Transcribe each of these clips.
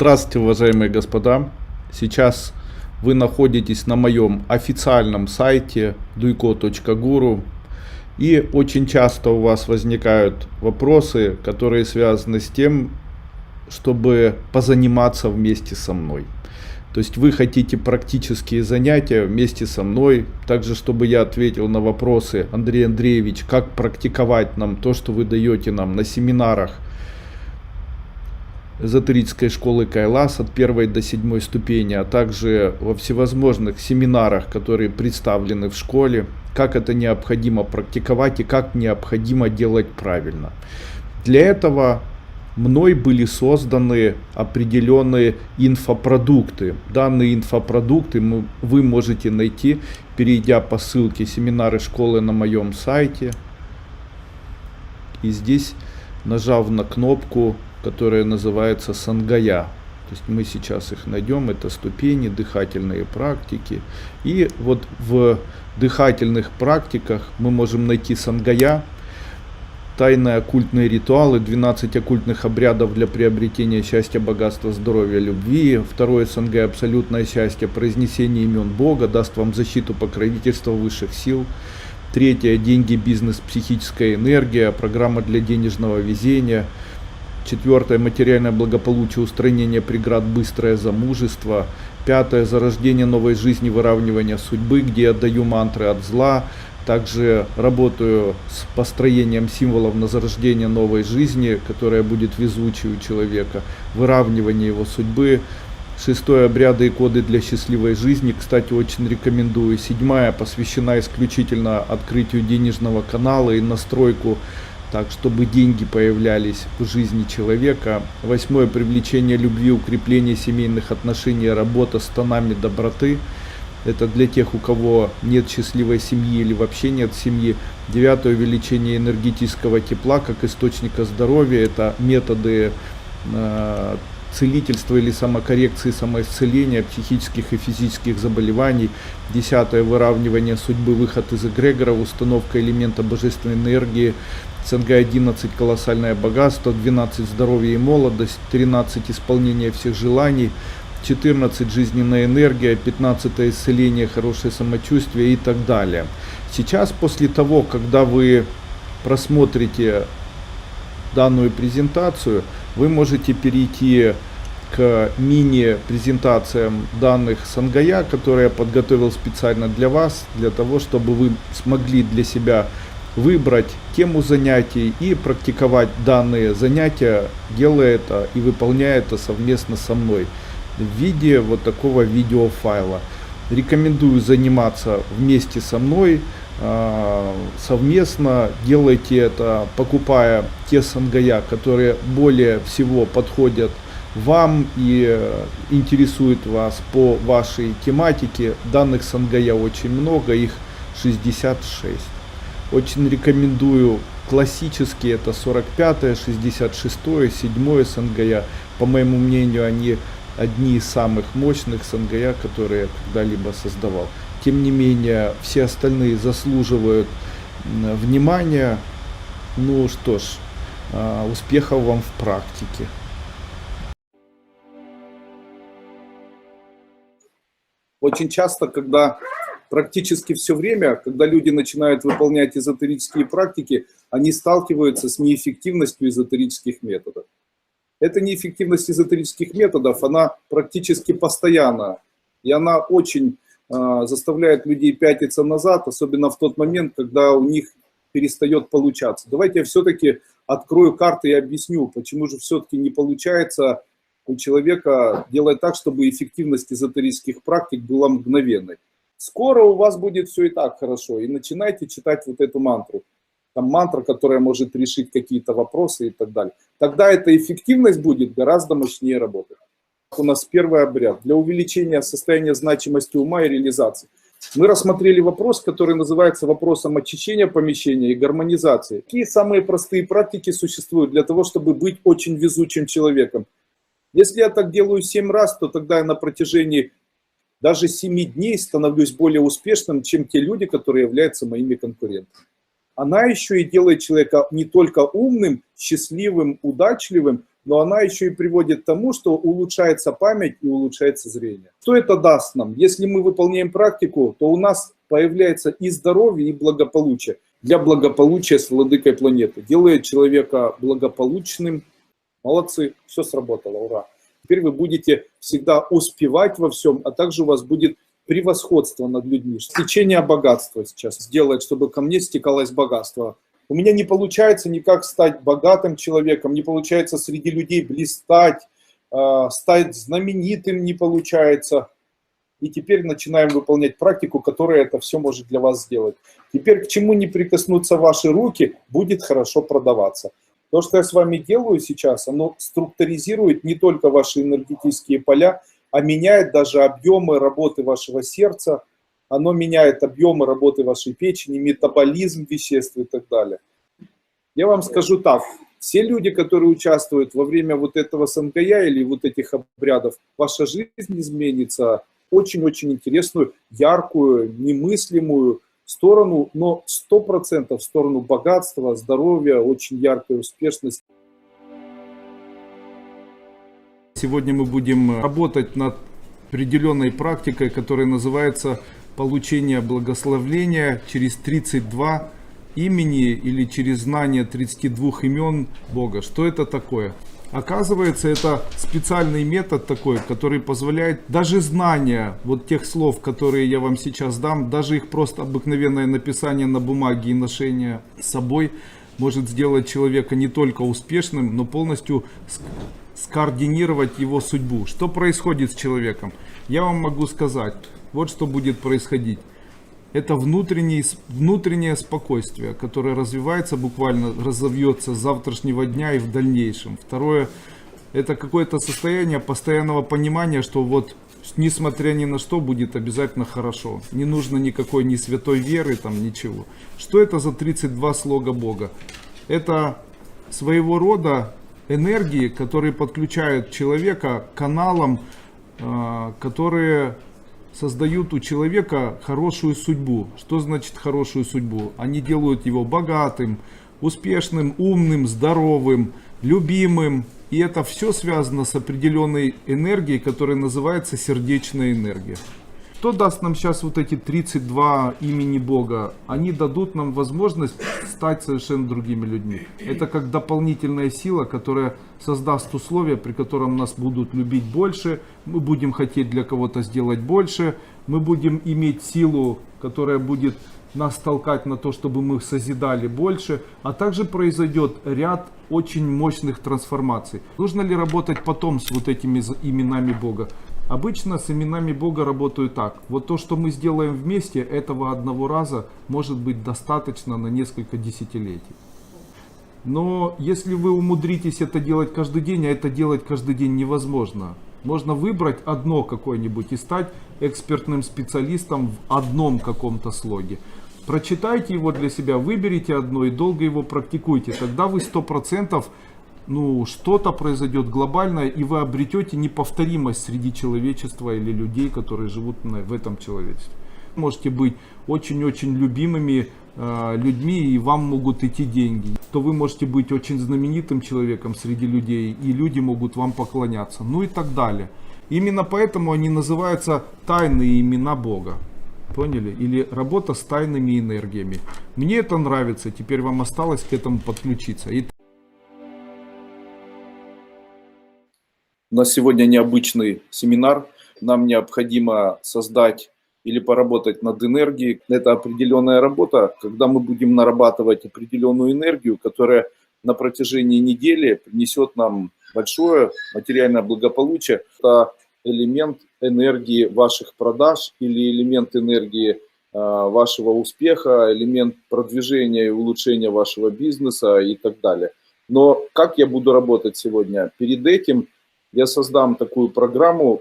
Здравствуйте, уважаемые господа. Сейчас вы находитесь на моем официальном сайте duiko.guru. И очень часто у вас возникают вопросы, которые связаны с тем, чтобы позаниматься вместе со мной. То есть вы хотите практические занятия вместе со мной, также чтобы я ответил на вопросы: Андрей Андреевич, как практиковать нам то, что вы даете нам на семинарах эзотерической школы Кайлас от 1 до 7 ступени, а также во всевозможных семинарах, которые представлены в школе, как это необходимо практиковать и как необходимо делать правильно. Для этого мной были созданы определенные инфопродукты. Данные инфопродукты вы можете найти, перейдя по ссылке «Семинары школы» на моем сайте. И здесь, нажав на кнопку, которая называется «Сангая». То есть мы сейчас их найдем, это ступени, дыхательные практики. И вот в дыхательных практиках мы можем найти Сангая, тайные оккультные ритуалы, 12 оккультных обрядов для приобретения счастья, богатства, здоровья, любви. Второе Сангая — абсолютное счастье, произнесение имен Бога даст вам защиту, покровительство высших сил. Третье — деньги, бизнес, психическая энергия, программа для денежного везения. Четвертое — материальное благополучие, устранение преград, быстрое замужество. Пятое — зарождение новой жизни, выравнивание судьбы, где я даю мантры от зла. Также работаю с построением символов на зарождение новой жизни, которая будет везучей у человека, выравнивание его судьбы. Шестое — обряды и коды для счастливой жизни, кстати, очень рекомендую. Седьмая посвящена исключительно открытию денежного канала и настройку так, чтобы деньги появлялись в жизни человека. Восьмое — привлечение любви, укрепление семейных отношений, работа с тонами доброты. Это для тех, у кого нет счастливой семьи или вообще нет семьи. Девятое — увеличение энергетического тепла как источника здоровья. Это методы целительства или самокоррекции, самоисцеления психических и физических заболеваний. Десятое — выравнивание судьбы, выход из эгрегора, установка элемента божественной энергии. Сангая 11 — колоссальное богатство. 12 — здоровье и молодость. 13 — исполнение всех желаний. 14 — жизненная энергия. 15 — исцеление, хорошее самочувствие и так далее. Сейчас, после того, когда вы просмотрите данную презентацию, вы можете перейти к мини-презентациям данных Сангая, которые я подготовил специально для вас, для того, чтобы вы смогли для себя выбрать тему занятий и практиковать данные занятия, делая это и выполняя это совместно со мной в виде вот такого видеофайла. Рекомендую заниматься вместе со мной, совместно. Делайте это, покупая те Сангая, которые более всего подходят вам и интересуют вас по вашей тематике. Данных Сангая очень много, их 66. Очень рекомендую классические, это 45-е, 66-е, 7-е Сангая. По моему мнению, они одни из самых мощных Сангая, которые я когда-либо создавал. Тем не менее, все остальные заслуживают внимания. Ну что ж, успехов вам в практике. Очень часто, практически все время, когда люди начинают выполнять эзотерические практики, они сталкиваются с неэффективностью эзотерических методов. Эта неэффективность эзотерических методов, она практически постоянна, и она очень заставляет людей пятиться назад, особенно в тот момент, когда у них перестает получаться. Давайте я все-таки открою карты и объясню, почему же все-таки не получается у человека делать так, чтобы эффективность эзотерических практик была мгновенной. Скоро у вас будет все и так хорошо, и начинайте читать вот эту мантру. Там мантра, которая может решить какие-то вопросы и так далее. Тогда эта эффективность будет гораздо мощнее работать. У нас первый обряд для увеличения состояния значимости ума и реализации. Мы рассмотрели вопрос, который называется вопросом очищения помещения и гармонизации. Какие самые простые практики существуют для того, чтобы быть очень везучим человеком? Если я так делаю 7 раз, то тогда я на протяжении даже 7 дней становлюсь более успешным, чем те люди, которые являются моими конкурентами. Она еще и делает человека не только умным, счастливым, удачливым, но она еще и приводит к тому, что улучшается память и улучшается зрение. Что это даст нам? Если мы выполняем практику, то у нас появляется и здоровье, и благополучие. Для благополучия с владыкой планеты. Делает человека благополучным. Молодцы, все сработало, ура. Теперь вы будете всегда успевать во всем, а также у вас будет превосходство над людьми. Стечение богатства сейчас сделать, чтобы ко мне стекалось богатство. У меня не получается никак стать богатым человеком, не получается среди людей блистать, стать знаменитым не получается. И теперь начинаем выполнять практику, которая это все может для вас сделать. Теперь к чему не прикоснутся ваши руки, будет хорошо продаваться. То, что я с вами делаю сейчас, оно структуризирует не только ваши энергетические поля, а меняет даже объемы работы вашего сердца, оно меняет объемы работы вашей печени, метаболизм веществ и так далее. Я вам скажу так, все люди, которые участвуют во время вот этого СНГЯ или вот этих обрядов, ваша жизнь изменится очень-очень интересную, яркую, немыслимую сторону, но 100% в сторону богатства, здоровья, очень яркой успешности. Сегодня мы будем работать над определенной практикой, которая называется получение благословления через 32 имени или через знание 32 имен Бога. Что это такое? Оказывается, это специальный метод такой, который позволяет даже знание вот тех слов, которые я вам сейчас дам, даже их просто обыкновенное написание на бумаге и ношение с собой может сделать человека не только успешным, но полностью скоординировать его судьбу. Что происходит с человеком? Я вам могу сказать, вот что будет происходить. Это внутреннее спокойствие, которое развивается буквально, разовьется с завтрашнего дня и в дальнейшем. Второе, это какое-то состояние постоянного понимания, что вот несмотря ни на что будет обязательно хорошо. Не нужно никакой ни святой веры, там ничего. Что это за 32 слога Бога? Это своего рода энергии, которые подключают человека к каналам, которые создают у человека хорошую судьбу. Что значит хорошую судьбу? Они делают его богатым, успешным, умным, здоровым, любимым. И это все связано с определенной энергией, которая называется сердечная энергия. Что даст нам сейчас вот эти 32 имени Бога? Они дадут нам возможность стать совершенно другими людьми. Это как дополнительная сила, которая создаст условия, при котором нас будут любить больше, мы будем хотеть для кого-то сделать больше, мы будем иметь силу, которая будет нас толкать на то, чтобы мы созидали больше, а также произойдет ряд очень мощных трансформаций. Нужно ли работать потом с вот этими именами Бога? Обычно с именами Бога работают так. Вот то, что мы сделаем вместе, этого одного раза может быть достаточно на несколько десятилетий. Но если вы умудритесь это делать каждый день, а это делать каждый день невозможно, можно выбрать одно какое-нибудь и стать экспертным специалистом в одном каком-то слоге. Прочитайте его для себя, выберите одно и долго его практикуйте. Тогда вы 100%, что-то произойдет глобальное, и вы обретете неповторимость среди человечества или людей, которые живут в этом человечестве. Вы можете быть очень-очень любимыми людьми, и вам могут идти деньги. То вы можете быть очень знаменитым человеком среди людей, и люди могут вам поклоняться, и так далее. Именно поэтому они называются тайные имена Бога. Поняли? Или работа с тайными энергиями. Мне это нравится, теперь вам осталось к этому подключиться. У нас сегодня необычный семинар. Нам необходимо создать или поработать над энергией. Это определенная работа, когда мы будем нарабатывать определенную энергию, которая на протяжении недели принесет нам большое материальное благополучие. Это элемент энергии ваших продаж или элемент энергии вашего успеха, элемент продвижения и улучшения вашего бизнеса и так далее. Но как я буду работать сегодня? Перед этим я создам такую программу,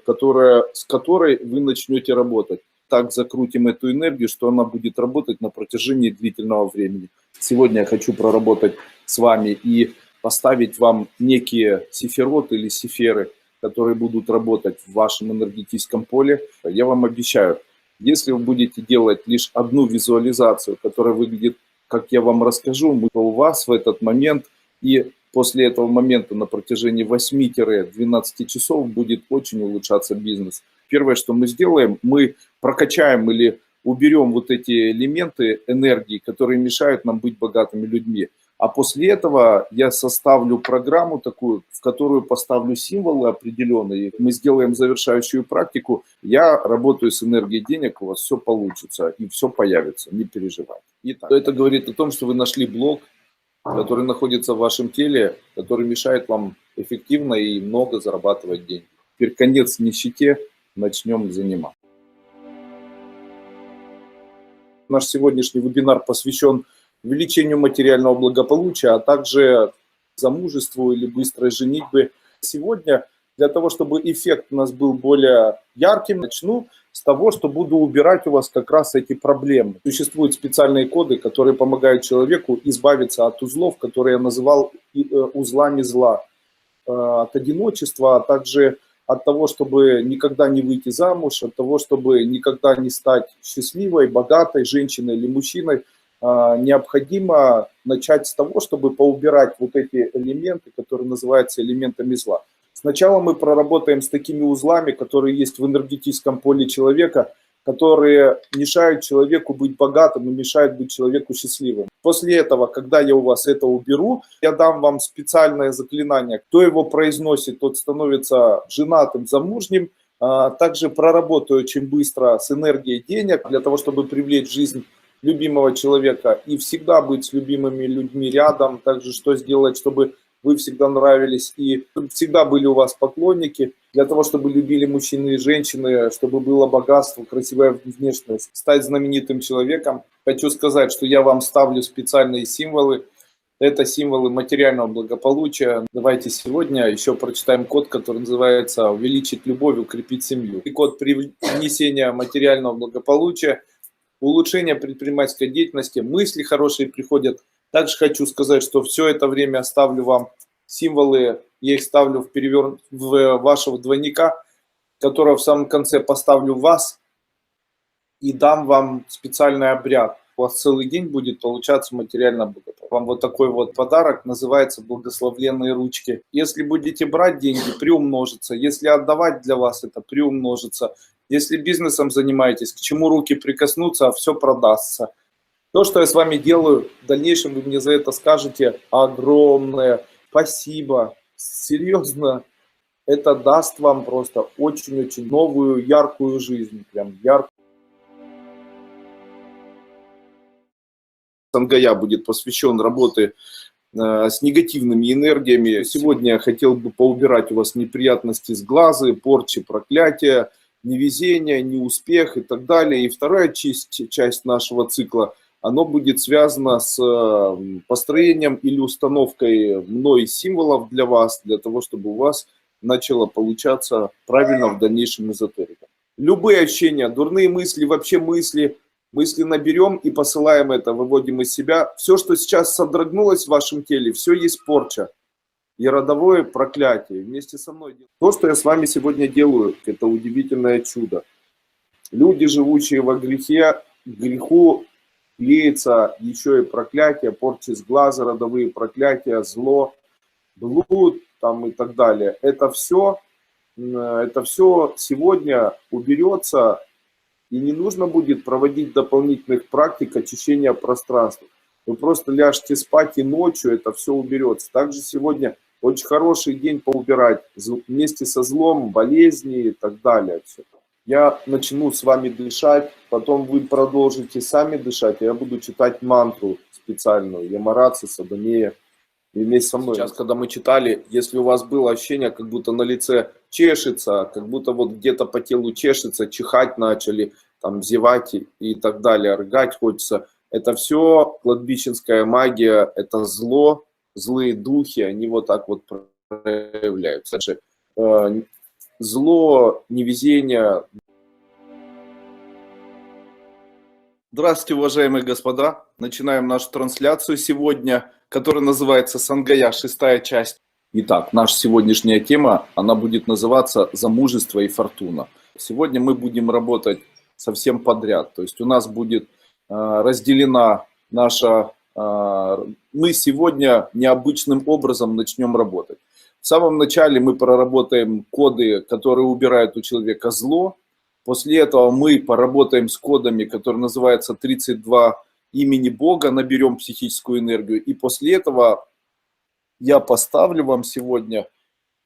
с которой вы начнете работать. Так закрутим эту энергию, что она будет работать на протяжении длительного времени. Сегодня я хочу проработать с вами и поставить вам некие сефироты или сеферы, которые будут работать в вашем энергетическом поле. Я вам обещаю, если вы будете делать лишь одну визуализацию, которая выглядит, как я вам расскажу, у вас в этот момент и после этого момента на протяжении 8-12 часов будет очень улучшаться бизнес. Первое, что мы сделаем, мы прокачаем или уберем вот эти элементы энергии, которые мешают нам быть богатыми людьми. А после этого я составлю программу такую, в которую поставлю символы определенные. Мы сделаем завершающую практику. Я работаю с энергией денег, у вас все получится и все появится, не переживайте. Итак, это говорит о том, что вы нашли блок, который находится в вашем теле, который мешает вам эффективно и много зарабатывать деньги. Теперь конец нищете, начнем заниматься. Наш сегодняшний вебинар посвящен увеличению материального благополучия, а также замужеству или быстрой женитьбы. Сегодня для того, чтобы эффект у нас был более ярким, начну с того, что буду убирать у вас как раз эти проблемы. Существуют специальные коды, которые помогают человеку избавиться от узлов, которые я называл узлами зла, от одиночества, а также от того, чтобы никогда не выйти замуж, от того, чтобы никогда не стать счастливой, богатой женщиной или мужчиной. Необходимо начать с того, чтобы поубирать вот эти элементы, которые называются элементами зла. Сначала мы проработаем с такими узлами, которые есть в энергетическом поле человека, которые мешают человеку быть богатым и мешают быть человеку счастливым. После этого, когда я у вас это уберу, я дам вам специальное заклинание. Кто его произносит, тот становится женатым, замужним. Также проработаю очень быстро с энергией денег для того, чтобы привлечь в жизнь любимого человека и всегда быть с любимыми людьми рядом. Также что сделать, чтобы вы всегда нравились и всегда были у вас поклонники, для того, чтобы любили мужчины и женщины, чтобы было богатство, красивая внешность, стать знаменитым человеком. Хочу сказать, что я вам ставлю специальные символы. Это символы материального благополучия. Давайте сегодня еще прочитаем код, который называется «Увеличить любовь, укрепить семью». И код привнесения материального благополучия, улучшение предпринимательской деятельности, мысли хорошие приходят. Также хочу сказать, что все это время оставлю вам символы, я их ставлю в вашего двойника, которого в самом конце поставлю вас и дам вам специальный обряд. У вас целый день будет получаться материально благополучие. Вам вот такой вот подарок, называется «Благословенные ручки». Если будете брать деньги, приумножится. Если отдавать для вас, это приумножится. Если бизнесом занимаетесь, к чему руки прикоснутся, все продастся. То, что я с вами делаю, в дальнейшем вы мне за это скажете огромное спасибо. Серьезно, это даст вам просто очень-очень новую, яркую жизнь. Прям яркую. Сангая будет посвящен работе с негативными энергиями. Сегодня я хотел бы поубирать у вас неприятности с глаза, порчи, проклятия, невезение, неуспех и так далее. И вторая часть нашего цикла, оно будет связано с построением или установкой мной символов для вас, для того, чтобы у вас начало получаться правильно в дальнейшем эзотерика. Любые ощущения, дурные мысли, вообще мысли наберем и посылаем это, выводим из себя. Все, что сейчас содрогнулось в вашем теле, все есть порча и родовое проклятие. Вместе со мной. То, что я с вами сегодня делаю, это удивительное чудо. Люди, живущие во грехе, к греху клеится еще и проклятие, порчи с глаза, родовые проклятия, зло, блуд там и так далее. Это все сегодня уберется, и не нужно будет проводить дополнительных практик очищения пространства. Вы просто ляжете спать, и ночью это все уберется. Также сегодня очень хороший день поубирать вместе со злом, болезни и так далее. Все. Я начну с вами дышать, потом вы продолжите сами дышать, а я буду читать мантру специальную, Ямараца, Садонея. И вместе со мной. Сейчас, когда мы читали, если у вас было ощущение, как будто на лице чешется, как будто вот где-то по телу чешется, чихать начали, там зевать и так далее, рыгать хочется. Это все кладбищенская магия, это зло, злые духи, они вот так вот проявляются. Зло, невезение. Здравствуйте, уважаемые господа. Начинаем нашу трансляцию сегодня, которая называется «Сангая», 6-я часть. Итак, наша сегодняшняя тема, она будет называться «Замужество и фортуна». Сегодня мы будем работать совсем подряд. То есть у нас будет разделена наша мы сегодня необычным образом начнем работать. В самом начале мы проработаем коды, которые убирают у человека зло. После этого мы поработаем с кодами, которые называются 32 имени Бога, наберем психическую энергию. И после этого я поставлю вам сегодня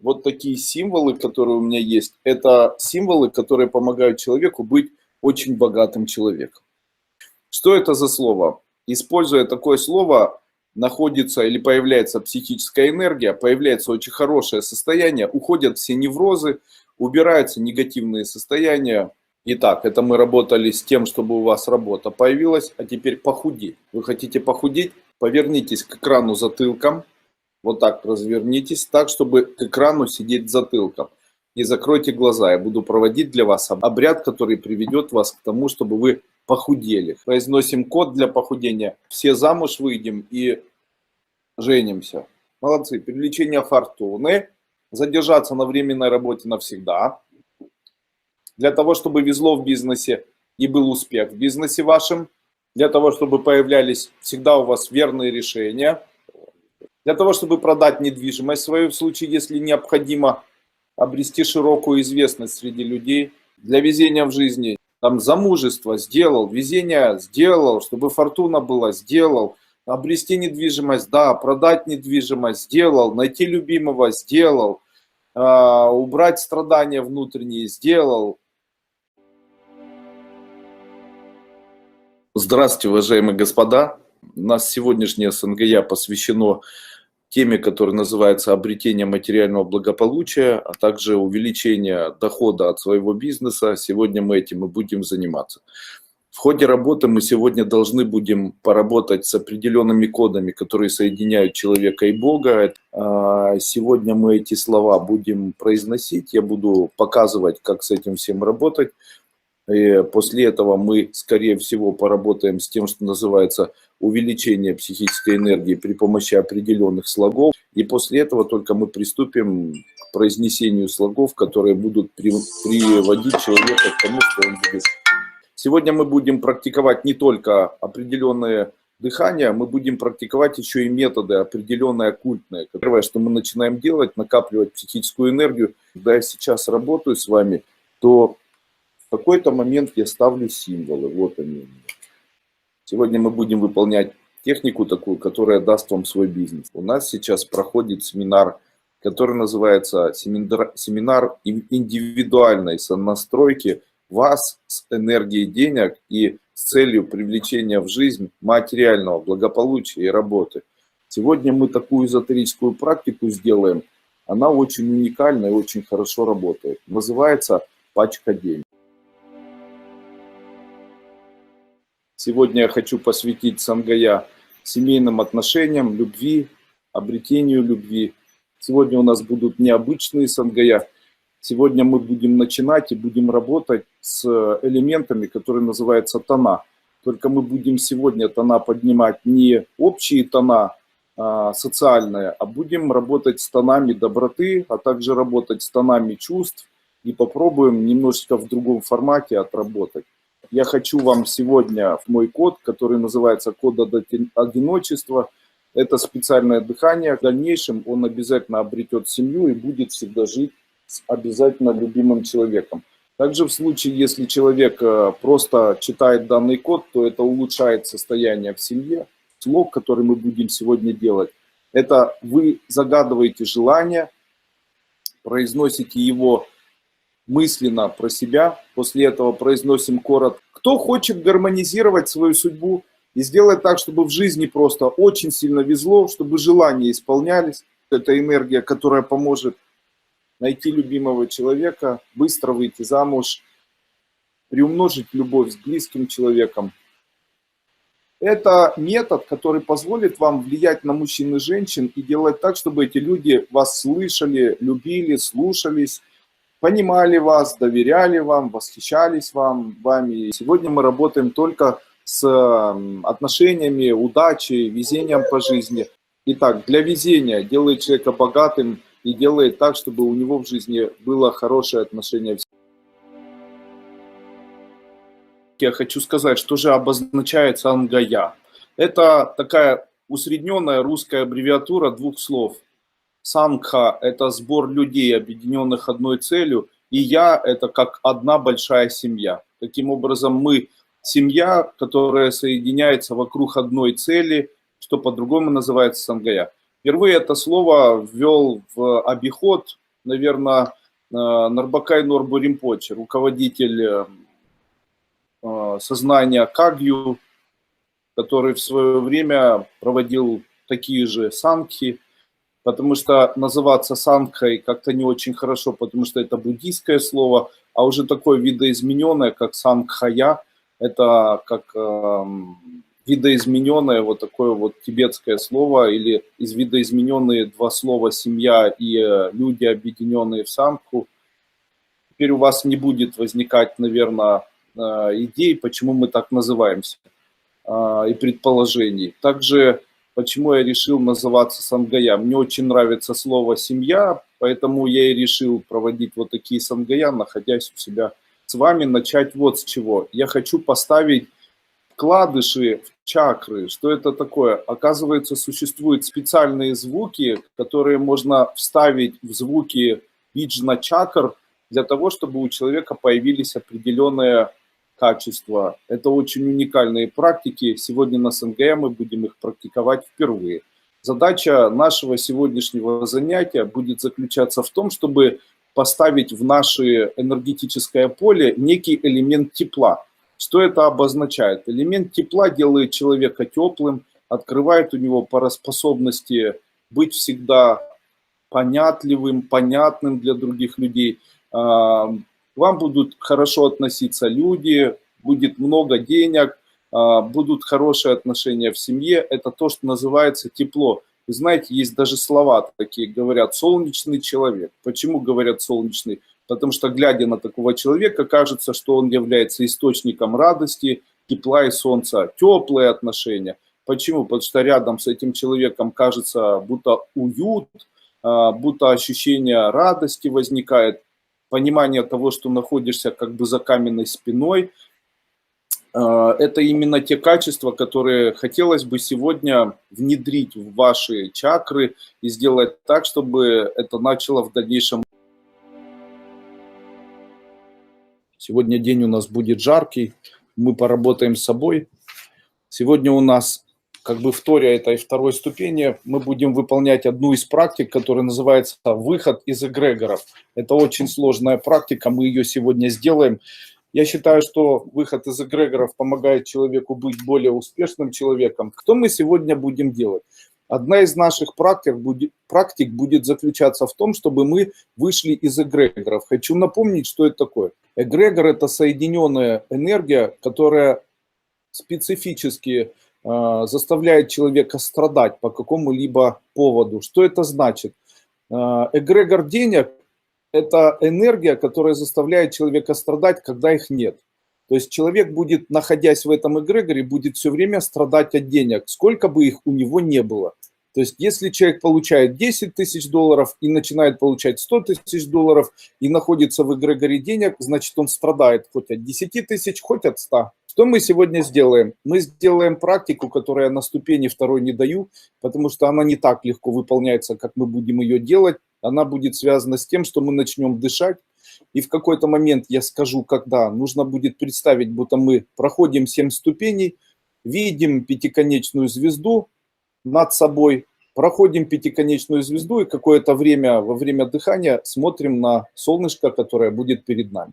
вот такие символы, которые у меня есть. Это символы, которые помогают человеку быть очень богатым человеком. Что это за слово? Используя такое слово, находится или появляется психическая энергия, появляется очень хорошее состояние, уходят все неврозы, убираются негативные состояния. Итак, это мы работали с тем, чтобы у вас работа появилась, а теперь похудеть. Вы хотите похудеть? Повернитесь к экрану затылком, вот так развернитесь, так, чтобы к экрану сидеть затылком. И закройте глаза. Я буду проводить для вас обряд, который приведет вас к тому, чтобы вы похудели. Произносим код для похудения. Все замуж выйдем и женимся. Молодцы. Привлечение фортуны. Задержаться на временной работе навсегда. Для того, чтобы везло в бизнесе и был успех в бизнесе вашем. Для того, чтобы появлялись всегда у вас верные решения. Для того, чтобы продать недвижимость свою в случае, если необходимо обрести широкую известность среди людей. Для везения в жизни. Там замужество сделал, везение сделал, чтобы фортуна была, сделал. Обрести недвижимость, да, продать недвижимость, сделал. Найти любимого, сделал. Убрать страдания внутренние, сделал. Здравствуйте, уважаемые господа. У нас сегодняшнее СНГЯ посвящено теме, которая называется обретение материального благополучия, а также увеличение дохода от своего бизнеса. Сегодня мы этим и будем заниматься. В ходе работы мы сегодня должны будем поработать с определенными кодами, которые соединяют человека и Бога. Сегодня мы эти слова будем произносить, я буду показывать, как с этим всем работать. И после этого мы, скорее всего, поработаем с тем, что называется увеличение психической энергии при помощи определенных слогов. И после этого только мы приступим к произнесению слогов, которые будут приводить человека к тому, что он будет. Сегодня мы будем практиковать не только определенные дыхания, мы будем практиковать еще и методы определенные оккультные. Первое, что мы начинаем делать, накапливать психическую энергию. Когда я сейчас работаю с вами, то в какой-то момент я ставлю символы. Вот они. Сегодня мы будем выполнять технику такую, которая даст вам свой бизнес. У нас сейчас проходит семинар, который называется семинар индивидуальной сонастройки вас с энергией денег и с целью привлечения в жизнь материального благополучия и работы. Сегодня мы такую эзотерическую практику сделаем. Она очень уникальна и очень хорошо работает. Называется «Пачка денег». Сегодня я хочу посвятить СНГЯ семейным отношениям, любви, обретению любви. Сегодня у нас будут необычные СНГЯ. Сегодня мы будем начинать и будем работать с элементами, которые называются тона. Только мы будем сегодня тона поднимать не общие тона социальные, а будем работать с тонами доброты, а также работать с тонами чувств и попробуем немножечко в другом формате отработать. Я хочу вам сегодня мой код, который называется код одиночества. Это специальное дыхание. В дальнейшем он обязательно обретет семью и будет всегда жить с обязательно любимым человеком. Также в случае, если человек просто читает данный код, то это улучшает состояние в семье. Слог, который мы будем сегодня делать, это вы загадываете желание, произносите его мысленно про себя, после этого произносим коротко. Кто хочет гармонизировать свою судьбу и сделать так, чтобы в жизни просто очень сильно везло, чтобы желания исполнялись, это энергия, которая поможет найти любимого человека, быстро выйти замуж, приумножить любовь с близким человеком. Это метод, который позволит вам влиять на мужчин и женщин и делать так, чтобы эти люди вас слышали, любили, слушались, понимали вас, доверяли вам, восхищались вами. Сегодня мы работаем только с отношениями, удачей, везением по жизни. Итак, для везения делает человека богатым и делает так, чтобы у него в жизни было хорошее отношение. Я хочу сказать, что же обозначает СНГЯ. Это такая усредненная русская аббревиатура двух слов. Сангха – это сбор людей, объединенных одной целью, и я – это как одна большая семья. Таким образом, мы семья, которая соединяется вокруг одной цели, что по-другому называется сангая. Впервые это слово ввел в обиход, наверное, Нарбакай Норбу Римпоче, руководитель сознания Кагью, который в свое время проводил такие же сангхи, потому что называться сангхой как-то не очень хорошо, потому что это буддийское слово, а уже такое видоизмененное, как сангхая, это как видоизмененное вот такое вот тибетское слово, или из видоизмененные два слова «семья» и «люди, объединенные в сангху». Теперь у вас не будет возникать, наверное, идей, почему мы так называемся, и предположений. Также, почему я решил называться сангая. Мне очень нравится слово «семья», поэтому я и решил проводить вот такие сангая, находясь у себя с вами. Начать вот с чего. Я хочу поставить вкладыши в чакры. Что это такое? Оказывается, существуют специальные звуки, которые можно вставить в звуки биджна чакр для того, чтобы у человека появились определенные качества. Это очень уникальные практики. Сегодня на СНГ мы будем их практиковать впервые. Задача нашего сегодняшнего занятия будет заключаться в том, чтобы поставить в наше энергетическое поле некий элемент тепла. Что это обозначает? Элемент тепла делает человека теплым, открывает у него способности быть всегда понятливым, понятным для других людей. К вам будут хорошо относиться люди, будет много денег, будут хорошие отношения в семье. Это то, что называется тепло. Вы знаете, есть даже слова такие, говорят «солнечный человек». Почему говорят «солнечный»? Потому что, глядя на такого человека, кажется, что он является источником радости, тепла и солнца. Теплые отношения. Почему? Потому что рядом с этим человеком кажется будто уют, будто ощущение радости возникает, понимание того, что находишься как бы за каменной спиной. Это именно те качества, которые хотелось бы сегодня внедрить в ваши чакры и сделать так, чтобы это начало в дальнейшем. Сегодня день у нас будет жаркий, мы поработаем с собой. Сегодня у нас, как бы вторя этой второй ступени, мы будем выполнять одну из практик, которая называется «Выход из эгрегоров». Это очень сложная практика, мы ее сегодня сделаем. Я считаю, что выход из эгрегоров помогает человеку быть более успешным человеком. Что мы сегодня будем делать? Одна из наших практик будет заключаться в том, чтобы мы вышли из эгрегоров. Хочу напомнить, что это такое. Эгрегор – это соединенная энергия, которая специфически заставляет человека страдать по какому-либо поводу. Что это значит? Эгрегор денег – это энергия, которая заставляет человека страдать, когда их нет. То есть человек будет, находясь в этом эгрегоре, будет все время страдать от денег, сколько бы их у него не было. То есть если человек получает 10 тысяч долларов и начинает получать 100 тысяч долларов и находится в эгрегоре денег, значит он страдает хоть от 10 тысяч, хоть от 100. Что мы сегодня сделаем? Мы сделаем практику, которую я на ступени второй не даю, потому что она не так легко выполняется, как мы будем ее делать. Она будет связана с тем, что мы начнем дышать. И в какой-то момент я скажу, когда нужно будет представить, будто мы проходим 7 ступеней, видим пятиконечную звезду над собой, проходим пятиконечную звезду и какое-то время, во время дыхания смотрим на солнышко, которое будет перед нами.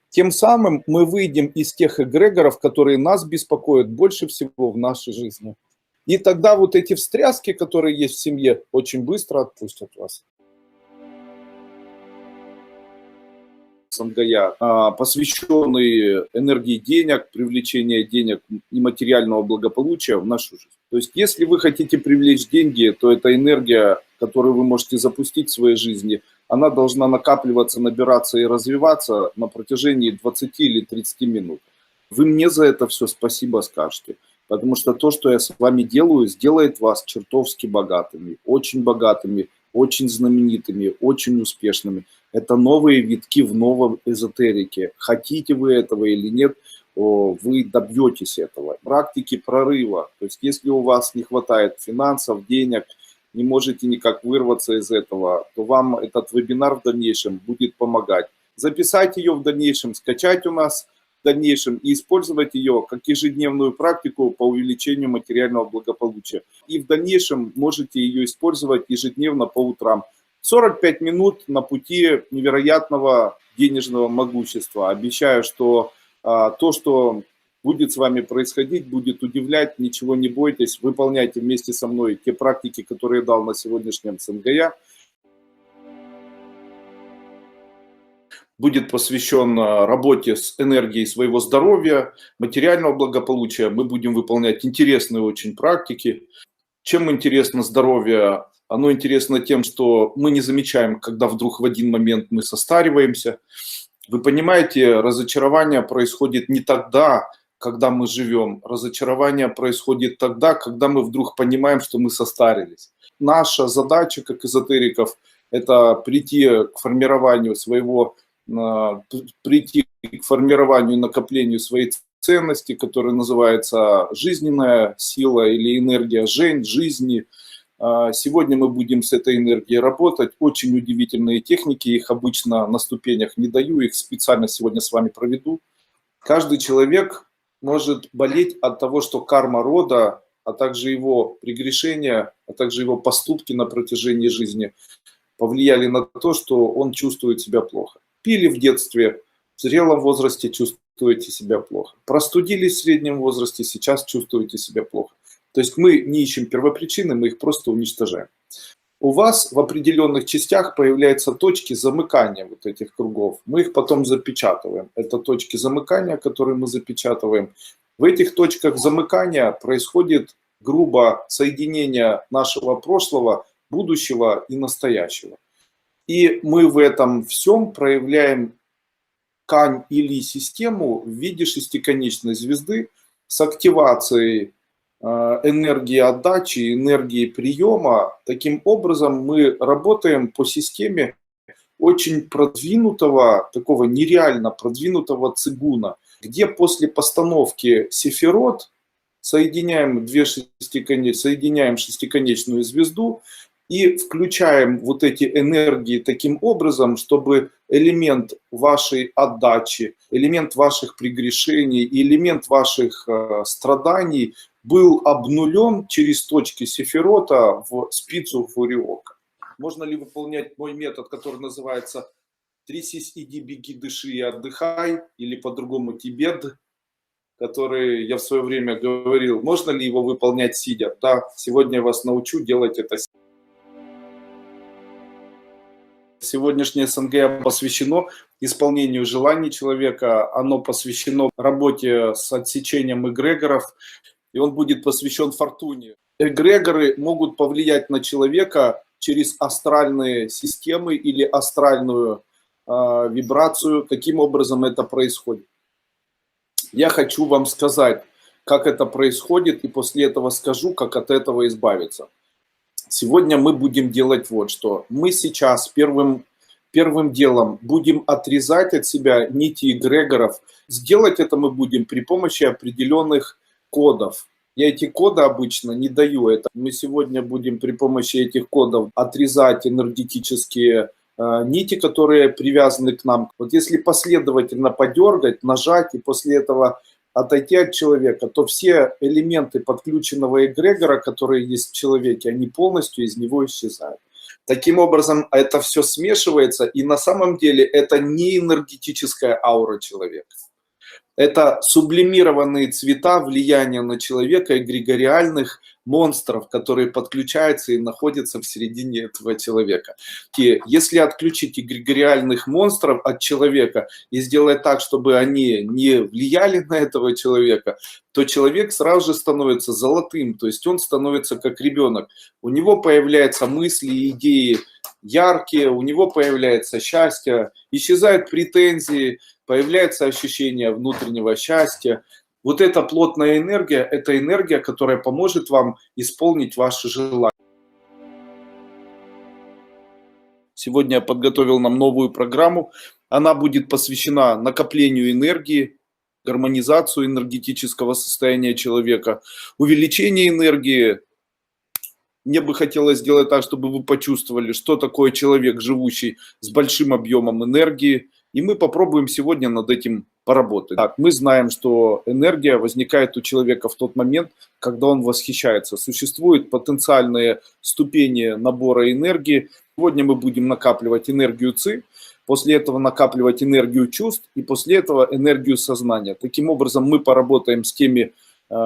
Тем самым мы выйдем из тех эгрегоров, которые нас беспокоят больше всего в нашей жизни. И тогда вот эти встряски, которые есть в семье, очень быстро отпустят вас. Сангая, посвященный энергии денег, привлечению денег и материального благополучия в нашу жизнь. То есть, если вы хотите привлечь деньги, то эта энергия, которую вы можете запустить в своей жизни, она должна накапливаться, набираться и развиваться на протяжении 20 или 30 минут. Вы мне за это все спасибо скажете, потому что то, что я с вами делаю, сделает вас чертовски богатыми, очень знаменитыми, очень успешными. Это новые витки в новом эзотерике. Хотите вы этого или нет, вы добьетесь этого. практики прорыва. То есть если у вас не хватает финансов, денег, не можете никак вырваться из этого, то вам этот вебинар в дальнейшем будет помогать. Записать ее в дальнейшем, скачать у нас в дальнейшем и использовать ее как ежедневную практику по увеличению материального благополучия. И в дальнейшем можете ее использовать ежедневно по утрам. 45 минут на пути невероятного денежного могущества. Обещаю, что то, что будет с вами происходить, будет удивлять, ничего не бойтесь, выполняйте вместе со мной те практики, которые я дал на сегодняшнем СНГЯ. Будет посвящен работе с энергией своего здоровья, материального благополучия. Мы будем выполнять интересные очень практики. Чем интересно здоровье? Оно интересно тем, что мы не замечаем, когда вдруг в один момент мы состариваемся. Вы понимаете, разочарование происходит не тогда, когда мы живем. Разочарование происходит тогда, когда мы вдруг понимаем, что мы состарились. Наша задача, как эзотериков, это прийти к формированию и накоплению своей ценности, которая называется жизненная сила или энергия жизни. Сегодня мы будем с этой энергией работать. Очень удивительные техники, их обычно на ступенях не даю, их специально сегодня с вами проведу. Каждый человек может болеть от того, что карма рода, а также его прегрешения, а также его поступки на протяжении жизни повлияли на то, что он чувствует себя плохо. Пили в детстве, в зрелом возрасте чувствуете себя плохо. Простудились в среднем возрасте, сейчас чувствуете себя плохо. То есть мы не ищем первопричины, мы их просто уничтожаем. У вас в определенных частях появляются точки замыкания вот этих кругов. Мы их потом запечатываем. Это точки замыкания, которые мы запечатываем. В этих точках замыкания происходит грубо соединение нашего прошлого, будущего и настоящего. И мы в этом всем проявляем ткань или систему в виде шестиконечной звезды с активацией энергии отдачи, энергии приема. Таким образом мы работаем по системе очень продвинутого, такого нереально продвинутого цигуна, где после постановки сефирот соединяем шестиконечную звезду и включаем вот эти энергии таким образом, чтобы элемент вашей отдачи, элемент ваших прегрешений, элемент ваших страданий был обнулен через точки сефирота в спицу Фуриока. Можно ли выполнять мой метод, который называется «Трясись, иди, беги, дыши и отдыхай», или по-другому «Тибет», который я в свое время говорил, можно ли его выполнять сидя? Да, сегодня я вас научу делать это сидя. Сегодняшнее СНГ посвящено исполнению желаний человека, оно посвящено работе с отсечением эгрегоров, и он будет посвящен фортуне. Эгрегоры могут повлиять на человека через астральные системы или астральную вибрацию. Каким образом это происходит? Я хочу вам сказать, как это происходит, и после этого скажу, как от этого избавиться. Сегодня мы будем делать вот что. Мы сейчас первым делом будем отрезать от себя нити эгрегоров. Сделать это мы будем при помощи определенных кодов. Я эти коды обычно не даю. Мы сегодня будем при помощи этих кодов отрезать энергетические нити, которые привязаны к нам. Вот если последовательно подергать, нажать и после этого отойти от человека, то все элементы подключенного эгрегора, которые есть в человеке, они полностью из него исчезают. Таким образом, это все смешивается, и на самом деле это не энергетическая аура человека. Это сублимированные цвета влияния на человека эгрегориальных монстров, которые подключаются и находятся в середине этого человека. И если отключить эгрегориальных монстров от человека и сделать так, чтобы они не влияли на этого человека, то человек сразу же становится золотым, то есть он становится как ребенок. У него появляются мысли, идеи яркие, у него появляется счастье, исчезают претензии, появляется ощущение внутреннего счастья. Вот эта плотная энергия, это энергия, которая поможет вам исполнить ваши желания. Сегодня я подготовил нам новую программу. Она будет посвящена накоплению энергии, гармонизацию энергетического состояния человека, увеличение энергии. Мне бы хотелось сделать так, чтобы вы почувствовали, что такое человек, живущий с большим объемом энергии. И мы попробуем сегодня над этим поработать. Так, мы знаем, что энергия возникает у человека в тот момент, когда он восхищается. Существуют потенциальные ступени набора энергии. Сегодня мы будем накапливать энергию ЦИ, после этого накапливать энергию чувств и после этого энергию сознания. Таким образом, мы поработаем с теми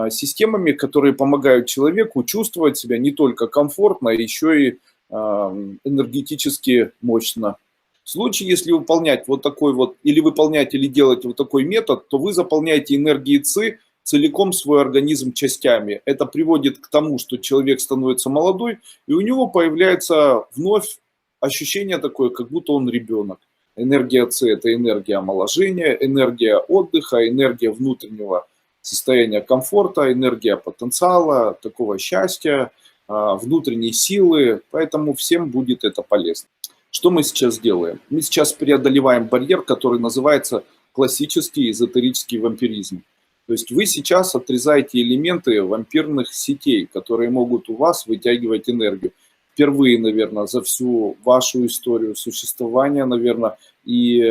системами, которые помогают человеку чувствовать себя не только комфортно, а еще и энергетически мощно. В случае, если выполнять вот такой вот, или выполнять, или делать вот такой метод, то вы заполняете энергией ЦИ целиком свой организм частями. Это приводит к тому, что человек становится молодой, и у него появляется вновь ощущение такое, как будто он ребенок. Энергия ЦИ – это энергия омоложения, энергия отдыха, энергия внутреннего состояния комфорта, энергия потенциала, такого счастья, внутренней силы. Поэтому всем будет это полезно. Что мы сейчас делаем? Мы сейчас преодолеваем барьер, который называется классический эзотерический вампиризм. То есть вы сейчас отрезаете элементы вампирных сетей, которые могут у вас вытягивать энергию. Впервые, наверное, за всю вашу историю существования, наверное, и,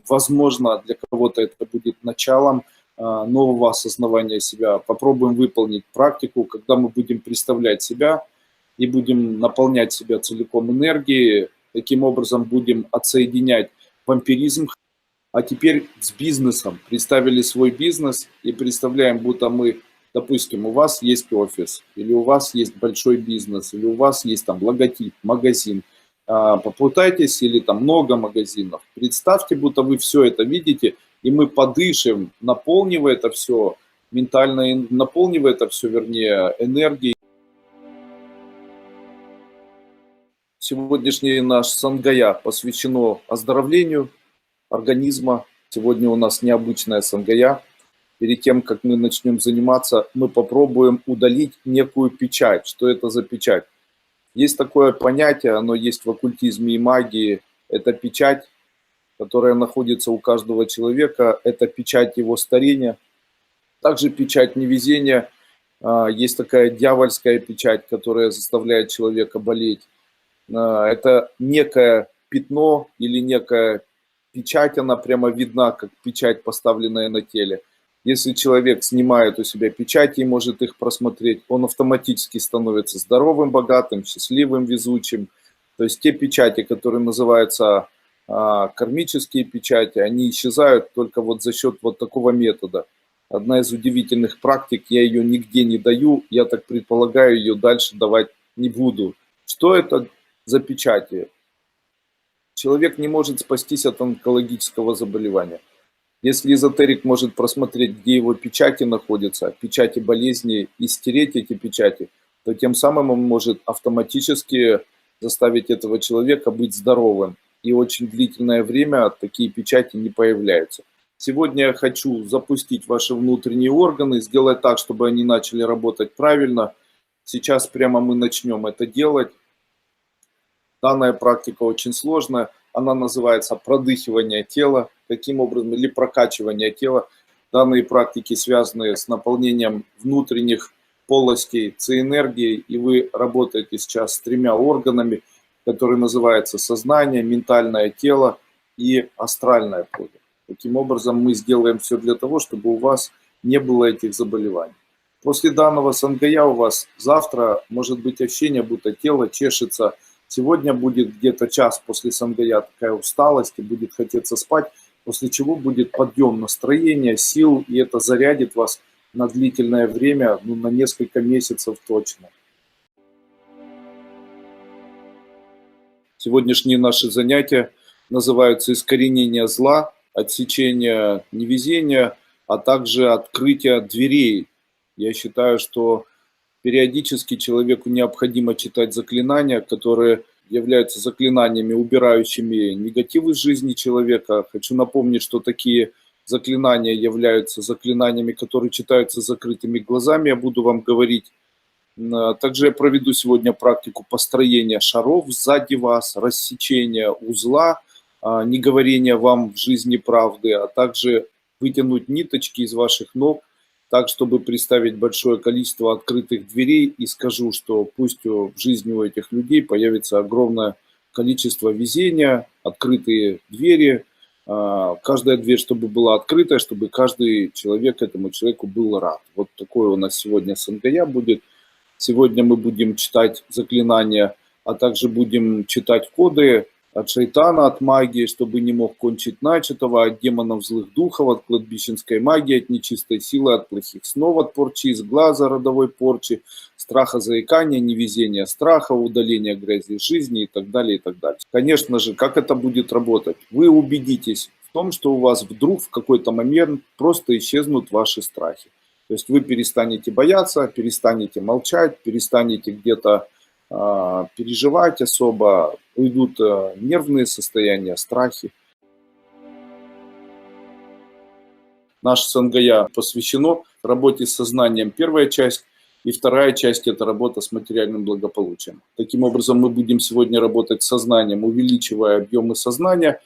возможно, для кого-то это будет началом нового осознавания себя. Попробуем выполнить практику, когда мы будем представлять себя и будем наполнять себя целиком энергией. Таким образом будем отсоединять вампиризм. А теперь с бизнесом. Представили свой бизнес и представляем, будто мы, допустим, у вас есть офис, или у вас есть большой бизнес, или у вас есть там логотип, магазин. Попытайтесь, или там много магазинов. Представьте, будто вы все это видите, и мы подышим, наполнивая это все, ментально наполнивая это все, вернее, энергией. Сегодняшний наш сангая посвящено оздоровлению организма. Сегодня у нас необычная сангая. Перед тем, как мы начнем заниматься, мы попробуем удалить некую печать. Что это за печать? Есть такое понятие, оно есть в оккультизме и магии. Это печать, которая находится у каждого человека. Это печать его старения. Также печать невезения. Есть такая дьявольская печать, которая заставляет человека болеть. Это некое пятно или некая печать, она прямо видна, как печать, поставленная на теле. Если человек снимает у себя печати и может их просмотреть, он автоматически становится здоровым, богатым, счастливым, везучим. То есть те печати, которые называются кармические печати, они исчезают только вот за счет вот такого метода. Одна из удивительных практик, я ее нигде не даю, я так предполагаю, ее дальше давать не буду. Что это за печати? Человек не может спастись от онкологического заболевания. Если эзотерик может просмотреть, где его печати находятся, печати болезни, и стереть эти печати, то тем самым он может автоматически заставить этого человека быть здоровым. И очень длительное время такие печати не появляются. Сегодня я хочу запустить ваши внутренние органы, сделать так, чтобы они начали работать правильно. Сейчас прямо мы начнем это делать. Данная практика очень сложная. Она называется продыхивание тела, таким образом, или прокачивание тела. Данные практики связаны с наполнением внутренних полостей ЦИ-энергией, и вы работаете сейчас с 3 органами, которые называются сознание, ментальное тело и астральное поле. Таким образом, мы сделаем все для того, чтобы у вас не было этих заболеваний. После данного сангая у вас завтра может быть ощущение, будто тело чешется. Сегодня будет где-то час после сангая такая усталость и будет хотеться спать, после чего будет подъем настроения, сил, и это зарядит вас на длительное время, на несколько месяцев точно. Сегодняшние наши занятия называются искоренение зла, отсечение невезения, а также открытие дверей. Я считаю, что периодически человеку необходимо читать заклинания, которые являются заклинаниями, убирающими негатив из жизни человека. Хочу напомнить, что такие заклинания являются заклинаниями, которые читаются с закрытыми глазами. Я буду вам говорить. Также я проведу сегодня практику построения шаров сзади вас, рассечения узла, не говорения вам в жизни правды, а также вытянуть ниточки из ваших ног, так, чтобы представить большое количество открытых дверей, и скажу, что пусть в жизни у этих людей появится огромное количество везения, открытые двери, каждая дверь, чтобы была открытая, чтобы каждый человек этому человеку был рад. Вот такое у нас сегодня Сангая будет. Сегодня мы будем читать заклинания, а также будем читать коды от шайтана, от магии, чтобы не мог кончить начатого, от демонов злых духов, от кладбищенской магии, от нечистой силы, от плохих снов, от порчи из глаза, родовой порчи, страха заикания, невезения страха, удаления грязи из жизни и так далее, и так далее. Конечно же, как это будет работать? Вы убедитесь в том, что у вас вдруг в какой-то момент просто исчезнут ваши страхи. То есть вы перестанете бояться, перестанете молчать, перестанете где-то переживать особо, уйдут нервные состояния, страхи. Наш Сангая посвящено работе с сознанием. Первая часть и вторая часть – это работа с материальным благополучием. Таким образом, мы будем сегодня работать с сознанием, увеличивая объемы сознания,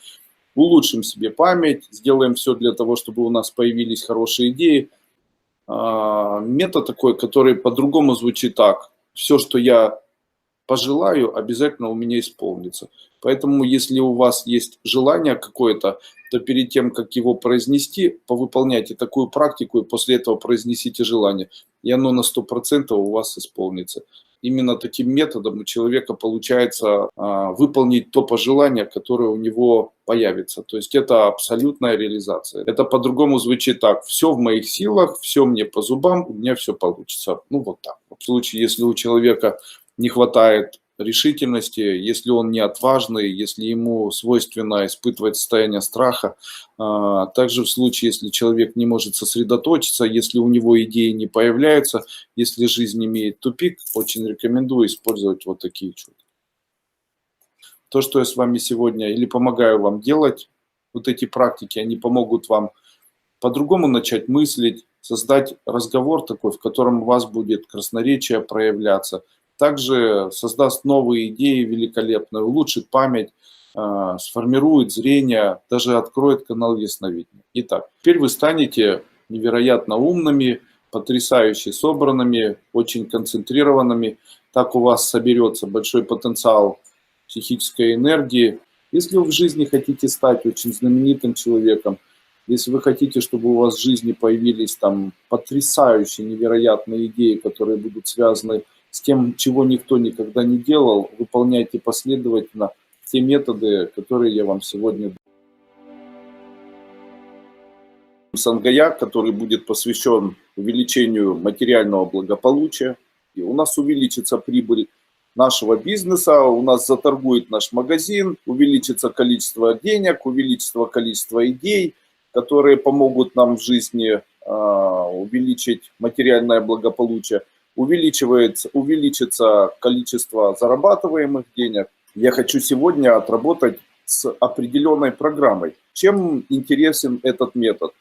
улучшим себе память, сделаем все для того, чтобы у нас появились хорошие идеи. Метод такой, который по-другому звучит так. Все, что я пожелаю, обязательно у меня исполнится. Поэтому, если у вас есть желание какое-то, то перед тем, как его произнести, повыполняйте такую практику и после этого произнесите желание. И оно на 100% у вас исполнится. Именно таким методом у человека получается выполнить то пожелание, которое у него появится. То есть это абсолютная реализация. Это по-другому звучит так. Все в моих силах, все мне по зубам, у меня все получится. Ну вот так. В случае, если у человека не хватает решительности, если он не отважный, если ему свойственно испытывать состояние страха. Также в случае, если человек не может сосредоточиться, если у него идеи не появляются, если жизнь имеет тупик, очень рекомендую использовать вот такие чудо. То, что я с вами сегодня или помогаю вам делать, вот эти практики, они помогут вам по-другому начать мыслить, создать разговор такой, в котором у вас будет красноречие проявляться. Также создаст новые идеи великолепные, улучшит память, сформирует зрение, даже откроет канал ясновидения. Итак, теперь вы станете невероятно умными, потрясающе собранными, очень концентрированными. Так у вас соберется большой потенциал психической энергии. Если вы в жизни хотите стать очень знаменитым человеком, если вы хотите, чтобы у вас в жизни появились там потрясающие, невероятные идеи, которые будут связаны с тем, чего никто никогда не делал, выполняйте последовательно те методы, которые я вам сегодня даю. Сангая, который будет посвящен увеличению материального благополучия, и у нас увеличится прибыль нашего бизнеса, у нас заторгует наш магазин, увеличится количество денег, увеличится количество идей, которые помогут нам в жизни увеличить материальное благополучие. Увеличится количество зарабатываемых денег. Я хочу сегодня отработать с определенной программой. Чем интересен этот метод?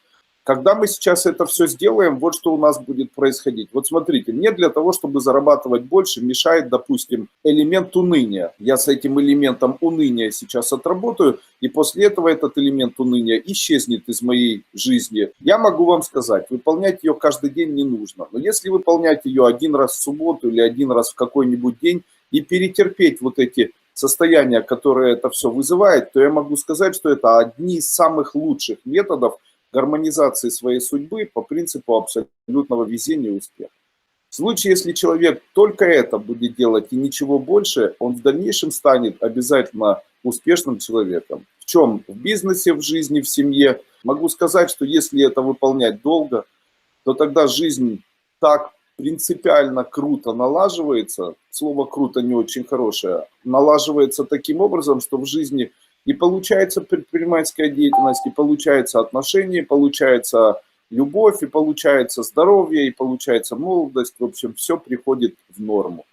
Когда мы сейчас это все сделаем, вот что у нас будет происходить. Вот смотрите, мне для того, чтобы зарабатывать больше, мешает, допустим, элемент уныния. Я с этим элементом уныния сейчас отработаю, и после этого этот элемент уныния исчезнет из моей жизни. Я могу вам сказать, выполнять ее каждый день не нужно. Но если выполнять ее один раз в субботу или один раз в какой-нибудь день и перетерпеть вот эти состояния, которые это все вызывает, то я могу сказать, что это одни из самых лучших методов гармонизации своей судьбы по принципу абсолютного везения и успеха. В случае, если человек только это будет делать и ничего больше, он в дальнейшем станет обязательно успешным человеком. В чем? В бизнесе, в жизни, в семье. Могу сказать, что если это выполнять долго, то тогда жизнь так принципиально круто налаживается, слово «круто» не очень хорошее, налаживается таким образом, что в жизни и получается предпринимательская деятельность, и получается отношения, и получается любовь, и получается здоровье, и получается молодость. В общем, все приходит в норму.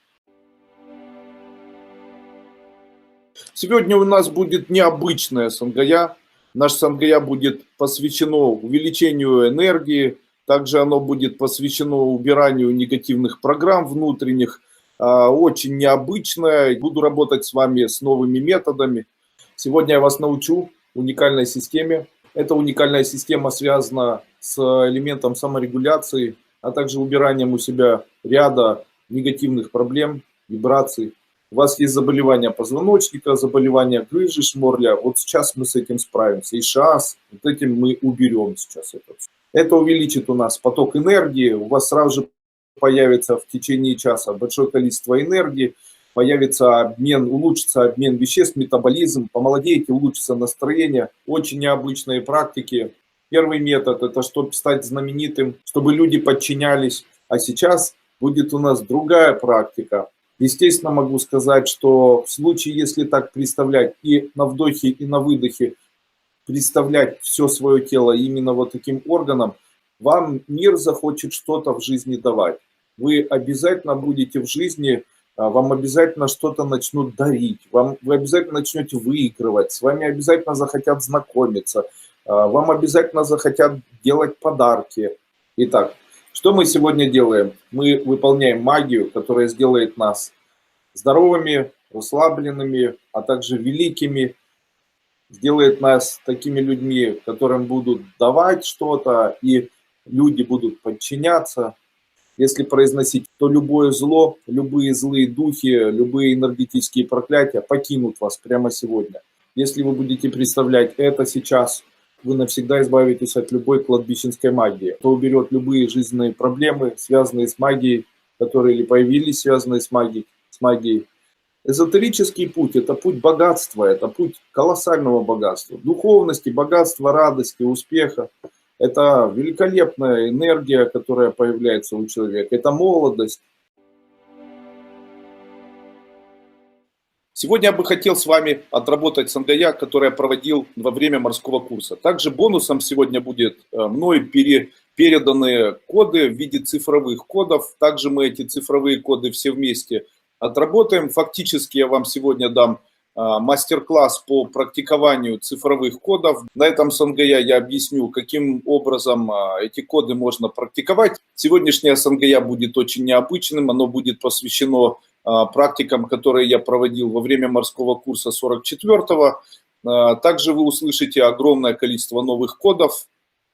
Сегодня у нас будет необычная Сангая. Наш Сангая будет посвящено увеличению энергии. Также оно будет посвящено убиранию негативных программ внутренних. Очень необычное. Буду работать с вами с новыми методами. Сегодня я вас научу уникальной системе, Эта уникальная система связана с элементом саморегуляции, а также убиранием у себя ряда негативных проблем, вибраций. У вас есть заболевания позвоночника, заболевания грыжи, шморля. Вот сейчас мы с этим справимся. И сейчас вот этим мы уберем сейчас это. Это увеличит у нас поток энергии. У вас сразу же появится в течение часа большое количество энергии. Появится обмен, улучшится обмен веществ, метаболизм, помолодеете, улучшится настроение. Очень необычные практики. Первый метод – это чтобы стать знаменитым, чтобы люди подчинялись. А сейчас будет у нас другая практика. Естественно, могу сказать, что в случае, если так представлять и на вдохе, и на выдохе, представлять все свое тело именно вот таким органом, вам мир захочет что-то в жизни давать. Вы обязательно будете в жизни, вам обязательно что-то начнут дарить, вы обязательно начнете выигрывать, с вами обязательно захотят знакомиться, вам обязательно захотят делать подарки. Итак, что мы сегодня делаем? Мы выполняем магию, которая сделает нас здоровыми, расслабленными, а также великими, сделает нас такими людьми, которым будут давать что-то, и люди будут подчиняться. Если произносить, то любое зло, любые злые духи, любые энергетические проклятия покинут вас прямо сегодня. Если вы будете представлять это сейчас, вы навсегда избавитесь от любой кладбищенской магии. То уберет любые жизненные проблемы, связанные с магией, которые или появились, связанные с магией. Эзотерический путь – это путь богатства, это путь колоссального богатства, духовности, богатства, радости, успеха. Это великолепная энергия, которая появляется у человека, это молодость. Сегодня я бы хотел с вами отработать сангая, который я проводил во время морского курса. Также бонусом сегодня будет мной переданы коды в виде цифровых кодов. Также мы эти цифровые коды все вместе отработаем. Фактически я вам сегодня дам мастер-класс по практикованию цифровых кодов. На этом сангая я объясню, каким образом эти коды можно практиковать. Сегодняшняя сангая будет очень необычным, оно будет посвящено практикам, которые я проводил во время морского курса 44-го. Также вы услышите огромное количество новых кодов.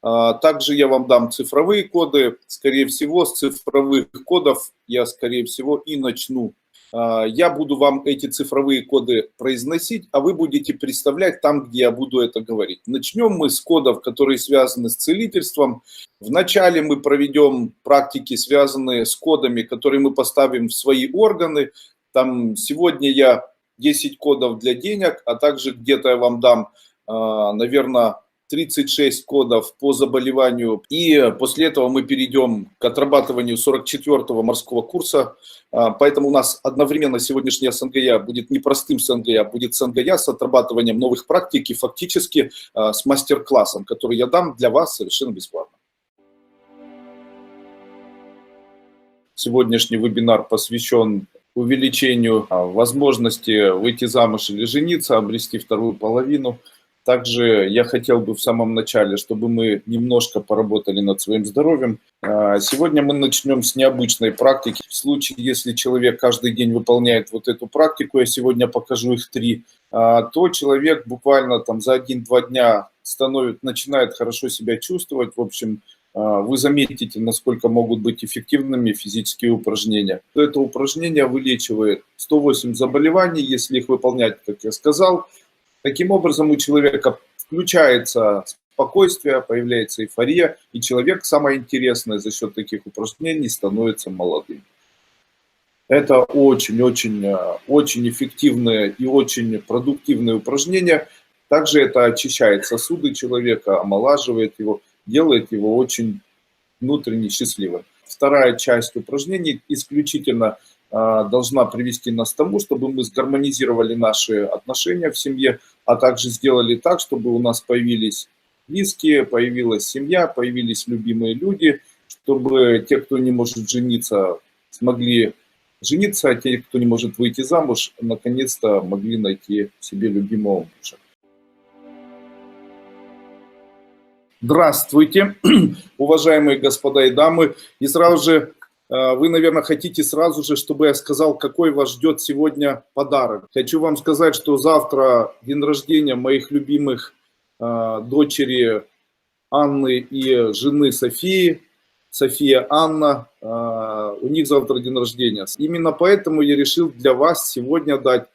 Также я вам дам цифровые коды. Скорее всего, с цифровых кодов я, скорее всего, и начну. Я буду вам эти цифровые коды произносить, а вы будете представлять там, где я буду это говорить. Начнем мы с кодов, которые связаны с целительством. Вначале мы проведем практики, связанные с кодами, которые мы поставим в свои органы. Там сегодня я 10 кодов для денег, а также где-то я вам дам, наверное, 36 кодов по заболеванию. И после этого мы перейдем к отрабатыванию 44-го морского курса. Поэтому у нас одновременно сегодняшняя сангая будет не простым сангая, а будет сангая с отрабатыванием новых практик и фактически с мастер-классом, который я дам для вас совершенно бесплатно. Сегодняшний вебинар посвящен увеличению возможности выйти замуж или жениться, обрести вторую половину. Также я хотел бы в самом начале, чтобы мы немножко поработали над своим здоровьем. Сегодня мы начнем с необычной практики. В случае, если человек каждый день выполняет вот эту практику, я сегодня покажу их 3, то человек буквально там за 1-2 дня начинает хорошо себя чувствовать. В общем, вы заметите, насколько могут быть эффективными физические упражнения. Это упражнение вылечивает 108 заболеваний, если их выполнять, как я сказал. Таким образом, у человека включается спокойствие, появляется эйфория, и человек, самое интересное, за счет таких упражнений становится молодым. Это очень эффективные и очень продуктивные упражнения. Также это очищает сосуды человека, омолаживает его, делает его очень внутренне счастливым. Вторая часть упражнений исключительно должна привести нас к тому, чтобы мы сгармонизировали наши отношения в семье, а также сделали так, чтобы у нас появились близкие, появилась семья, появились любимые люди, чтобы те, кто не может жениться, смогли жениться, а те, кто не может выйти замуж, наконец-то могли найти себе любимого мужа. Здравствуйте, уважаемые господа и дамы. И сразу же вы, наверное, хотите сразу же, чтобы я сказал, какой вас ждет сегодня подарок. Хочу вам сказать, что завтра день рождения моих любимых дочери Анны и жены Софии, София Анна, у них завтра день рождения. Именно поэтому я решил для вас сегодня дать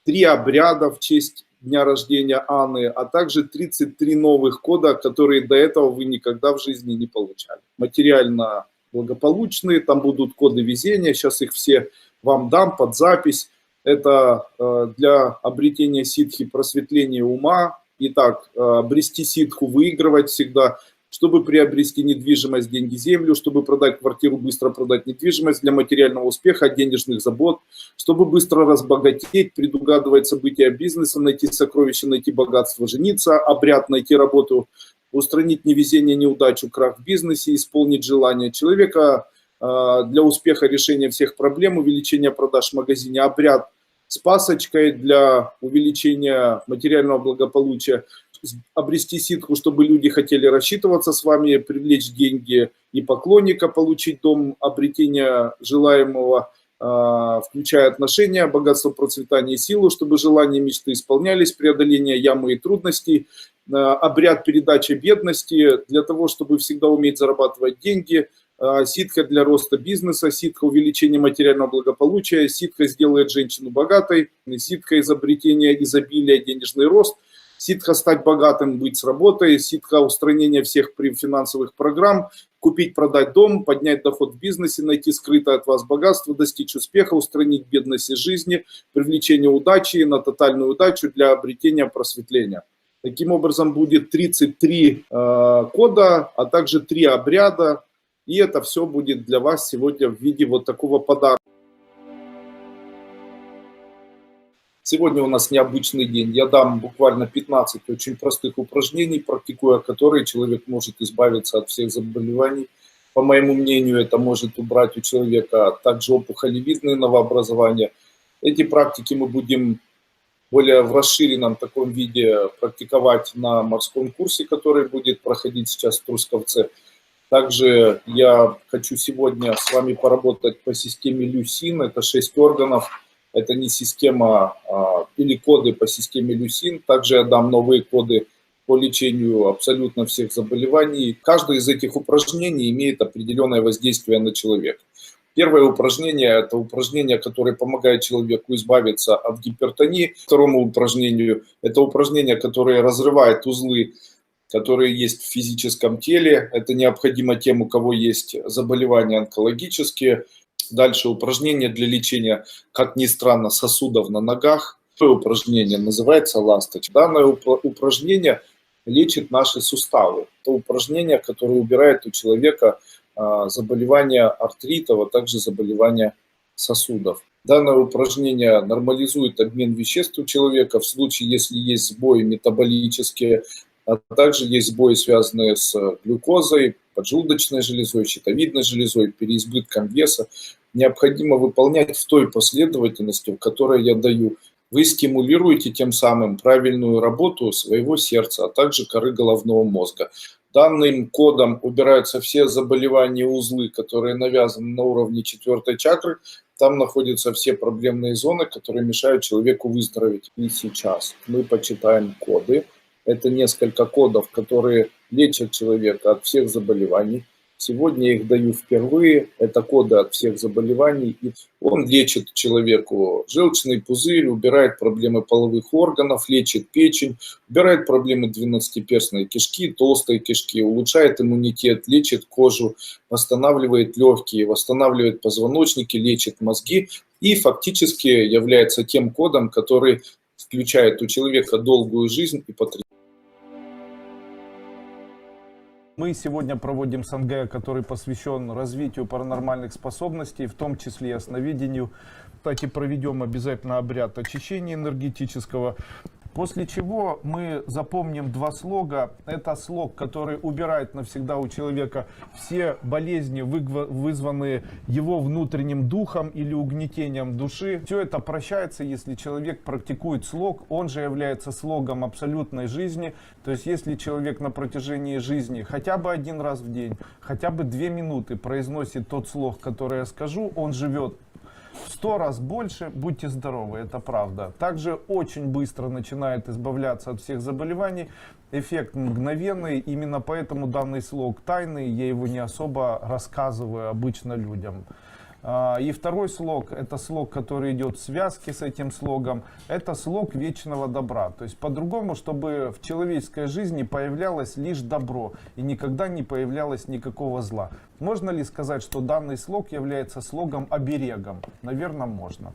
3 обряда в честь дня рождения Анны, а также 33 новых кода, которые до этого вы никогда в жизни не получали. Материально благополучные, там будут коды везения, сейчас их все вам дам под запись. Это для обретения ситхи, просветления ума. Итак, обрести ситху, выигрывать всегда, чтобы приобрести недвижимость, деньги, землю, чтобы продать квартиру, быстро продать недвижимость, для материального успеха, денежных забот, чтобы быстро разбогатеть, предугадывать события бизнеса, найти сокровища, найти богатство, жениться, обряд, найти работу, устранить невезение, неудачу, крах в бизнесе, исполнить желание человека для успеха решения всех проблем, увеличения продаж в магазине, обряд с пасочкой для увеличения материального благополучия, обрести ситху, чтобы люди хотели рассчитываться с вами, привлечь деньги и поклонника, получить дом, обретение желаемого, включая отношения, богатство, процветание и силу, чтобы желания, мечты исполнялись, преодоление ямы и трудностей, обряд передачи бедности для того, чтобы всегда уметь зарабатывать деньги, ситха для роста бизнеса, ситха увеличения материального благополучия, ситха сделает женщину богатой, ситха изобретения изобилия, денежный рост, ситха стать богатым, быть с работой, ситха устранения всех финансовых программ, купить, продать дом, поднять доход в бизнесе, найти скрытое от вас богатство, достичь успеха, устранить бедность из жизни, привлечение удачи на тотальную удачу для обретения просветления. Таким образом будет 33 кода, а также 3 обряда. И это все будет для вас сегодня в виде вот такого подарка. Сегодня у нас необычный день. Я дам буквально 15 очень простых упражнений, практикуя которые человек может избавиться от всех заболеваний. По моему мнению, это может убрать у человека также опухолевидные новообразования. Эти практики мы будем более в расширенном таком виде практиковать на морском курсе, который будет проходить сейчас в Трусковце. Также я хочу сегодня с вами поработать по системе Люсин. Это 6 органов. Это не система или коды по системе Люсин. Также я дам новые коды по лечению абсолютно всех заболеваний. Каждое из этих упражнений имеет определенное воздействие на человека. Первое упражнение – это упражнение, которое помогает человеку избавиться от гипертонии. Второму упражнению – это упражнение, которое разрывает узлы, которые есть в физическом теле. Это необходимо тем, у кого есть заболевания онкологические. Дальше упражнение для лечения, как ни странно, сосудов на ногах. Второе упражнение называется ласточка. Данное упражнение лечит наши суставы. Это упражнение, которое убирает у человека заболевания артритов, а также заболевания сосудов. Данное упражнение нормализует обмен веществ у человека в случае, если есть сбои метаболические, а также есть сбои, связанные с глюкозой, поджелудочной железой, щитовидной железой, переизбытком веса. Необходимо выполнять в той последовательности, в которой я даю. Вы стимулируете тем самым правильную работу своего сердца, а также коры головного мозга. Данным кодом убираются все заболевания, узлы, которые навязаны на уровне 4-й чакры. Там находятся все проблемные зоны, которые мешают человеку выздороветь. И сейчас мы почитаем коды. Это несколько кодов, которые лечат человека от всех заболеваний. Сегодня я их даю впервые. Это коды от всех заболеваний. И он лечит человеку желчный пузырь, убирает проблемы половых органов, лечит печень, убирает проблемы двенадцатиперстной кишки, толстой кишки, улучшает иммунитет, лечит кожу, восстанавливает легкие, восстанавливает позвоночники, лечит мозги и фактически является тем кодом, который включает у человека долгую жизнь и потрясение. Мы сегодня проводим сангая, который посвящен развитию паранормальных способностей, в том числе и ясновидению. Кстати, проведем обязательно обряд очищения энергетического. После чего мы запомним 2 слога. Это слог, который убирает навсегда у человека все болезни, вызванные его внутренним духом или угнетением души. Все это прощается, если человек практикует слог. Он же является слогом абсолютной жизни. То есть, если человек на протяжении жизни хотя бы 1 раз в день, хотя бы 2 минуты произносит тот слог, который я скажу, он живет в 100 раз больше, будьте здоровы, это правда. Также очень быстро начинает избавляться от всех заболеваний, эффект мгновенный, именно поэтому данный слог тайный, я его не особо рассказываю обычно людям. И второй слог, это слог, который идет в связке с этим слогом, это слог вечного добра. То есть по-другому, чтобы в человеческой жизни появлялось лишь добро и никогда не появлялось никакого зла. Можно ли сказать, что данный слог является слогом-оберегом? Наверное, можно.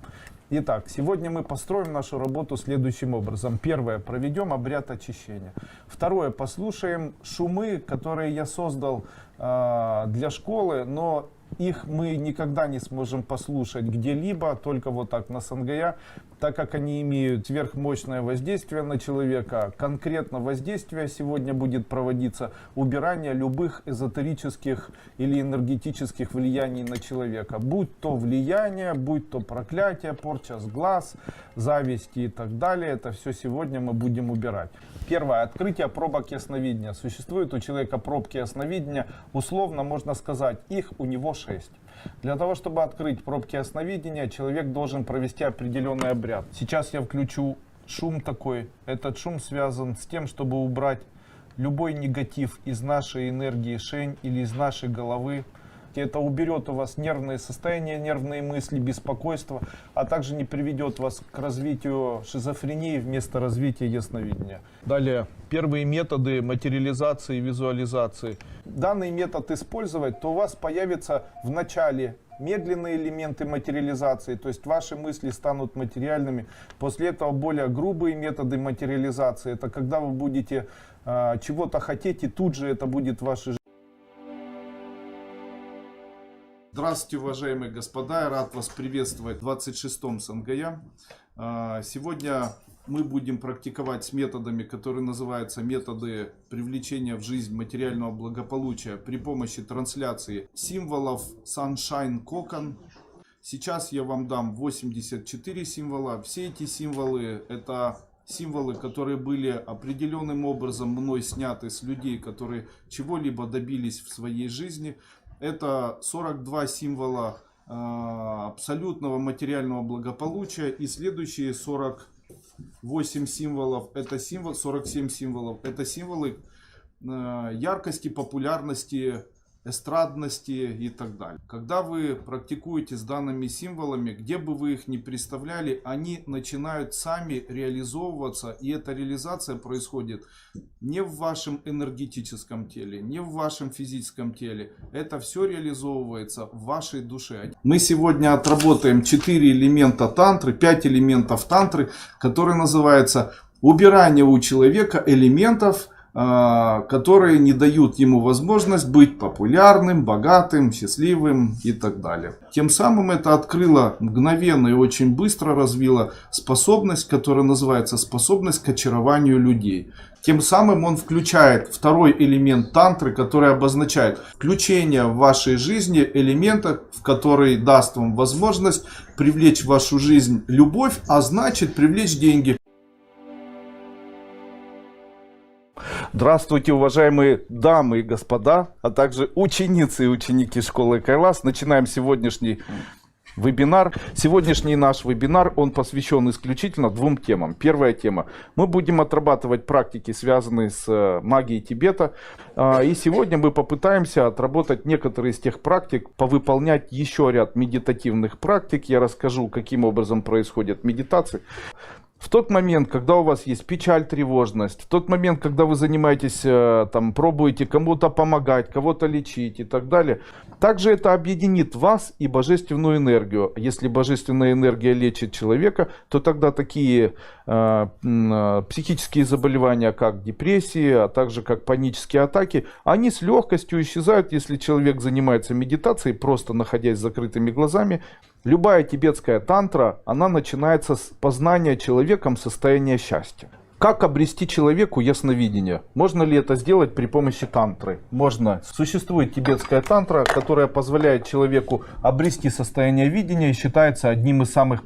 Итак, сегодня мы построим нашу работу следующим образом. Первое, проведем обряд очищения. Второе, послушаем шумы, которые я создал для школы, но их мы никогда не сможем послушать где-либо, только вот так на Сангая, так как они имеют сверхмощное воздействие на человека. Конкретно воздействие сегодня будет проводиться убирание любых эзотерических или энергетических влияний на человека. Будь то влияние, будь то проклятие, порча с глаз, зависти и так далее. Это все сегодня мы будем убирать. Первое. Открытие пробок ясновидения. Существует у человека пробки ясновидения. Условно можно сказать, их у него 6. Для того, чтобы открыть пробки ясновидения, человек должен провести определенный обряд. Сейчас я включу шум такой. Этот шум связан с тем, чтобы убрать любой негатив из нашей энергии шень или из нашей головы. Это уберет у вас нервные состояния, нервные мысли, беспокойство, а также не приведет вас к развитию шизофрении вместо развития ясновидения. Далее, первые методы материализации и визуализации. Данный метод использовать, то у вас появится в начале медленные элементы материализации, то есть ваши мысли станут материальными. После этого более грубые методы материализации. Это когда вы будете чего-то хотеть, и тут же это будет в вашей жизни. Здравствуйте, уважаемые господа, я рад вас приветствовать в 26-м Сангая. Сегодня мы будем практиковать с методами, которые называются методы привлечения в жизнь материального благополучия при помощи трансляции символов Sunshine Cocon. Сейчас я вам дам 84 символа. Все эти символы — это символы, которые были определенным образом мной сняты с людей, которые чего-либо добились в своей жизни. Это 42 символа абсолютного материального благополучия, и следующие 48 символов, это 47 символов, это символы яркости, популярности, эстрадности и так далее. Когда вы практикуете с данными символами, где бы вы их ни представляли, они начинают сами реализовываться, и эта реализация происходит не в вашем энергетическом теле, не в вашем физическом теле. Это все реализовывается в вашей душе. Мы сегодня отработаем 4 элемента тантры, 5 элементов тантры, которые называются убирание у человека элементов, которые не дают ему возможность быть популярным, богатым, счастливым и так далее. Тем самым это открыло мгновенно и очень быстро развило способность, которая называется способность к очарованию людей. Тем самым он включает второй элемент тантры, который обозначает включение в вашей жизни элемента, в который даст вам возможность привлечь в вашу жизнь любовь, а значит привлечь деньги. Здравствуйте, уважаемые дамы и господа, а также ученицы и ученики школы Кайлас. Начинаем сегодняшний вебинар. Сегодняшний наш вебинар, он посвящен исключительно 2 темам. Первая тема. Мы будем отрабатывать практики, связанные с магией Тибета. И сегодня мы попытаемся отработать некоторые из тех практик, повыполнять еще ряд медитативных практик. Я расскажу, каким образом происходят медитации. В тот момент, когда у вас есть печаль, тревожность, в тот момент, когда вы занимаетесь, пробуете кому-то помогать, кого-то лечить и так далее, также это объединит вас и божественную энергию. Если божественная энергия лечит человека, то тогда такие психические заболевания, как депрессии, а также как панические атаки, они с легкостью исчезают, если человек занимается медитацией, просто находясь с закрытыми глазами. Любая тибетская тантра, она начинается с познания человеком состояния счастья. Как обрести человеку ясновидение? Можно ли это сделать при помощи тантры? Можно. Существует тибетская тантра, которая позволяет человеку обрести состояние видения и считается одним из самых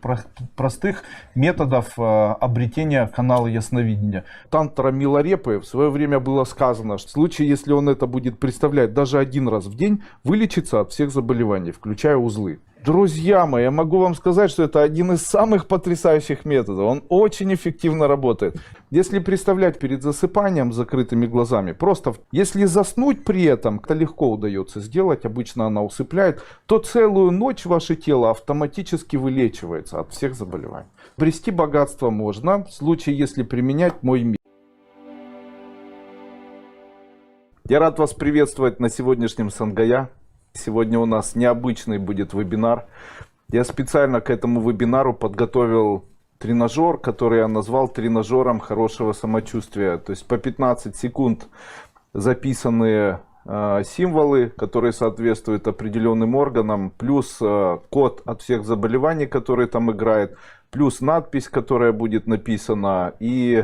простых методов обретения канала ясновидения. Тантра Миларепы в свое время было сказано, что в случае, если он это будет представлять даже 1 раз в день, вылечится от всех заболеваний, включая узлы. Друзья мои, я могу вам сказать, что это один из самых потрясающих методов. Он очень эффективно работает. Если представлять перед засыпанием с закрытыми глазами, просто если заснуть при этом, это легко удается сделать, обычно она усыпляет, то целую ночь ваше тело автоматически вылечивается от всех заболеваний. Обрести богатство можно, в случае, если применять мой метод. Я рад вас приветствовать на сегодняшнем Сангая. Сегодня у нас необычный будет вебинар. Я специально к этому вебинару подготовил тренажер, который я назвал тренажером хорошего самочувствия. То есть по 15 секунд записанные символы, которые соответствуют определенным органам, плюс код от всех заболеваний, которые там играет, плюс надпись, которая будет написана, и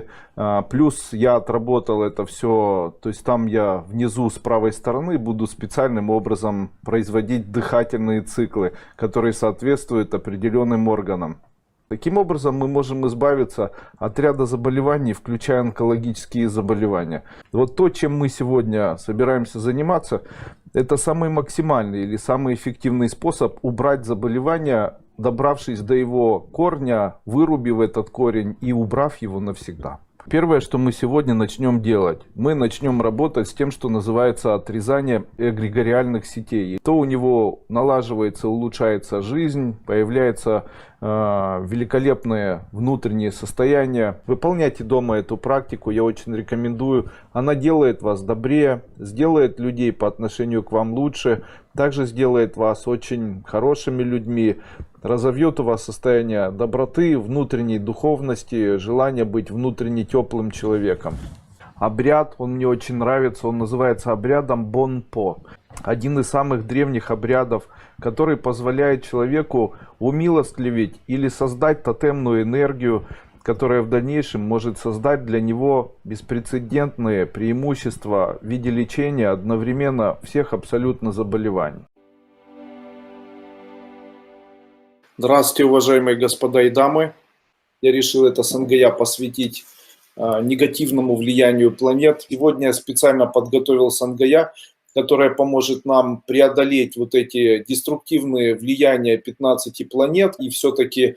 плюс я отработал это все, то есть там я внизу с правой стороны буду специальным образом производить дыхательные циклы, которые соответствуют определенным органам. Таким образом мы можем избавиться от ряда заболеваний, включая онкологические заболевания. Вот то, чем мы сегодня собираемся заниматься, это самый максимальный или самый эффективный способ убрать заболевание, добравшись до его корня, вырубив этот корень и убрав его навсегда. Первое, что мы сегодня начнем делать, мы начнем работать с тем, что называется отрезание эгрегориальных сетей. То у него налаживается, улучшается жизнь, появляется великолепное внутреннее состояние. Выполняйте дома эту практику, я очень рекомендую. Она делает вас добрее, сделает людей по отношению к вам лучше, также сделает вас очень хорошими людьми, разовьет у вас состояние доброты, внутренней духовности, желание быть внутренне теплым человеком. Обряд, он мне очень нравится, он называется обрядом Бонпо. Один из самых древних обрядов, который позволяет человеку умилостливить или создать тотемную энергию, которая в дальнейшем может создать для него беспрецедентные преимущества в виде лечения одновременно всех абсолютно заболеваний. Здравствуйте, уважаемые господа и дамы. Я решил это Сангая посвятить негативному влиянию планет. Сегодня я специально подготовил Сангая, которая поможет нам преодолеть вот эти деструктивные влияния 15 планет и все-таки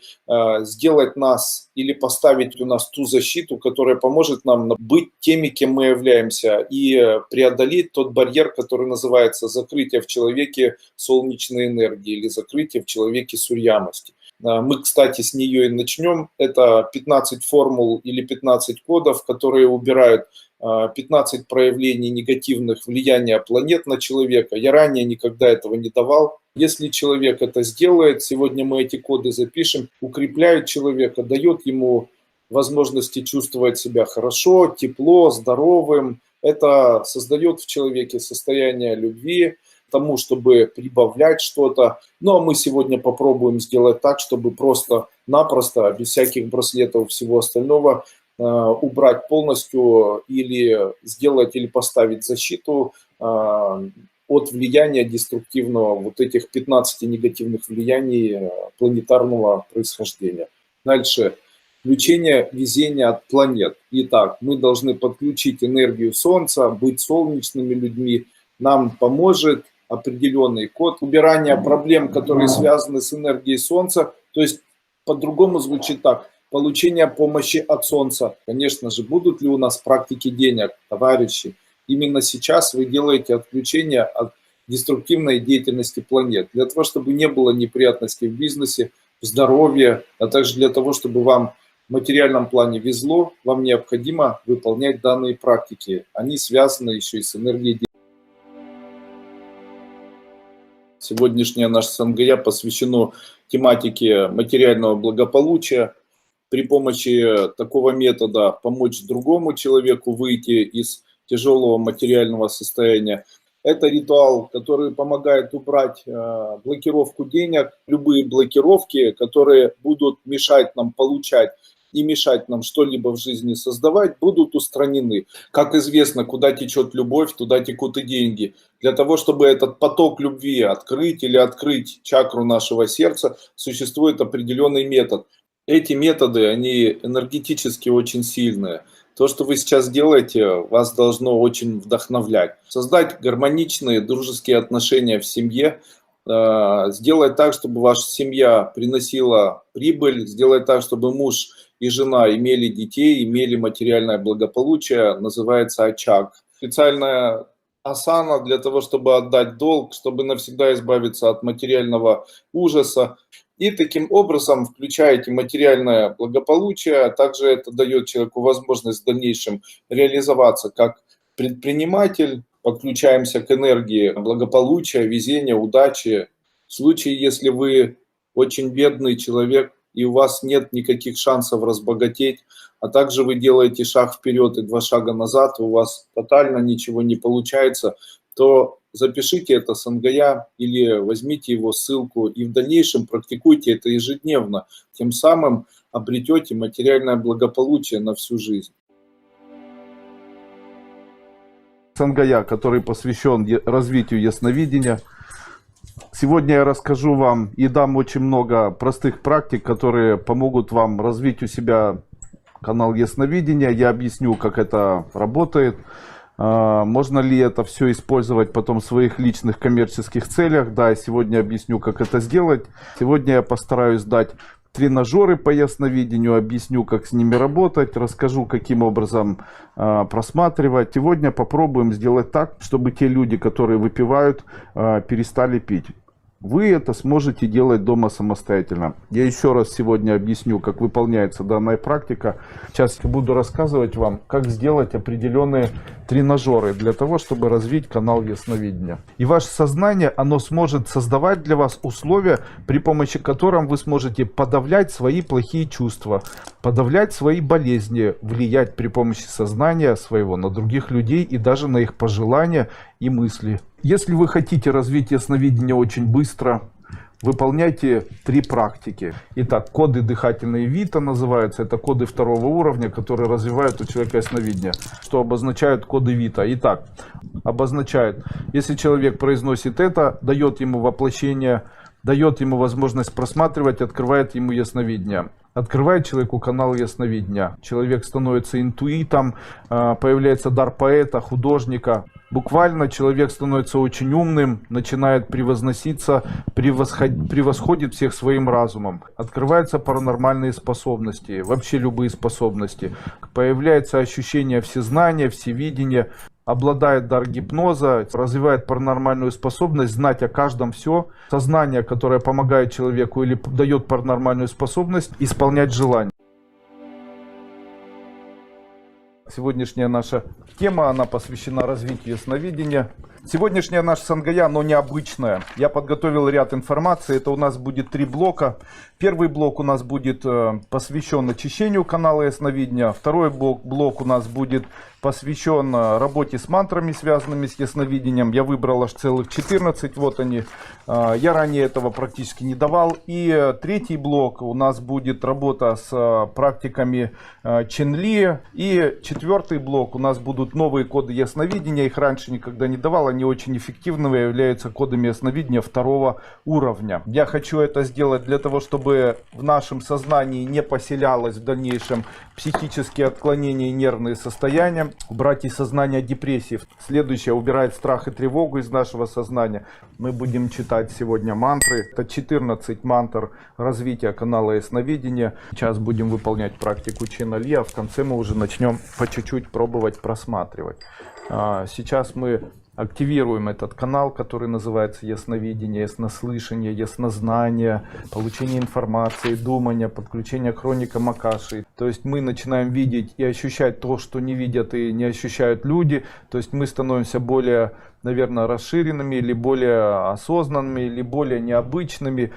сделать нас или поставить у нас ту защиту, которая поможет нам быть теми, кем мы являемся, и преодолеть тот барьер, который называется закрытие в человеке солнечной энергии или закрытие в человеке сурьямости. Мы, кстати, с нее и начнем. Это 15 формул или 15 кодов, которые убирают 15 проявлений негативных влияния планет на человека. Я ранее никогда этого не давал. Если человек это сделает, сегодня мы эти коды запишем, укрепляет человека, дает ему возможности чувствовать себя хорошо, тепло, здоровым. Это создает в человеке состояние любви, тому, чтобы прибавлять что-то. Ну а мы сегодня попробуем сделать так, чтобы просто-напросто, без всяких браслетов и всего остального, убрать полностью или сделать, или поставить защиту от влияния деструктивного, вот этих 15 негативных влияний планетарного происхождения. Дальше. Включение везения от планет. Итак, мы должны подключить энергию Солнца, быть солнечными людьми. Нам поможет определенный код убирания проблем, которые связаны с энергией Солнца. То есть по-другому звучит так. Получение помощи от Солнца. Конечно же, будут ли у нас практики денег, товарищи? Именно сейчас вы делаете отключение от деструктивной деятельности планет. Для того, чтобы не было неприятностей в бизнесе, в здоровье, а также для того, чтобы вам в материальном плане везло, вам необходимо выполнять данные практики. Они связаны еще и с энергией денег. Сегодняшнее наше Сангая посвящено тематике материального благополучия. При помощи такого метода помочь другому человеку выйти из тяжелого материального состояния. Это ритуал, который помогает убрать блокировку денег. Любые блокировки, которые будут мешать нам получать и мешать нам что-либо в жизни создавать, будут устранены. Как известно, куда течет любовь, туда текут и деньги. Для того, чтобы этот поток любви открыть или открыть чакру нашего сердца, существует определенный метод. Эти методы, они энергетически очень сильные. То, что вы сейчас делаете, вас должно очень вдохновлять. Создать гармоничные дружеские отношения в семье, сделать так, чтобы ваша семья приносила прибыль, сделать так, чтобы муж и жена имели детей, имели материальное благополучие, называется очаг. Специальная асана для того, чтобы отдать долг, чтобы навсегда избавиться от материального ужаса. И таким образом включаете материальное благополучие, а также это дает человеку возможность в дальнейшем реализоваться как предприниматель. Подключаемся к энергии благополучия, везения, удачи. В случае, если вы очень бедный человек и у вас нет никаких шансов разбогатеть, а также вы делаете шаг вперед и 2 шага назад, у вас тотально ничего не получается, то запишите это сангая или возьмите его ссылку и в дальнейшем практикуйте это ежедневно. Тем самым обретете материальное благополучие на всю жизнь. Сангая, который посвящен развитию ясновидения. Сегодня я расскажу вам и дам очень много простых практик, которые помогут вам развить у себя канал ясновидения. Я объясню, как это работает. Можно ли это все использовать потом в своих личных коммерческих целях. Да, сегодня объясню, как это сделать. Сегодня я постараюсь дать тренажеры по ясновидению, объясню, как с ними работать, расскажу, каким образом просматривать. Сегодня попробуем сделать так, чтобы те люди, которые выпивают, перестали пить. Вы это сможете делать дома самостоятельно. Я еще раз сегодня объясню, как выполняется данная практика. Сейчас я буду рассказывать вам, как сделать определенные тренажеры для того, чтобы развить канал ясновидения. И ваше сознание, оно сможет создавать для вас условия, при помощи которых вы сможете подавлять свои плохие чувства, подавлять свои болезни, влиять при помощи сознания своего на других людей и даже на их пожелания и мысли. Если вы хотите развить ясновидение очень быстро, выполняйте 3 практики. Итак, коды дыхательные вита называются. Это коды 2-го уровня, которые развивают у человека ясновидение. Что обозначают коды вита? Итак, обозначает, если человек произносит это, дает ему воплощение, дает ему возможность просматривать, открывает ему ясновидение. Открывает человеку канал ясновидения. Человек становится интуитом, появляется дар поэта, художника. Буквально человек становится очень умным, начинает превозноситься, превосходит всех своим разумом. Открываются паранормальные способности, вообще любые способности. Появляется ощущение всезнания, всевидения. Обладает дар гипноза, развивает паранормальную способность знать о каждом все. Сознание, которое помогает человеку или дает паранормальную способность исполнять желания. Сегодняшняя наша тема, она посвящена развитию ясновидения. Сегодняшняя наша сангая, но необычная. Я подготовил ряд информации. Это у нас будет 3 блока. Первый блок у нас будет посвящен очищению канала ясновидения. Второй блок у нас будет посвящен работе с мантрами, связанными с ясновидением. Я выбрал аж целых 14. Вот они. Я ранее этого практически не давал. И третий блок у нас будет работа с практиками Чен-Ли. И четвертый блок у нас будут новые коды ясновидения. Их раньше никогда не давал. Они очень эффективными, являются кодами ясновидения 2-го уровня. Я хочу это сделать для того, чтобы в нашем сознании не поселялось в дальнейшем психические отклонения и нервные состояния. Убрать из сознания депрессии. Следующее, убирать страх и тревогу из нашего сознания. Мы будем читать сегодня мантры. Это 14 мантр развития канала ясновидения. Сейчас будем выполнять практику Чен-Ли, а в конце мы уже начнем по чуть-чуть пробовать просматривать. Сейчас мы активируем этот канал, который называется ясновидение, яснослышание, яснознание, получение информации, думание, подключение к хроникам Акаши. То есть мы начинаем видеть и ощущать то, что не видят и не ощущают люди. То есть мы становимся более, наверное, расширенными, или более осознанными, или более необычными.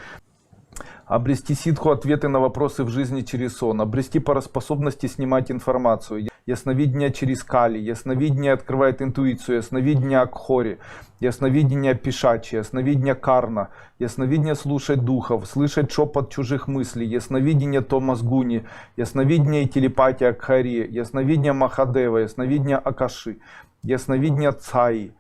Обрести ситху, ответы на вопросы в жизни через сон. Обрести параспособности снимать информацию. Ясновидение через Кали. Ясновидение открывает интуицию. Ясновидение Акхори. Ясновидение Пишачи. Ясновидение Карна. Ясновидение слушать духов. Слышать шепот чужих мыслей. Ясновидение Томас Гуни. Ясновидение и телепатия Кхари. Ясновидение Махадева. Ясновидение Акаши. Ясновидение Цаи.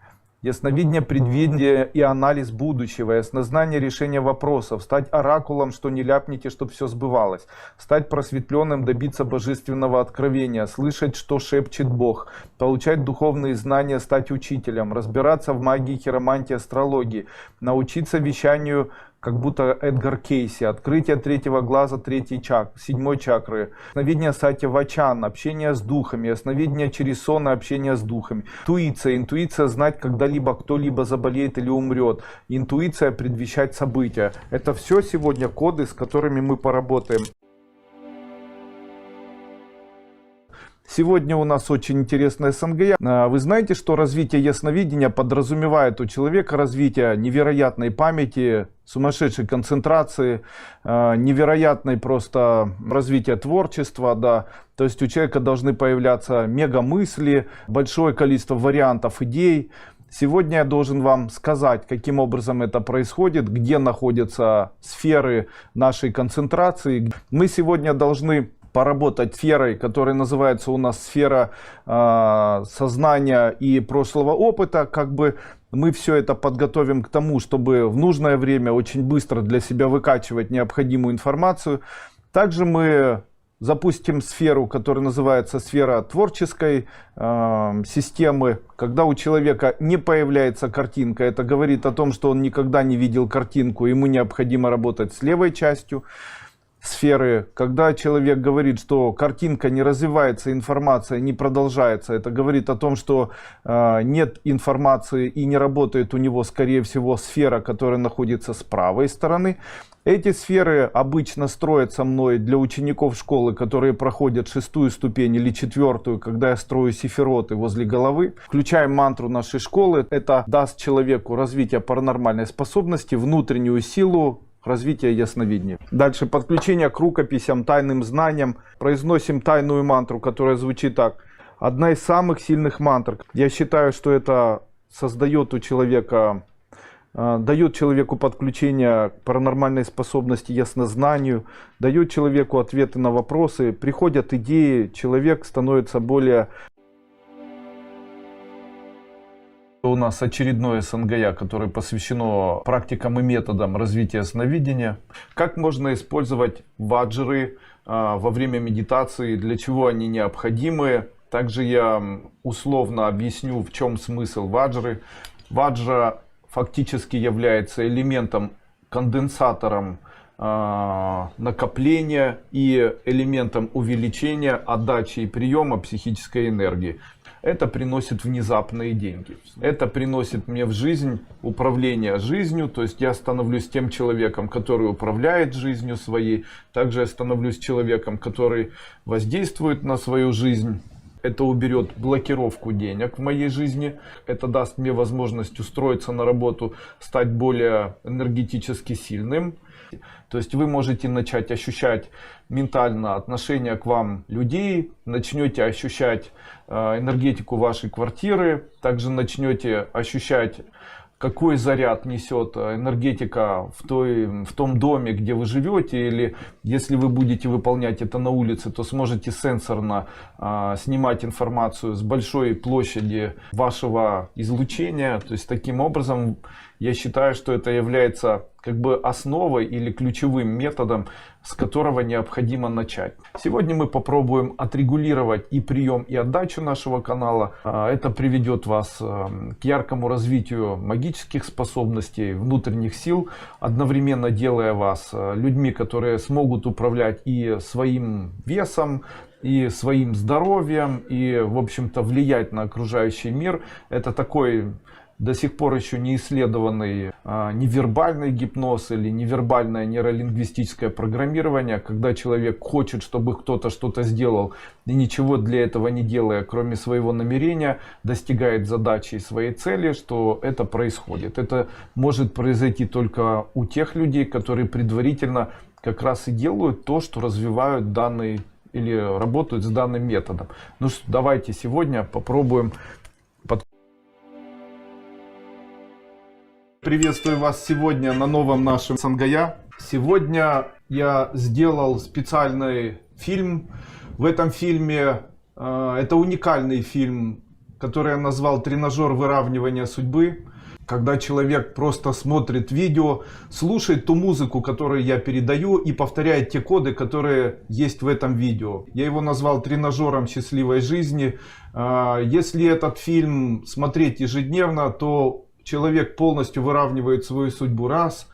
Ясновидение, предвидение и анализ будущего, яснознание, решение вопросов, стать оракулом, что не ляпните, чтобы все сбывалось, стать просветленным, добиться божественного откровения, слышать, что шепчет Бог, получать духовные знания, стать учителем, разбираться в магии, хиромантии, астрологии, научиться вещанию, как будто Эдгар Кейси, открытие третьего глаза, седьмой чакры, ясновидение сатья-вачан, общение с духами, ясновидение через сон и общение с духами, интуиция знать, когда-либо кто-либо заболеет или умрет, интуиция предвещать события. Это все сегодня коды, с которыми мы поработаем. Сегодня у нас очень интересная СНГ. Вы знаете, что развитие ясновидения подразумевает у человека развитие невероятной памяти, сумасшедшей концентрации, невероятной просто развития творчества, да. То есть у человека должны появляться мегамысли, большое количество вариантов идей. Сегодня я должен вам сказать, каким образом это происходит, где находятся сферы нашей концентрации. Мы сегодня должны поработать сферой, которая называется у нас сфера сознания и прошлого опыта. Как бы мы все это подготовим к тому, чтобы в нужное время очень быстро для себя выкачивать необходимую информацию. Также мы запустим сферу, которая называется сфера творческой системы. Когда у человека не появляется картинка, это говорит о том, что он никогда не видел картинку, ему необходимо работать с левой частью сферы. Когда человек говорит, что картинка не развивается, информация не продолжается, это говорит о том, что нет информации и не работает у него, скорее всего, сфера, которая находится с правой стороны. Эти сферы обычно строятся мной для учеников школы, которые проходят 6-ю ступень или 4-ю, когда я строю сефироты возле головы. Включаем мантру нашей школы. Это даст человеку развитие паранормальной способности, внутреннюю силу, развитие ясновидения. Дальше подключение к рукописям, тайным знаниям. Произносим тайную мантру, которая звучит так. Одна из самых сильных мантр. Я считаю, что это создает у человека, дает человеку подключение к паранормальной способности, яснознанию, дает человеку ответы на вопросы, приходят идеи, человек становится более... У нас очередное СНГ, которое посвящено практикам и методам развития сновидения. Как можно использовать ваджры во время медитации, для чего они необходимы. Также я условно объясню, в чем смысл ваджры. Ваджра фактически является элементом, конденсатором накопления и элементом увеличения, отдачи и приема психической энергии. Это приносит внезапные деньги. Это приносит мне в жизнь управление жизнью. То есть я становлюсь тем человеком, который управляет жизнью своей. Также я становлюсь человеком, который воздействует на свою жизнь. Это уберет блокировку денег в моей жизни. Это даст мне возможность устроиться на работу, стать более энергетически сильным. То есть вы можете начать ощущать ментально отношение к вам людей, начнете ощущать энергетику вашей квартиры, также начнете ощущать, какой заряд несет энергетика в том доме, где вы живете, или если вы будете выполнять это на улице, то сможете сенсорно снимать информацию с большой площади вашего излучения. То есть таким образом я считаю, что это является как бы основой или ключевым методом, с которого необходимо начать. Сегодня мы попробуем отрегулировать и прием, и отдачу нашего канала. Это приведет вас к яркому развитию магических способностей, внутренних сил, одновременно делая вас людьми, которые смогут управлять и своим весом, и своим здоровьем, и в общем-то влиять на окружающий мир. Это такой до сих пор еще не исследованный невербальный гипноз или невербальное нейролингвистическое программирование, когда человек хочет, чтобы кто-то что-то сделал и ничего для этого не делая, кроме своего намерения, достигает задачи и своей цели, что это происходит. Это может произойти только у тех людей, которые предварительно как раз и делают то, что развивают данный или работают с данным методом. Ну что, давайте сегодня попробуем. Приветствую вас сегодня на новом нашем СНГ. Сегодня я сделал специальный фильм. В этом фильме, это уникальный фильм который я назвал «Тренажер выравнивания судьбы». Когда человек просто смотрит видео, слушает ту музыку, которую я передаю, и повторяет те коды, которые есть в этом видео. Я его назвал «Тренажером счастливой жизни». Если этот фильм смотреть ежедневно, то человек полностью выравнивает свою судьбу раз.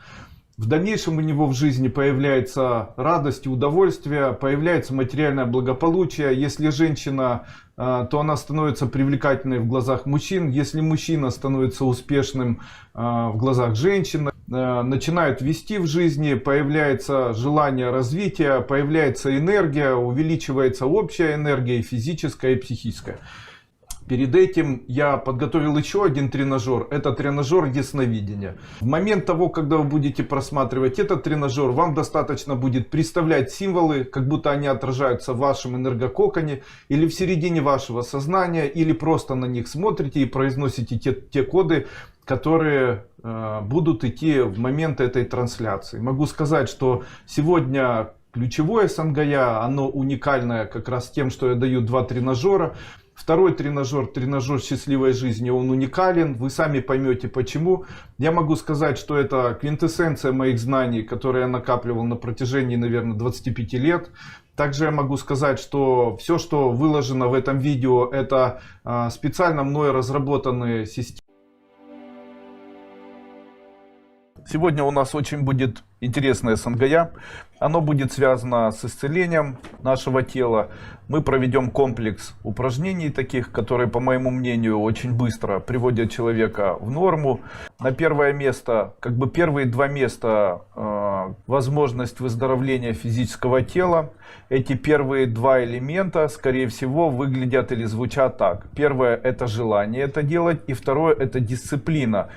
В дальнейшем у него в жизни появляется радость и удовольствие, появляется материальное благополучие. Если женщина, то она становится привлекательной в глазах мужчин. Если мужчина становится успешным в глазах женщин, начинает вести в жизни, появляется желание развития, появляется энергия, увеличивается общая энергия, и физическая, и психическая. Перед этим я подготовил еще один тренажер. Это тренажер ясновидения. В момент того, когда вы будете просматривать этот тренажер, вам достаточно будет представлять символы, как будто они отражаются в вашем энергококоне или в середине вашего сознания, или просто на них смотрите и произносите те коды, которые будут идти в момент этой трансляции. Могу сказать, что сегодня ключевое Сангая, оно уникальное как раз тем, что я даю 2 тренажера. Второй тренажер, тренажер счастливой жизни, он уникален. Вы сами поймете почему. Я могу сказать, что это квинтэссенция моих знаний, которые я накапливал на протяжении, наверное, 25 лет. Также я могу сказать, что все, что выложено в этом видео, это специально мной разработанные системы. Сегодня у нас очень будет интересное Сангая. Оно будет связано с исцелением нашего тела. Мы проведем комплекс упражнений таких, которые, по моему мнению, очень быстро приводят человека в норму. На первое место, как бы первые 2 места, возможность выздоровления физического тела. Эти первые 2 элемента, скорее всего, выглядят или звучат так. Первое — это желание это делать, и второе — это дисциплина.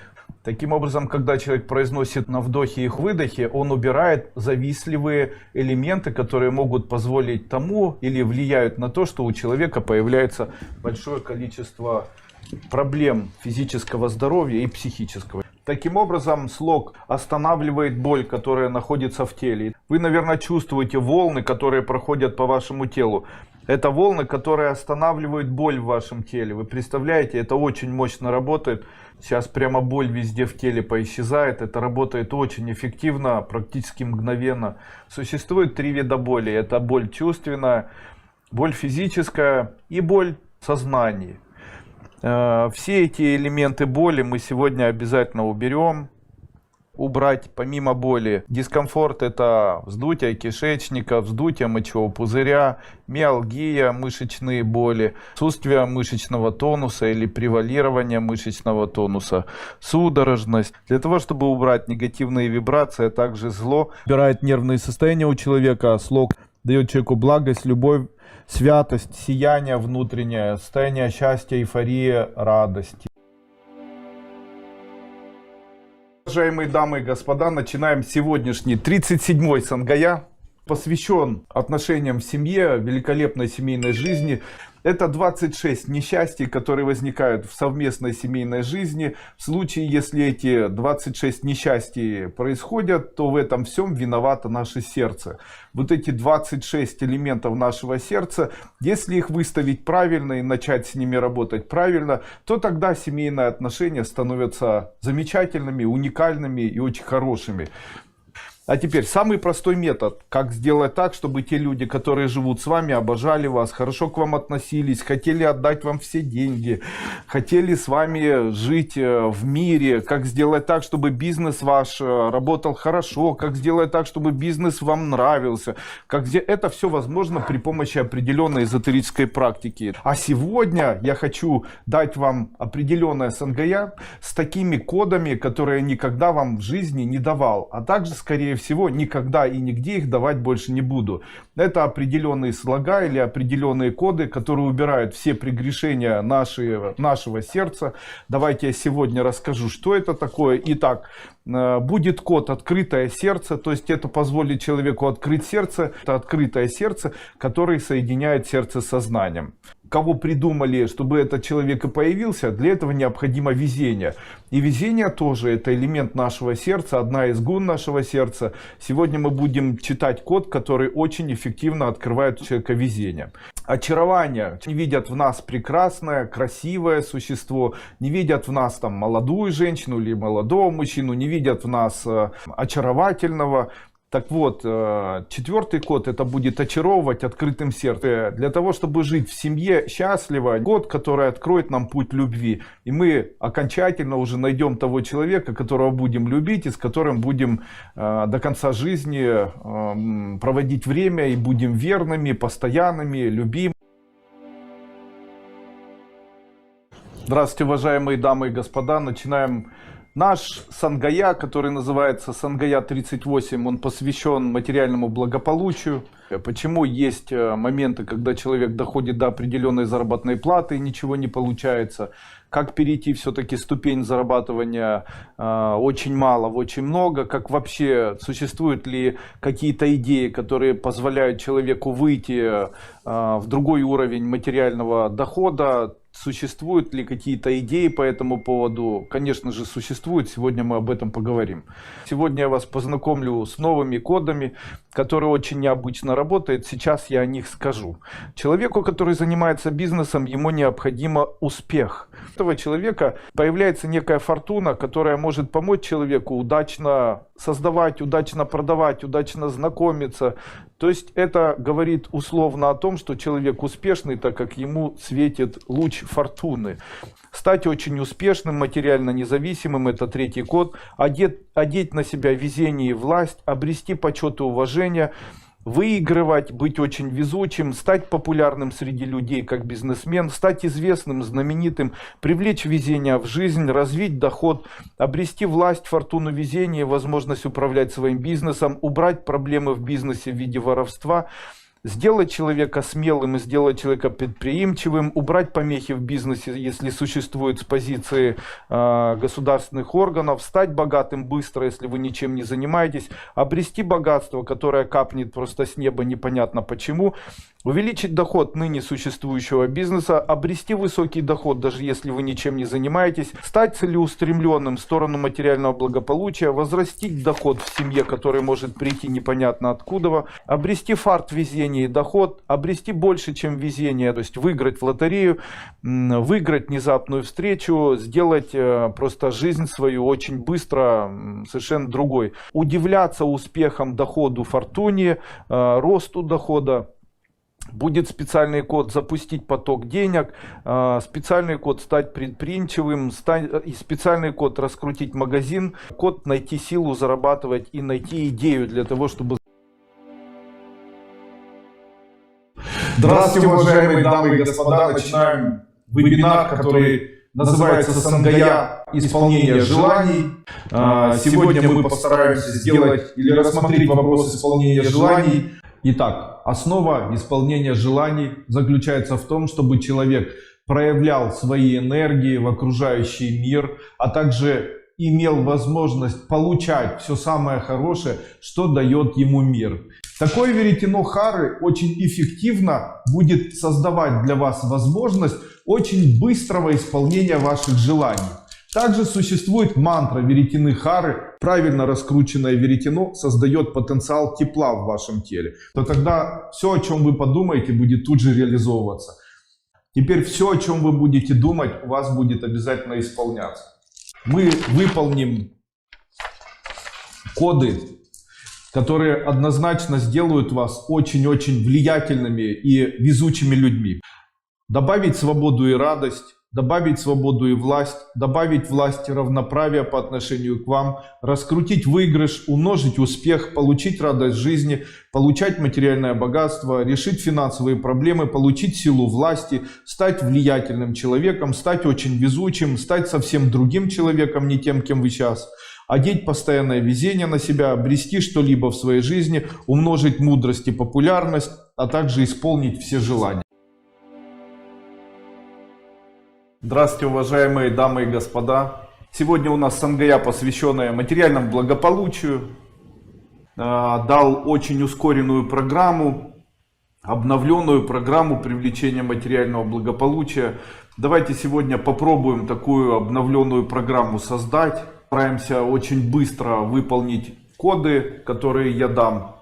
Таким образом, когда человек произносит на вдохе и выдохе, он убирает завистливые элементы, которые могут позволить тому или влияют на то, что у человека появляется большое количество проблем физического здоровья и психического. Таким образом, слог останавливает боль, которая находится в теле. Вы, наверное, чувствуете волны, которые проходят по вашему телу. Это волны, которые останавливают боль в вашем теле. Вы представляете, это очень мощно работает. Сейчас прямо боль везде в теле поисчезает. Это работает очень эффективно, практически мгновенно. Существует 3 вида боли. Это боль чувственная, боль физическая и боль сознания. Все эти элементы боли мы сегодня обязательно уберем. Убрать помимо боли дискомфорт — это вздутие кишечника, вздутие мочевого пузыря, миалгия, мышечные боли, отсутствие мышечного тонуса или превалирование мышечного тонуса, судорожность. Для того, чтобы убрать негативные вибрации, а также зло, убирает нервные состояния у человека. Слог дает человеку благость, любовь, святость, сияние внутреннее, состояние счастья, эйфория, радости. Уважаемые дамы и господа, начинаем сегодняшний 37-й Сангая. Посвящен отношениям в семье, великолепной семейной жизни. Это 26 несчастий, которые возникают в совместной семейной жизни. В случае, если эти 26 несчастий происходят, то в этом всем виновато наше сердце. Вот эти 26 элементов нашего сердца, если их выставить правильно и начать с ними работать правильно, то тогда семейные отношения становятся замечательными, уникальными и очень хорошими. А теперь самый простой метод, как сделать так, чтобы те люди, которые живут с вами, обожали вас, хорошо к вам относились, хотели отдать вам все деньги, хотели с вами жить в мире, как сделать так, чтобы бизнес ваш работал хорошо, как сделать так, чтобы бизнес вам нравился. Это все возможно при помощи определенной эзотерической практики. А сегодня я хочу дать вам определенное Сангая с такими кодами, которые я никогда вам в жизни не давал, а также, скорее всего, никогда и нигде их давать больше не буду. Это определенные слога или определенные коды, которые убирают все прегрешения нашего сердца. Давайте я сегодня расскажу, что это такое. Итак, будет код «Открытое сердце», то есть это позволит человеку открыть сердце. Это открытое сердце, которое соединяет сердце с сознанием. Кого придумали, чтобы этот человек и появился, для этого необходимо везение. И везение тоже это элемент нашего сердца, одна из гун нашего сердца. Сегодня мы будем читать код, который очень эффективно открывает у человека везение. очарование. Не видят в нас прекрасное, красивое существо, не видят в нас там молодую женщину или молодого мужчину, не видят в нас очаровательного. Так вот, четвертый код — это будет очаровывать открытым сердцем. Для того, чтобы жить в семье счастливо, код, который откроет нам путь любви. И мы окончательно уже найдем того человека, которого будем любить и с которым будем до конца жизни проводить время и будем верными, постоянными, любимыми. Здравствуйте, уважаемые дамы и господа. Начинаем наш Сангая, который называется Сангая 38. Он посвящен материальному благополучию. Почему есть моменты, когда человек доходит до определенной заработной платы и ничего не получается. Как перейти все-таки ступень зарабатывания очень мало в очень много. Как вообще существуют ли какие-то идеи, которые позволяют человеку выйти в другой уровень материального дохода. Существуют ли какие-то идеи по этому поводу? Конечно же, существуют. Сегодня мы об этом поговорим. Сегодня я вас познакомлю с новыми кодами, которые очень необычно работают. Сейчас я о них скажу. Человеку, который занимается бизнесом, ему необходимо успех. У этого человека появляется некая фортуна, которая может помочь человеку удачно создавать, удачно продавать, удачно знакомиться. То есть это говорит условно о том, что человек успешный, так как ему светит луч фортуны. Стать очень успешным, материально независимым — это третий код. Одеть на себя везение и власть, обрести почет и уважение, выигрывать, быть очень везучим, стать популярным среди людей как бизнесмен, стать известным, знаменитым, привлечь везение в жизнь, развить доход, обрести власть, фортуну, везение, возможность управлять своим бизнесом, убрать проблемы в бизнесе в виде воровства, сделать человека смелым и сделать человека предприимчивым, убрать помехи в бизнесе, если существуют с позиции государственных органов, стать богатым быстро, если вы ничем не занимаетесь, обрести богатство, которое капнет просто с неба непонятно почему, увеличить доход ныне существующего бизнеса, обрести высокий доход, даже если вы ничем не занимаетесь, стать целеустремленным в сторону материального благополучия, возрастить доход в семье, который может прийти непонятно откуда, обрести фарт, везение и доход, обрести больше, чем везение, то есть выиграть в лотерею, выиграть внезапную встречу, сделать просто жизнь свою очень быстро, совершенно другой. Удивляться успехам, доходу, фортуне, росту дохода. Будет специальный код «Запустить поток денег», специальный код «Стать предприимчивым», и специальный код «Раскрутить магазин», код «Найти силу зарабатывать» и найти идею для того, чтобы... Здравствуйте, уважаемые дамы и господа. Начинаем вебинар, который называется «Сангая. Исполнение желаний». Сегодня мы постараемся сделать или рассмотреть вопрос исполнения желаний. Итак, основа исполнения желаний заключается в том, чтобы человек проявлял свои энергии в окружающий мир, а также имел возможность получать все самое хорошее, что дает ему мир. Такое веретено Хары очень эффективно будет создавать для вас возможность очень быстрого исполнения ваших желаний. Также существует мантра веретены Хары. Правильно раскрученное веретено создает потенциал тепла в вашем теле. То тогда все, о чем вы подумаете, будет тут же реализовываться. Теперь все, о чем вы будете думать, у вас будет обязательно исполняться. Мы выполним коды, которые однозначно сделают вас очень-очень влиятельными и везучими людьми. Добавить свободу и радость, добавить свободу и власть, добавить власть и равноправие по отношению к вам, раскрутить выигрыш, умножить успех, получить радость жизни, получать материальное богатство, решить финансовые проблемы, получить силу власти, стать влиятельным человеком, стать очень везучим, стать совсем другим человеком, не тем, кем вы сейчас. Одеть постоянное везение на себя, обрести что-либо в своей жизни, умножить мудрость и популярность, а также исполнить все желания. Здравствуйте, уважаемые дамы и господа. Сегодня у нас Сангая, посвященная материальному благополучию. Дал очень ускоренную программу, обновленную программу привлечения материального благополучия. Давайте сегодня попробуем такую обновленную программу создать. Стараемся очень быстро выполнить коды, которые я дам.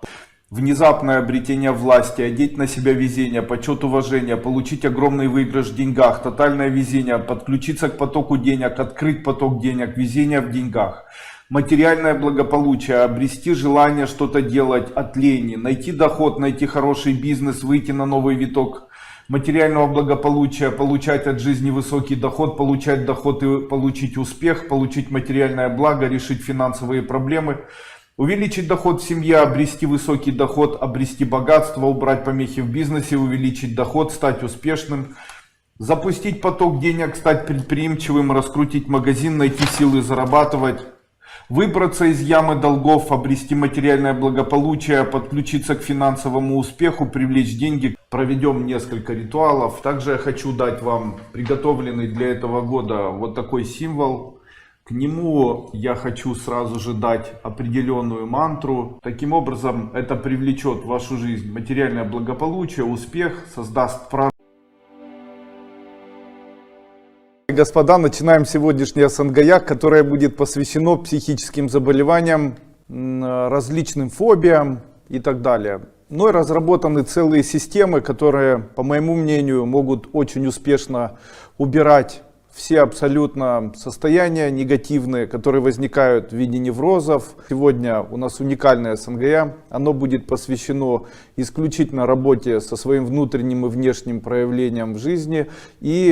Внезапное обретение власти, одеть на себя везение, почет, уважение, получить огромный выигрыш в деньгах, тотальное везение, подключиться к потоку денег, открыть поток денег, везение в деньгах. Материальное благополучие, обрести желание что-то делать от лени, найти доход, найти хороший бизнес, выйти на новый виток материального благополучия, получать от жизни высокий доход, получать доход и получить успех, получить материальное благо, решить финансовые проблемы. Увеличить доход в семье, обрести высокий доход, обрести богатство, убрать помехи в бизнесе, увеличить доход, стать успешным. Запустить поток денег, стать предприимчивым, раскрутить магазин, найти силы зарабатывать. Выбраться из ямы долгов, обрести материальное благополучие, подключиться к финансовому успеху, привлечь деньги. Проведем несколько ритуалов. Также я хочу дать вам приготовленный для этого года вот такой символ. К нему я хочу сразу же дать определенную мантру. Таким образом, это привлечет в вашу жизнь материальное благополучие, успех, создаст прорыв. Господа, начинаем сегодняшнее сангая, которое будет посвящено психическим заболеваниям, различным фобиям и так далее. Но разработаны целые системы, которые, по моему мнению, могут очень успешно убирать все абсолютно состояния негативные, которые возникают в виде неврозов. Сегодня у нас уникальное сангая. Оно будет посвящено исключительно работе со своим внутренним и внешним проявлением в жизни. И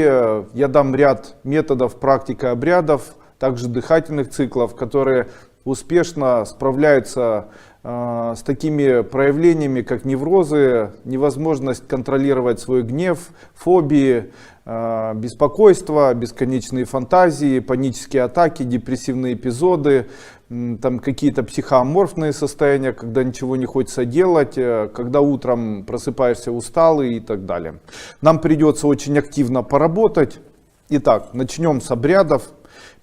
я дам ряд методов, практик и обрядов, также дыхательных циклов, которые успешно справляются с такими проявлениями, как неврозы, невозможность контролировать свой гнев, фобии, беспокойство, бесконечные фантазии, панические атаки, депрессивные эпизоды, там какие-то психоаморфные состояния, когда ничего не хочется делать, когда утром просыпаешься усталый и так далее. Нам придется очень активно поработать. Итак, начнем с обрядов.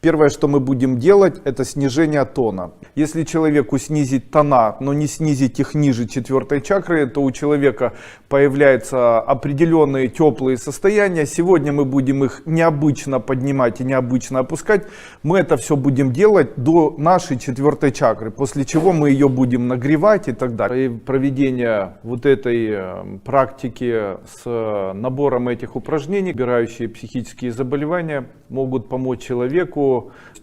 Первое, что мы будем делать, это снижение тона. Если человеку снизить тона, но не снизить их ниже 4-й чакры, то у человека появляются определенные теплые состояния. Сегодня мы будем их необычно поднимать и необычно опускать. Мы это все будем делать до нашей 4-й чакры, после чего мы ее будем нагревать и так далее. И проведение вот этой практики с набором этих упражнений, убирающие психические заболевания, могут помочь человеку.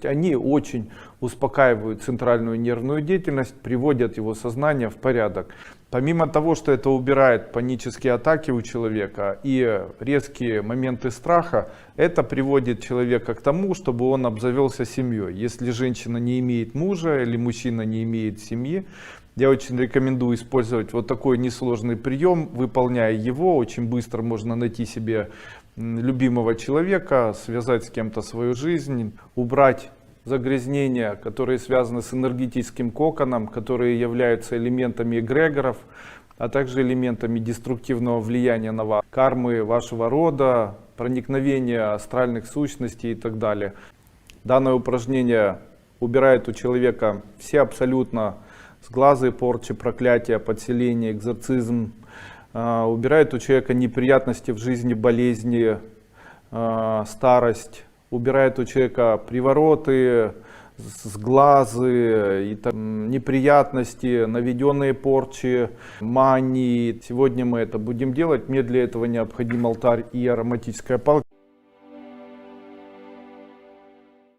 Они очень успокаивают центральную нервную деятельность, приводят его сознание в порядок. Помимо того, что это убирает панические атаки у человека и резкие моменты страха, это приводит человека к тому, чтобы он обзавелся семьей. Если женщина не имеет мужа или мужчина не имеет семьи, я очень рекомендую использовать вот такой несложный прием. Выполняя его, очень быстро можно найти себе любимого человека, связать с кем-то свою жизнь, убрать загрязнения, которые связаны с энергетическим коконом, которые являются элементами эгрегоров, а также элементами деструктивного влияния на вас, кармы вашего рода, проникновения астральных сущностей и так далее. Данное упражнение убирает у человека все абсолютно сглазы, порчи, проклятия, подселения, экзорцизм, убирает у человека неприятности в жизни, болезни, старость, убирает у человека привороты, сглазы, и неприятности, наведенные порчи, мании. Сегодня мы это будем делать. Мне для этого необходим алтарь и ароматическая палка.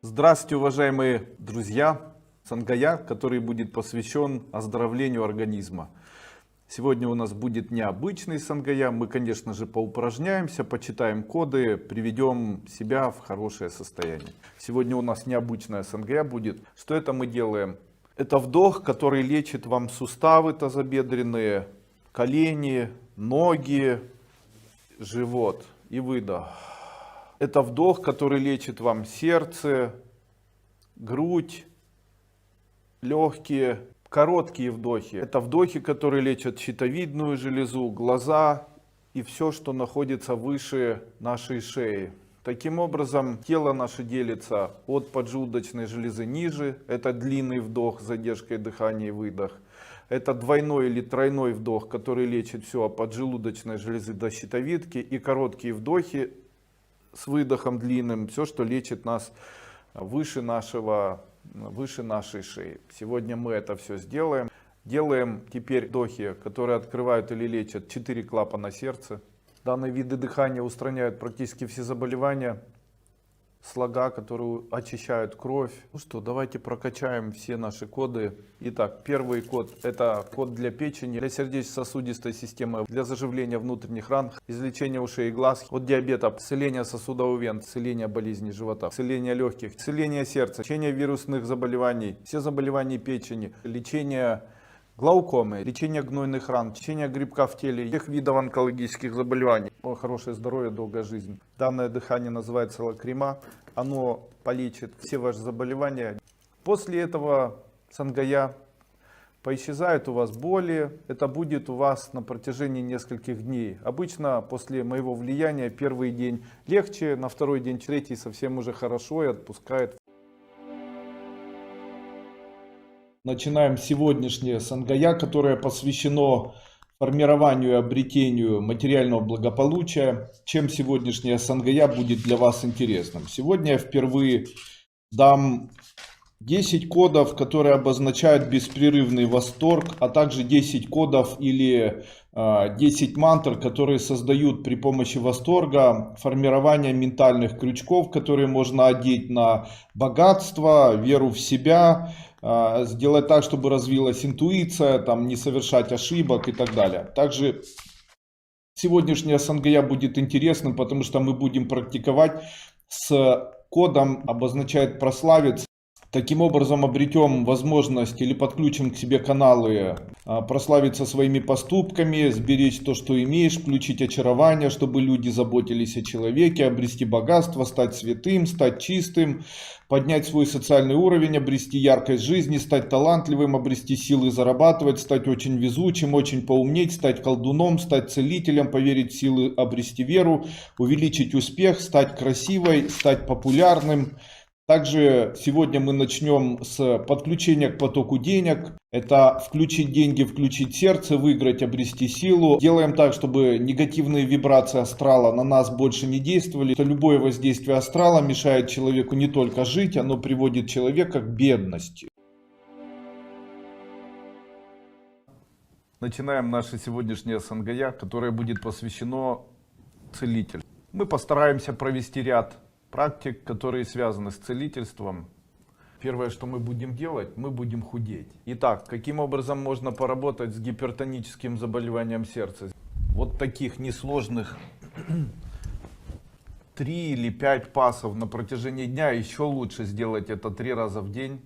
Здравствуйте, уважаемые друзья! Сангая, который будет посвящен оздоровлению организма. Сегодня у нас будет необычный сангая. Мы, конечно же, поупражняемся, почитаем коды, приведем себя в хорошее состояние. Сегодня у нас необычная сангая будет. Что это мы делаем? Это вдох, который лечит вам суставы тазобедренные, колени, ноги, живот. И выдох. Это вдох, который лечит вам сердце, грудь, легкие. Короткие вдохи. Это вдохи, которые лечат щитовидную железу, глаза и все, что находится выше нашей шеи. Таким образом, тело наше делится от поджелудочной железы ниже. Это длинный вдох с задержкой дыхания и выдох. Это двойной или тройной вдох, который лечит все от поджелудочной железы до щитовидки. И короткие вдохи с выдохом длинным. Все, что лечит нас выше нашей шеи. Сегодня мы это все сделаем. Делаем теперь вдохи, которые открывают или лечат 4 клапана сердца. Данные виды дыхания устраняют практически все заболевания, слога, которые очищают кровь. Ну что, давайте прокачаем все наши коды. Итак, первый код — это код для печени, для сердечно-сосудистой системы, для заживления внутренних ран, излечения ушей и глаз, от диабета, исцеления сосудов и вен, исцеления болезней живота, исцеления легких, исцеления сердца, лечение вирусных заболеваний, все заболевания печени, лечение глаукомы, лечение гнойных ран, лечение грибка в теле, всех видов онкологических заболеваний. Хорошее здоровье, долгая жизнь. Данное дыхание называется лакрима. Оно полечит все ваши заболевания. После этого сангая поисчезают у вас боли. Это будет у вас на протяжении нескольких дней. Обычно после моего влияния первый день легче, на второй день, третий совсем уже хорошо и отпускает. Начинаем сегодняшнее сангая, которое посвящено формированию и обретению материального благополучия. Чем сегодняшняя сангая будет для вас интересным? Сегодня я впервые дам 10 кодов, которые обозначают беспрерывный восторг, а также 10 кодов или 10 мантр, которые создают при помощи восторга формирование ментальных крючков, которые можно одеть на богатство, веру в себя, сделать так, чтобы развилась интуиция, там, не совершать ошибок и так далее. Также сегодняшняя сангая будет интересным, потому что мы будем практиковать с кодом, обозначает прославиться. Таким образом обретем возможность или подключим к себе каналы прославиться своими поступками, сберечь то, что имеешь, включить очарование, чтобы люди заботились о человеке, обрести богатство, стать святым, стать чистым, поднять свой социальный уровень, обрести яркость жизни, стать талантливым, обрести силы зарабатывать, стать очень везучим, очень поумнеть, стать колдуном, стать целителем, поверить в силы, обрести веру, увеличить успех, стать красивой, стать популярным. Также сегодня мы начнем с подключения к потоку денег. Это включить деньги, включить сердце, выиграть, обрести силу. Делаем так, чтобы негативные вибрации астрала на нас больше не действовали. Любое воздействие астрала мешает человеку не только жить, оно приводит человека к бедности. Начинаем наше сегодняшнее сангая, которое будет посвящено целителю. Мы постараемся провести ряд практик, которые связаны с целительством. Первое, что мы будем делать, мы будем худеть. Итак, каким образом можно поработать с гипертоническим заболеванием сердца? Вот таких несложных 3 или 5 пасов на протяжении дня, еще лучше сделать это 3 раза в день,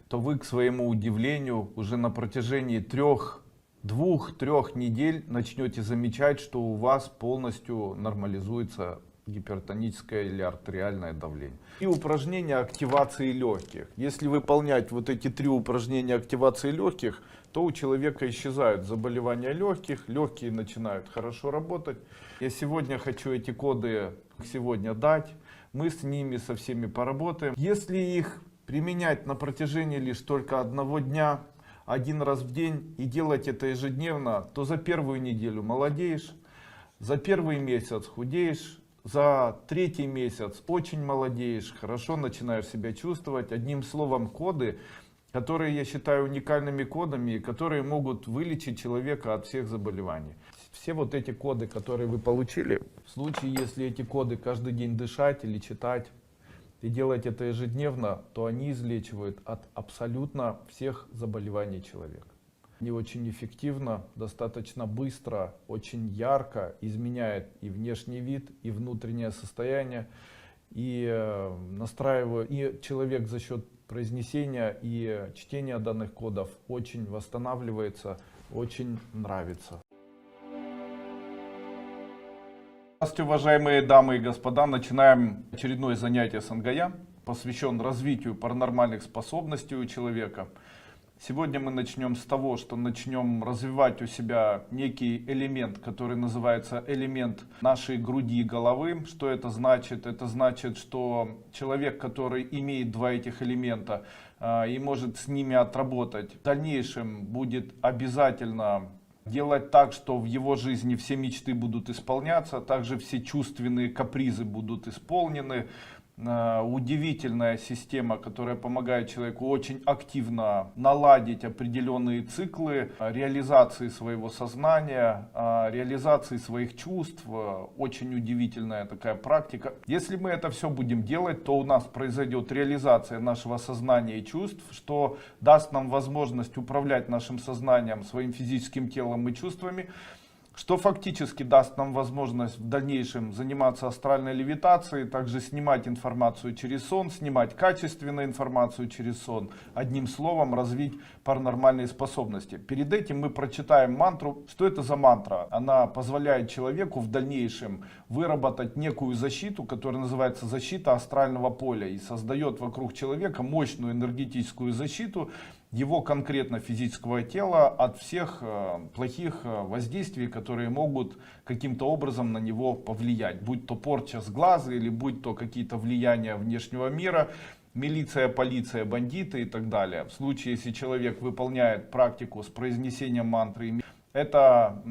то вы, к своему удивлению, уже на протяжении 2-3 недель начнете замечать, что у вас полностью нормализуется гипертоническое или артериальное давление. И упражнения активации легких. Если выполнять вот эти 3 упражнения активации легких, то у человека исчезают заболевания легких, легкие начинают хорошо работать. Я сегодня хочу эти коды сегодня дать, мы с ними со всеми поработаем. Если их применять на протяжении лишь только 1 дня, 1 раз в день и делать это ежедневно, то за первую неделю молодеешь, за 1-й месяц худеешь, за 3-й месяц очень молодеешь, хорошо начинаешь себя чувствовать. Одним словом, коды, которые я считаю уникальными кодами, которые могут вылечить человека от всех заболеваний. Все вот эти коды, которые вы получили, в случае, если эти коды каждый день дышать или читать, и делать это ежедневно, то они излечивают от абсолютно всех заболеваний человека. Они очень эффективно, достаточно быстро, очень ярко изменяют и внешний вид, и внутреннее состояние, и настраивают, и человек за счет произнесения и чтения данных кодов очень восстанавливается, очень нравится. Здравствуйте, уважаемые дамы и господа, начинаем очередное занятие сангая, посвящен развитию паранормальных способностей у человека. Сегодня мы начнем с того, что начнем развивать у себя некий элемент, который называется элемент нашей груди и головы. Что это значит? Это значит, что человек, который имеет 2 этих элемента и может с ними отработать, в дальнейшем будет обязательно делать так, что в его жизни все мечты будут исполняться, также все чувственные капризы будут исполнены. удивительная система, которая помогает человеку очень активно наладить определенные циклы реализации своего сознания, реализации своих чувств. Очень удивительная такая практика. Если мы это все будем делать, то у нас произойдет реализация нашего сознания и чувств, что даст нам возможность управлять нашим сознанием, своим физическим телом и чувствами, что фактически даст нам возможность в дальнейшем заниматься астральной левитацией, также снимать информацию через сон, снимать качественную информацию через сон, одним словом развить паранормальные способности. Перед этим мы прочитаем мантру. Что это за мантра? Она позволяет человеку в дальнейшем выработать некую защиту, которая называется защита астрального поля, и создает вокруг человека мощную энергетическую защиту его конкретно физического тела от всех плохих воздействий, которые могут каким-то образом на него повлиять. Будь то порча с глаза или будь то какие-то влияния внешнего мира, милиция, полиция, бандиты и так далее. В случае, если человек выполняет практику с произнесением мантры, это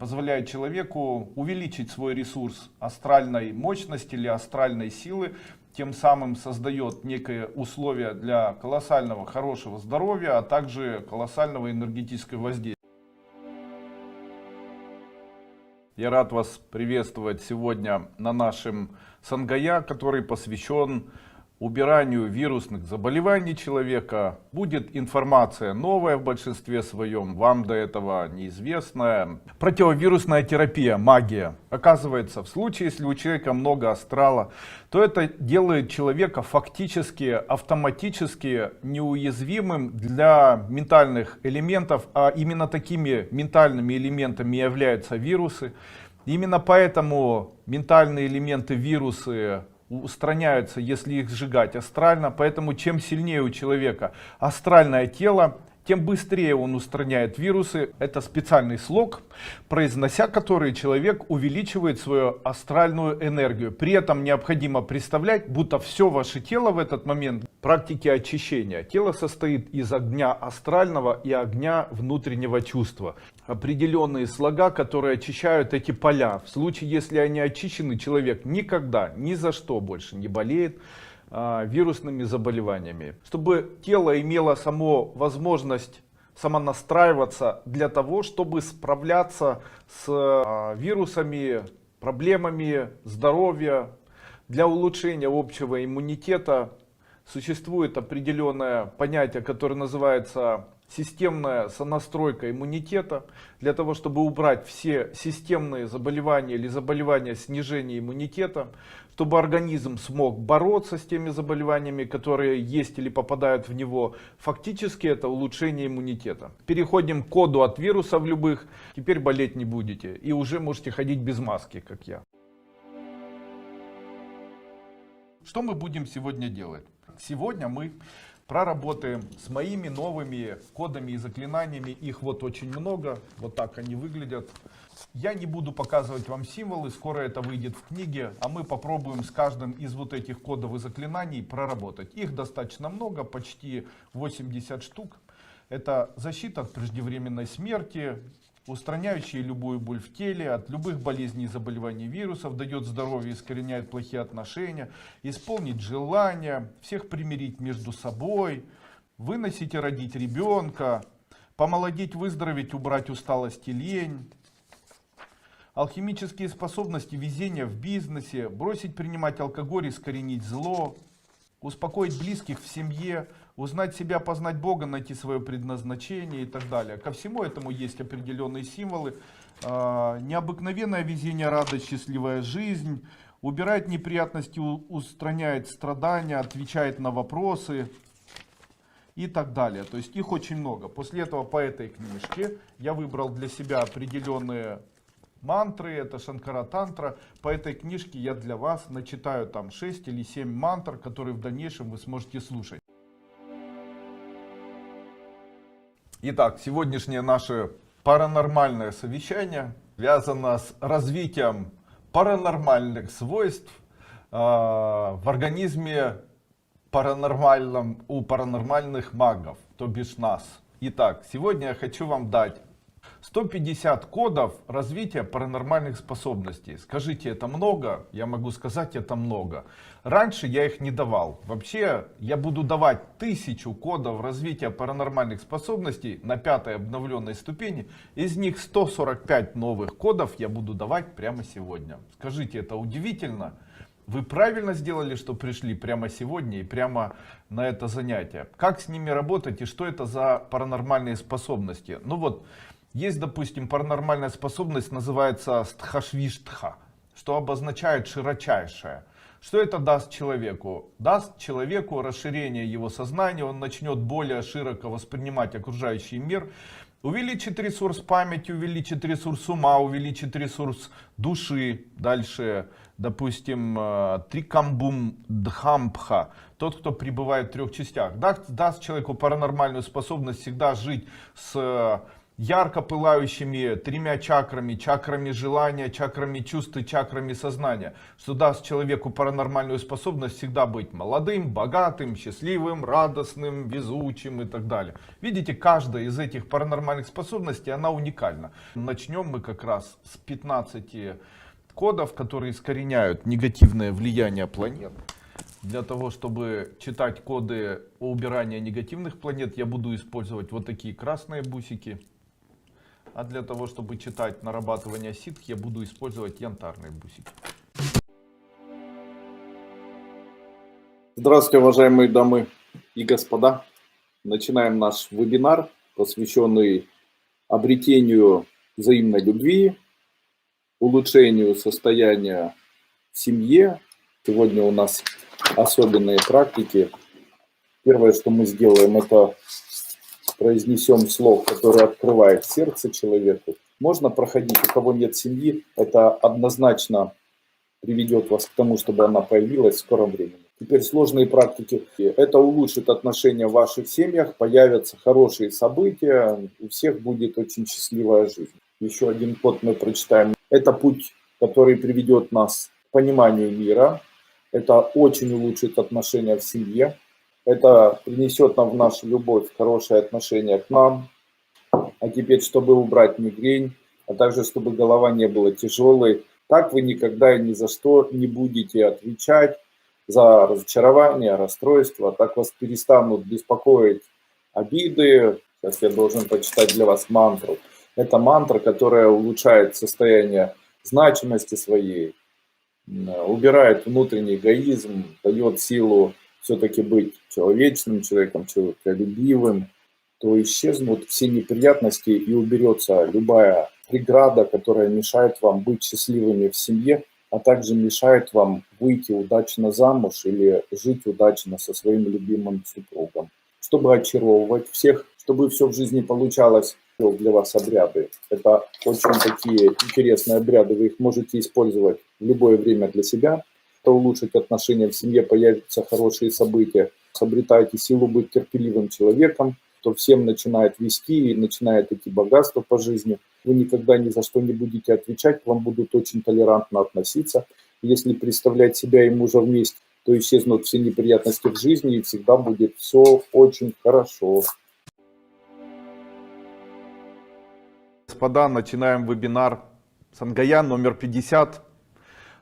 позволяет человеку увеличить свой ресурс астральной мощности или астральной силы, тем самым создает некое условие для колоссального хорошего здоровья, а также колоссального энергетического воздействия. Я рад вас приветствовать сегодня на нашем Сангая, который посвящен убиранию вирусных заболеваний человека. Будет информация новая в большинстве своем, вам до этого неизвестная. Противовирусная терапия, магия. Оказывается, в случае, если у человека много астрала, то это делает человека фактически, автоматически неуязвимым для ментальных элементов, а именно такими ментальными элементами являются вирусы. Именно поэтому ментальные элементы, вирусы устраняются, если их сжигать астрально. Поэтому чем сильнее у человека астральное тело, тем быстрее он устраняет вирусы. Это специальный слог, произнося который, человек увеличивает свою астральную энергию. При этом необходимо представлять, будто все ваше тело в этот момент практики очищения. Тело состоит из огня астрального и огня внутреннего чувства. Определенные слога, которые очищают эти поля. В случае, если они очищены, человек никогда, ни за что больше не болеет вирусными заболеваниями. Чтобы тело имело саму возможность самонастраиваться для того, чтобы справляться с вирусами, проблемами здоровья, для улучшения общего иммунитета, существует определенное понятие, которое называется системная сонастройка иммунитета. Для того, чтобы убрать все системные заболевания или заболевания снижения иммунитета, чтобы организм смог бороться с теми заболеваниями, которые есть или попадают в него, фактически это улучшение иммунитета. Переходим к коду от вирусов любых. Теперь болеть не будете и уже можете ходить без маски, как я. Что мы будем сегодня делать? Сегодня мы проработаем с моими новыми кодами и заклинаниями. Их вот очень много. Вот так они выглядят. Я не буду показывать вам символы. Скоро это выйдет в книге. А мы попробуем с каждым из вот этих кодов и заклинаний проработать. Их достаточно много. Почти 80 штук. Это защита от преждевременной смерти, устраняющие любую боль в теле, от любых болезней и заболеваний вирусов, дает здоровье, искореняет плохие отношения, исполнить желания, всех примирить между собой, выносить и родить ребенка, помолодеть, выздороветь, убрать усталость и лень, алхимические способности, везение в бизнесе, бросить принимать алкоголь, искоренить зло, успокоить близких в семье, узнать себя, познать Бога, найти свое предназначение и так далее. Ко всему этому есть определенные символы. Необыкновенное везение, радость, счастливая жизнь, убирает неприятности, устраняет страдания, отвечает на вопросы и так далее. То есть их очень много. После этого по этой книжке я выбрал для себя определенные мантры, это Шанкара Тантра. По этой книжке я для вас начитаю там 6 или 7 мантр, которые в дальнейшем вы сможете слушать. Итак, сегодняшнее наше паранормальное совещание связано с развитием паранормальных свойств в организме паранормальном у паранормальных магов, то бишь нас. Итак, сегодня я хочу вам дать 150 кодов развития паранормальных способностей. Скажите, это много? Я могу сказать, это много. Раньше я их не давал. Вообще, я буду давать 1000 кодов развития паранормальных способностей на 5-й обновленной ступени. Из них 145 новых кодов я буду давать прямо сегодня. Скажите, это удивительно? Вы правильно сделали, что пришли прямо сегодня и прямо на это занятие. Как с ними работать и что это за паранормальные способности? Ну вот, есть, допустим, паранормальная способность, называется стхашвиштха, что обозначает широчайшее. Что это даст человеку? Даст человеку расширение его сознания, он начнет более широко воспринимать окружающий мир, увеличит ресурс памяти, увеличит ресурс ума, увеличит ресурс души. Дальше, допустим, трикамбум дхампха, тот, кто пребывает в 3 частях. Даст человеку паранормальную способность всегда жить с ярко пылающими 3 чакрами, чакрами желания, чакрами чувств и чакрами сознания, что даст человеку паранормальную способность всегда быть молодым, богатым, счастливым, радостным, везучим и так далее. Видите, каждая из этих паранормальных способностей, она уникальна. Начнем мы как раз с 15 кодов, которые искореняют негативное влияние планет. Для того, чтобы читать коды о убирании негативных планет, я буду использовать вот такие красные бусики. А для того, чтобы читать нарабатывание ситх, я буду использовать янтарные бусики. Здравствуйте, уважаемые дамы и господа. Начинаем наш вебинар, посвященный обретению взаимной любви, улучшению состояния в семье. Сегодня у нас особенные практики. Первое, что мы сделаем, это произнесем слог, который открывает сердце человеку. Можно проходить, у кого нет семьи, это однозначно приведет вас к тому, чтобы она появилась в скором времени. Теперь сложные практики. Это улучшит отношения в ваших семьях, появятся хорошие события, у всех будет очень счастливая жизнь. Еще один код мы прочитаем. Это путь, который приведет нас к пониманию мира. Это очень улучшит отношения в семье. Это принесет нам в нашу любовь хорошее отношение к нам. А теперь, чтобы убрать мигрень, а также, чтобы голова не была тяжелой, так вы никогда и ни за что не будете отвечать за разочарование, расстройство. Так вас перестанут беспокоить обиды. Сейчас я должен прочитать для вас мантру. Это мантра, которая улучшает состояние значимости своей, убирает внутренний эгоизм, дает силу все-таки быть человечным человеком, человеколюбивым, то исчезнут все неприятности и уберется любая преграда, которая мешает вам быть счастливыми в семье, а также мешает вам выйти удачно замуж или жить удачно со своим любимым супругом. Чтобы очаровывать всех, чтобы все в жизни получалось, для вас обряды. Это очень такие интересные обряды, вы их можете использовать в любое время для себя. Это улучшить отношения в семье, появятся хорошие события, обретаете силу быть терпеливым человеком, то всем начинает вести и начинает идти богатство по жизни. Вы никогда ни за что не будете отвечать, к вам будут очень толерантно относиться. Если представлять себя и мужа вместе, то исчезнут все неприятности в жизни и всегда будет все очень хорошо. Господа, начинаем вебинар Сангая номер 50.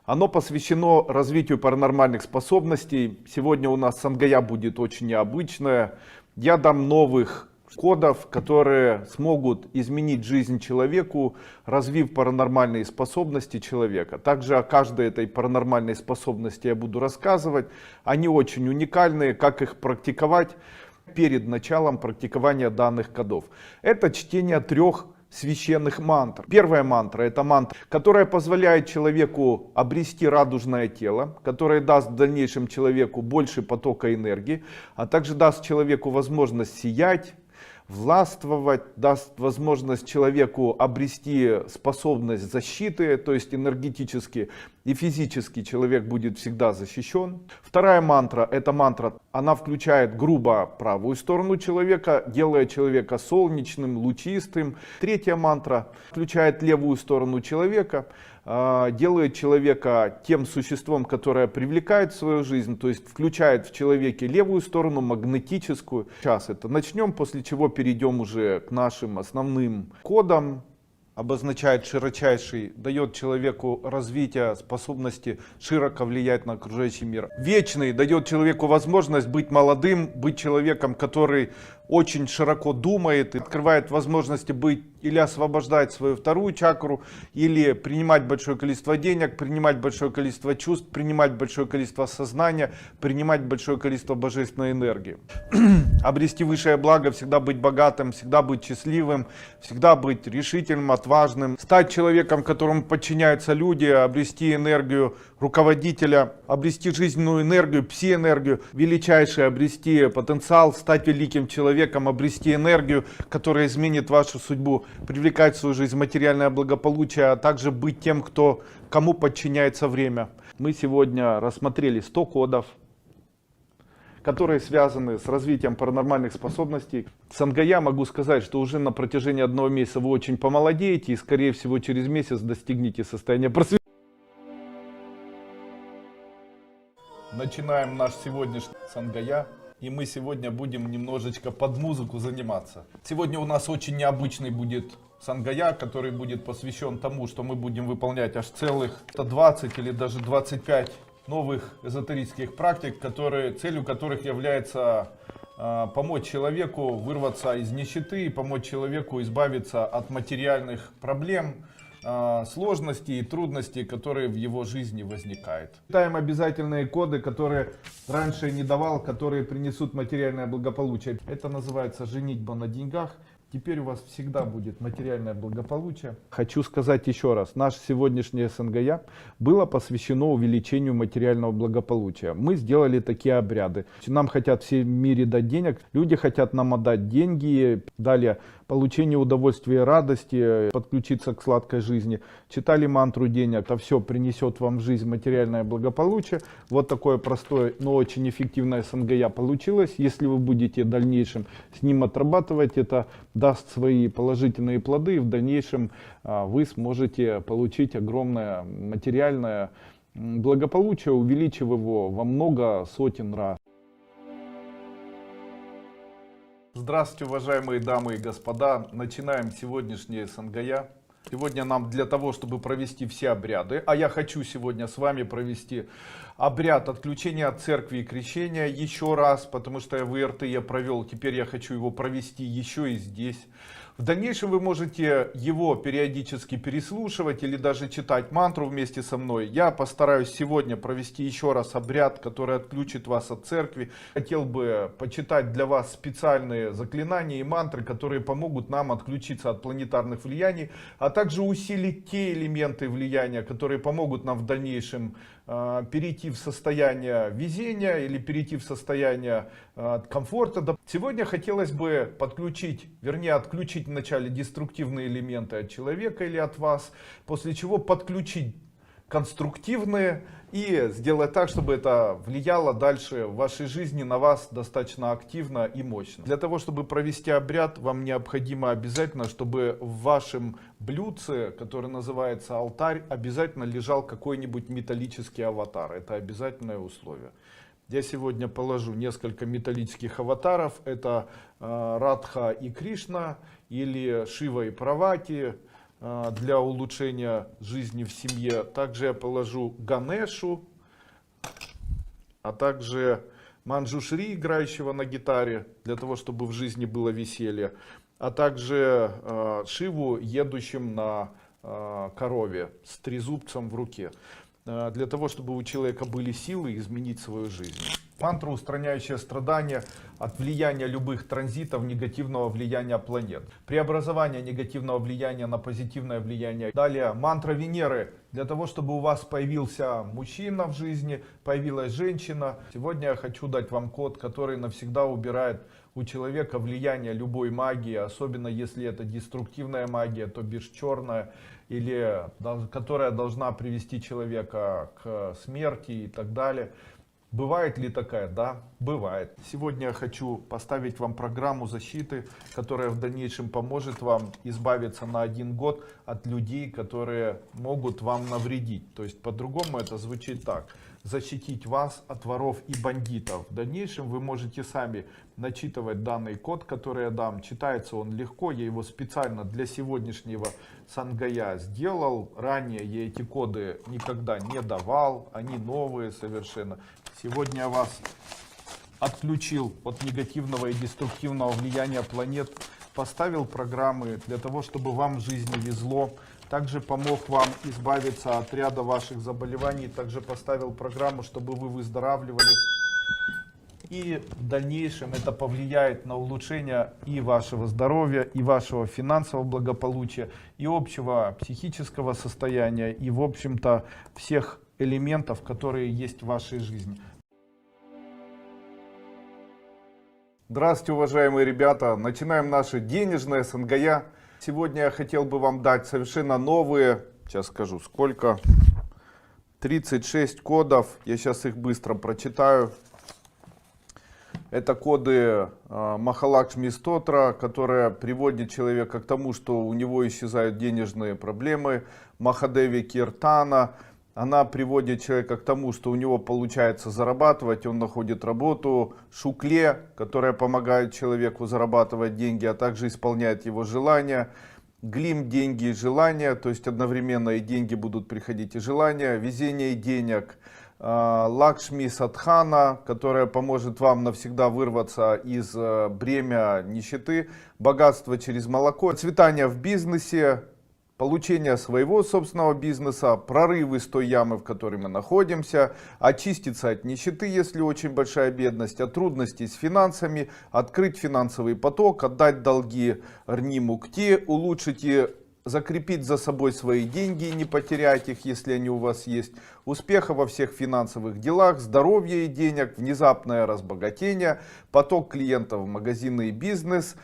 Оно посвящено развитию паранормальных способностей. Сегодня у нас Сангая будет очень необычная. Я дам новых кодов, которые смогут изменить жизнь человеку, развив паранормальные способности человека. Также о каждой этой паранормальной способности я буду рассказывать. Они очень уникальные, как их практиковать перед началом практикования данных кодов. Это чтение 3 священных мантр. Первая мантра — это мантра, которая позволяет человеку обрести радужное тело, которая даст в дальнейшем человеку больше потока энергии, а также даст человеку возможность сиять, властвовать, даст возможность человеку обрести способность защиты, то есть энергетически и физически человек будет всегда защищен. Вторая мантра, эта мантра, она включает грубо правую сторону человека, делая человека солнечным, лучистым. Третья мантра включает левую сторону человека, делает человека тем существом, которое привлекает в свою жизнь, то есть включает в человеке левую сторону, магнетическую. Сейчас это начнем, после чего перейдем уже к нашим основным кодам. Обозначает широчайший, дает человеку развитие способности широко влиять на окружающий мир. Вечный дает человеку возможность быть молодым, быть человеком, который очень широко думает, открывает возможности быть или освобождать свою вторую чакру, или принимать большое количество денег, принимать большое количество чувств, принимать большое количество сознания, принимать большое количество божественной энергии. Обрести высшее благо, всегда быть богатым, всегда быть счастливым, всегда быть решительным, отважным, стать человеком, которому подчиняются люди, обрести энергию руководителя, обрести жизненную энергию, пси-энергию, величайшее, обрести потенциал, стать великим человеком, обрести энергию, которая изменит вашу судьбу, привлекать в свою жизнь материальное благополучие, а также быть тем, кому подчиняется время. Мы сегодня рассмотрели 100 кодов, которые связаны с развитием паранормальных способностей. Сангая, могу сказать, что уже на протяжении 1 месяца вы очень помолодеете и, скорее всего, через месяц достигнете состояния просветления. Начинаем наш сегодняшний Сангая. И мы сегодня будем немножечко под музыку заниматься. Сегодня у нас очень необычный будет Сангая, который будет посвящен тому, что мы будем выполнять аж целых 20 или даже 25 новых эзотерических практик, целью которых является помочь человеку вырваться из нищеты, помочь человеку избавиться от материальных проблем, сложностей и трудностей, которые в его жизни возникают. Читаем обязательные коды, которые раньше не давал, которые принесут материальное благополучие. Это называется женитьба на деньгах. Теперь у вас всегда будет материальное благополучие. Хочу сказать еще раз, наше сегодняшнее Сангая было посвящено увеличению материального благополучия. Мы сделали такие обряды. Нам хотят все в мире дать денег, люди хотят нам отдать деньги, далее получение удовольствия и радости, подключиться к сладкой жизни. Читали мантру денег, это все принесет вам в жизнь материальное благополучие. Вот такое простое, но очень эффективное Сангая получилось. Если вы будете в дальнейшем с ним отрабатывать, это даст свои положительные плоды, и в дальнейшем вы сможете получить огромное материальное благополучие, увеличив его во много сотен раз. Здравствуйте, уважаемые дамы и господа! Начинаем сегодняшнее Сангая. Сегодня нам для того, чтобы провести все обряды, а я хочу сегодня с вами провести обряд отключения от церкви и крещения еще раз, потому что я в ИРТ я провел, теперь я хочу его провести еще и здесь. В дальнейшем вы можете его периодически переслушивать или даже читать мантру вместе со мной. Я постараюсь сегодня провести еще раз обряд, который отключит вас от церкви. Хотел бы почитать для вас специальные заклинания и мантры, которые помогут нам отключиться от планетарных влияний, а также усилить те элементы влияния, которые помогут нам в дальнейшем перейти в состояние везения или перейти в состояние комфорта. Сегодня хотелось бы подключить, вернее отключить вначале деструктивные элементы от человека или от вас, после чего подключить конструктивные и сделать так, чтобы это влияло дальше в вашей жизни на вас достаточно активно и мощно. Для того, чтобы провести обряд, вам необходимо обязательно, чтобы в вашем блюдце, который называется алтарь, обязательно лежал какой-нибудь металлический аватар. Это обязательное условие. Я сегодня положу несколько металлических аватаров. Это Радха и Кришна или Шива и Парвати для улучшения жизни в семье. Также я положу Ганешу, а также Манджушри, играющего на гитаре, для того, чтобы в жизни было веселье. А также Шиву, едущим на корове с трезубцем в руке. Для того, чтобы у человека были силы изменить свою жизнь. Мантра, устраняющая страдания от влияния любых транзитов, негативного влияния планет. Преобразование негативного влияния на позитивное влияние. Далее мантра Венеры. Для того, чтобы у вас появился мужчина в жизни, появилась женщина. Сегодня я хочу дать вам код, который навсегда убирает у человека влияние любой магии, особенно если это деструктивная магия, то бишь черная, или которая должна привести человека к смерти и так далее. Бывает ли такая? Да, бывает. Сегодня я хочу поставить вам программу защиты, которая в дальнейшем поможет вам избавиться на 1 год от людей, которые могут вам навредить. То есть по-другому это звучит так: защитить вас от воров и бандитов. В дальнейшем вы можете сами начитывать данный код, который я дам. Читается он легко, я его специально для сегодняшнего Сангая сделал. Ранее я эти коды никогда не давал, они новые совершенно. Сегодня я вас отключил от негативного и деструктивного влияния планет, поставил программы для того, чтобы вам в жизни везло. Также помог вам избавиться от ряда ваших заболеваний. Также поставил программу, чтобы вы выздоравливали. И в дальнейшем это повлияет на улучшение и вашего здоровья, и вашего финансового благополучия, и общего психического состояния, и в общем-то всех элементов, которые есть в вашей жизни. Здравствуйте, уважаемые ребята! Начинаем наше денежное Сангая. Сегодня я хотел бы вам дать совершенно новые, сейчас скажу сколько, 36 кодов. Я сейчас их быстро прочитаю. Это коды Махалакшми Стотра, которая приводит человека к тому, что у него исчезают денежные проблемы. Махадеви Киртана, она приводит человека к тому, что у него получается зарабатывать, он находит работу. Шукле, которая помогает человеку зарабатывать деньги, а также исполняет его желания. Глим, деньги и желания, то есть одновременно и деньги будут приходить, и желания. Везение денег. Лакшми Садхана, которая поможет вам навсегда вырваться из бремя нищеты. Богатство через молоко. Процветание в бизнесе. Получение своего собственного бизнеса, прорыв из той ямы, в которой мы находимся, очиститься от нищеты, если очень большая бедность, от трудностей с финансами, открыть финансовый поток, отдать долги Рни Мукти, улучшить и закрепить за собой свои деньги и не потерять их, если они у вас есть, успеха во всех финансовых делах, здоровья и денег, внезапное разбогатение, поток клиентов в магазины и бизнес,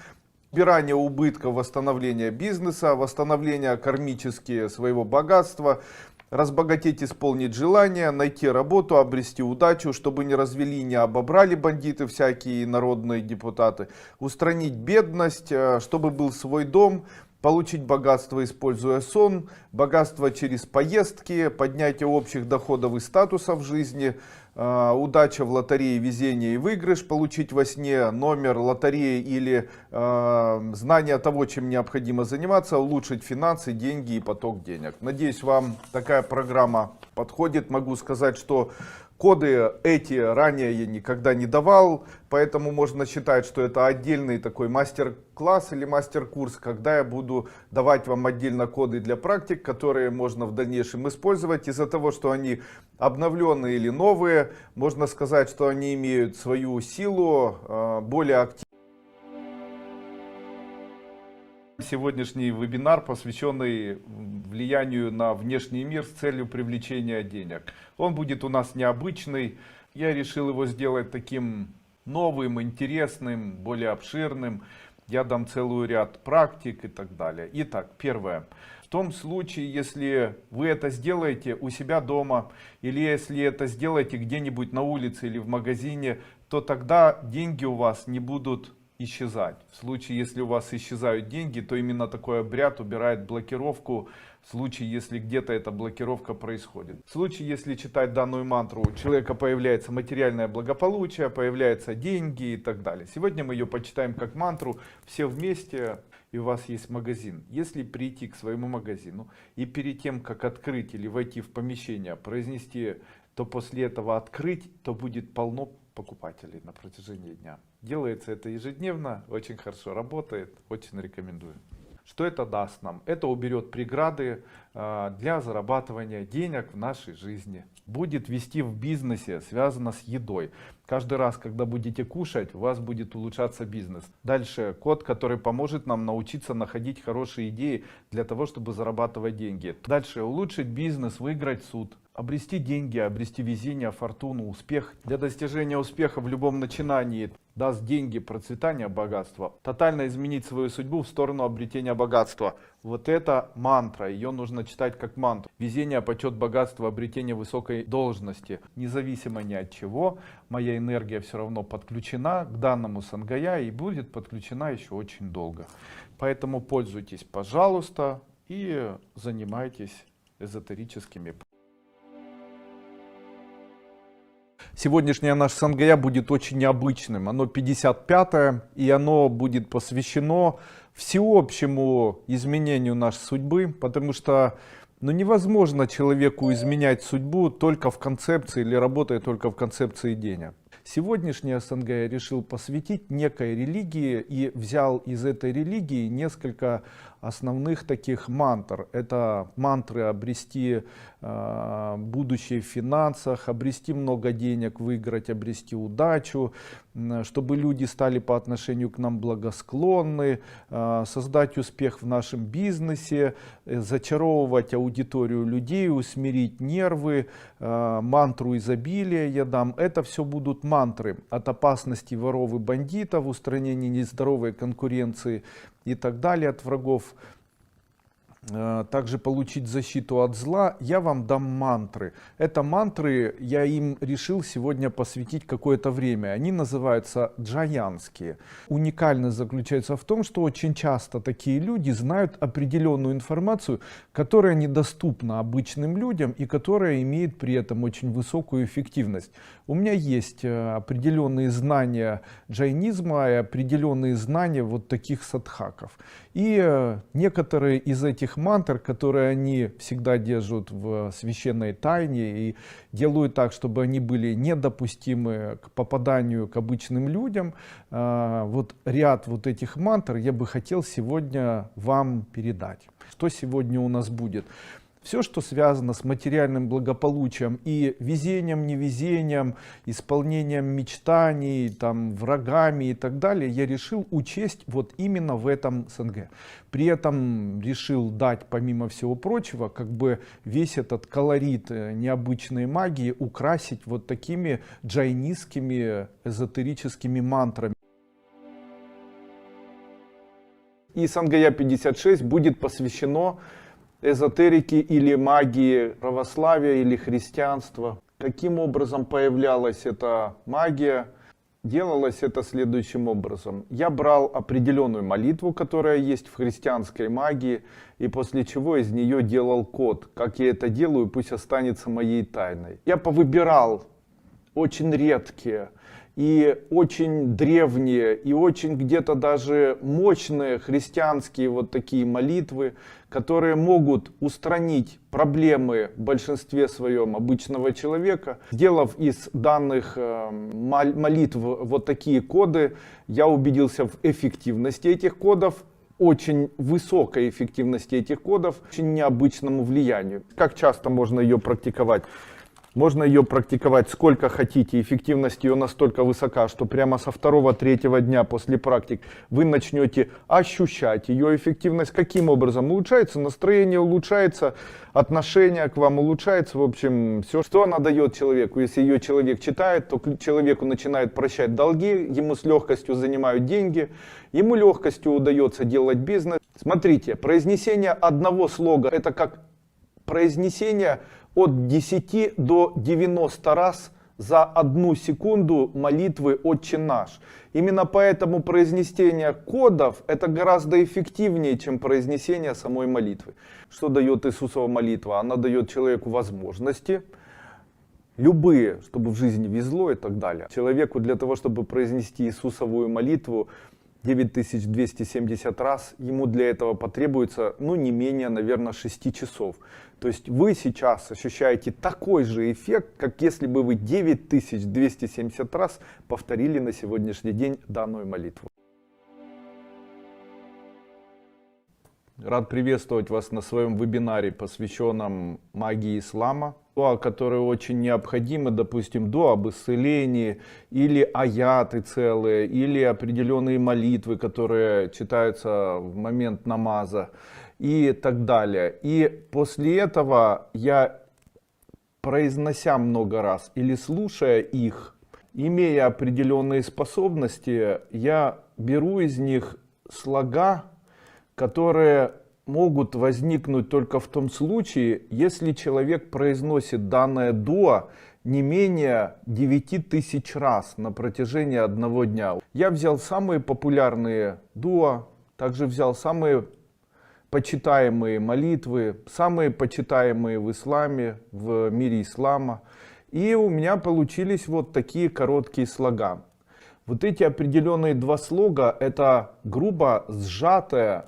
убирание убытков, восстановление бизнеса, восстановление кармические своего богатства, разбогатеть, исполнить желание, найти работу, обрести удачу, чтобы не развели, не обобрали бандиты всякие народные депутаты, устранить бедность, чтобы был свой дом, получить богатство, используя сон, богатство через поездки, поднятие общих доходов и статуса в жизни, удача в лотерее, везение и выигрыш, получить во сне номер лотереи или знание того, чем необходимо заниматься, улучшить финансы, деньги и поток денег. Надеюсь, вам такая программа подходит. Могу сказать, что коды эти ранее я никогда не давал, поэтому можно считать, что это отдельный такой мастер-класс или мастер-курс, когда я буду давать вам отдельно коды для практик, которые можно в дальнейшем использовать. Из-за того, что они обновленные или новые, можно сказать, что они имеют свою силу, более активную. Сегодняшний вебинар, посвященный влиянию на внешний мир с целью привлечения денег. Он будет у нас необычный. Я решил его сделать таким новым, интересным, более обширным. Я дам целый ряд практик и так далее. Итак, первое. В том случае, если вы это сделаете у себя дома, или если это сделаете где-нибудь на улице или в магазине, то тогда деньги у вас не будут исчезать. В случае, если у вас исчезают деньги, то именно такой обряд убирает блокировку. В случае, если где-то эта блокировка происходит. В случае, если читать данную мантру, у человека появляется материальное благополучие, появляются деньги и так далее. Сегодня мы ее почитаем как мантру все вместе, и у вас есть магазин. Если прийти к своему магазину и перед тем, как открыть или войти в помещение, произнести, то после этого открыть, то будет полно покупателей на протяжении дня. Делается это ежедневно, очень хорошо работает, очень рекомендую. Что это даст нам? Это уберет преграды для зарабатывания денег в нашей жизни. Будет вести в бизнесе, связано с едой. Каждый раз, когда будете кушать, у вас будет улучшаться бизнес. Дальше код, который поможет нам научиться находить хорошие идеи для того, чтобы зарабатывать деньги. Дальше улучшить бизнес, выиграть суд. Обрести деньги, обрести везение, фортуну, успех. Для достижения успеха в любом начинании даст деньги, процветание, богатство. Тотально изменить свою судьбу в сторону обретения богатства. Вот это мантра, ее нужно читать как мантру. Везение, почет, богатство, обретение высокой должности. Независимо ни от чего, моя энергия все равно подключена к данному сангая и будет подключена еще очень долго. Поэтому пользуйтесь, пожалуйста, и занимайтесь эзотерическими. Сегодняшнее наше сангая будет очень необычным. Оно 55-е, и оно будет посвящено всеобщему изменению нашей судьбы, потому что невозможно человеку изменять судьбу только в концепции или работая только в концепции денег. Сегодняшнее сангая я решил посвятить некой религии и взял из этой религии несколько основных таких мантр. Это мантры обрести будущее в финансах, обрести много денег, выиграть, обрести удачу, чтобы люди стали по отношению к нам благосклонны, создать успех в нашем бизнесе, зачаровывать аудиторию людей, усмирить нервы, мантру изобилия я дам. Это все будут мантры от опасности воров и бандитов, устранения нездоровой конкуренции и так далее от врагов. Также получить защиту от зла, я вам дам мантры. Это мантры, я им решил сегодня посвятить какое-то время. Они называются джаянские. Уникальность заключается в том, что очень часто такие люди знают определенную информацию, которая недоступна обычным людям и которая имеет при этом очень высокую эффективность. У меня есть определенные знания джайнизма и определенные знания вот таких садхаков. И некоторые из этих мантр, которые они всегда держат в священной тайне и делают так, чтобы они были недопустимы к попаданию к обычным людям. Вот ряд вот этих мантр я бы хотел сегодня вам передать. Что сегодня у нас будет? Все, что связано с материальным благополучием и везением, невезением, исполнением мечтаний, там, врагами и так далее, я решил учесть вот именно в этом СНГ. При этом решил дать, помимо всего прочего, как бы весь этот колорит необычной магии украсить вот такими джайнистскими эзотерическими мантрами. И Сангая 56 будет посвящено эзотерики или магии православия или христианства. Каким образом появлялась эта магия? Делалось это следующим образом. Я брал определенную молитву, которая есть в христианской магии, и после чего из нее делал код. Как я это делаю, пусть останется моей тайной. Я повыбирал очень редкие и очень древние и очень где-то даже мощные христианские вот такие молитвы, которые могут устранить проблемы в большинстве своем обычного человека. Сделав из данных молитв вот такие коды, я убедился в эффективности этих кодов, очень высокой эффективности этих кодов, очень необычному влиянию. Как часто можно ее практиковать? Можно ее практиковать сколько хотите, эффективность ее настолько высока, что прямо со 2-3 дня после практик вы начнете ощущать ее эффективность. Каким образом? Улучшается настроение, улучшается отношение к вам, улучшается, в общем, все, что она дает человеку. Если ее человек читает, то человеку начинает прощать долги, ему с легкостью занимают деньги, ему легкостью удается делать бизнес. Смотрите, произнесение одного слога, это как произнесение от 10 до 90 раз за 1 секунду молитвы «Отче наш». Именно поэтому произнесение кодов это гораздо эффективнее, чем произнесение самой молитвы. Что дает Иисусова молитва? Она дает человеку возможности, любые, чтобы в жизни везло и так далее. Человеку для того, чтобы произнести Иисусовую молитву 9270 раз, ему для этого потребуется, не менее, наверное, 6 часов. То есть вы сейчас ощущаете такой же эффект, как если бы вы 9270 раз повторили на сегодняшний день данную молитву. Рад приветствовать вас на своем вебинаре, посвященном магии ислама. Дуа, которые очень необходимы, допустим, дуа об исцелении, или аяты целые, или определенные молитвы, которые читаются в момент намаза и так далее. И после этого я, произнося много раз или слушая их, Имея определенные способности, я беру из них слога, которые могут возникнуть только в том случае, если человек произносит данное дуо не менее 9000 раз на протяжении одного дня. Я взял самые популярные дуо, также взял самые почитаемые молитвы, самые почитаемые в исламе, в мире ислама. И у меня получились вот такие короткие слога. Вот эти определенные два слога — это грубо сжатое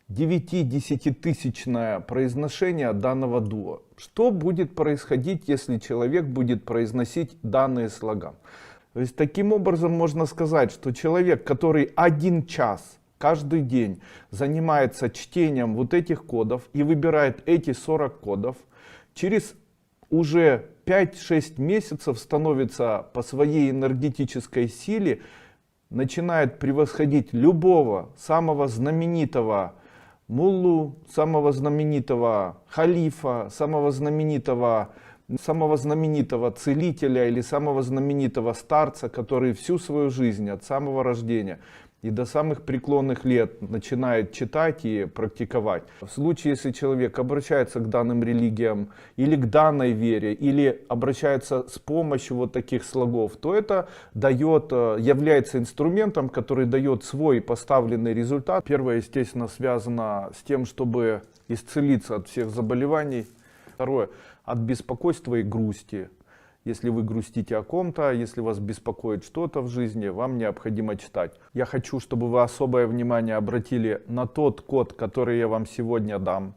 9-10-тысячное произношение данного дуо. Что будет происходить, если человек будет произносить данные слога? То есть таким образом можно сказать, что человек, который 1 час каждый день занимается чтением вот этих кодов и выбирает эти 40 кодов, через уже 5-6 месяцев становится по своей энергетической силе, начинает превосходить любого самого знаменитого муллу, самого знаменитого халифа, самого знаменитого целителя или самого знаменитого старца, который всю свою жизнь от самого рождения и до самых преклонных лет начинает читать и практиковать. В случае, если человек обращается к данным религиям или к данной вере, или обращается с помощью вот таких слогов, то это является инструментом, который дает свой поставленный результат. Первое, естественно, связано с тем, чтобы исцелиться от всех заболеваний. Второе, от беспокойства и грусти. Если вы грустите о ком-то, если вас беспокоит что-то в жизни, вам необходимо читать. Я хочу, чтобы вы особое внимание обратили на тот код, который я вам сегодня дам.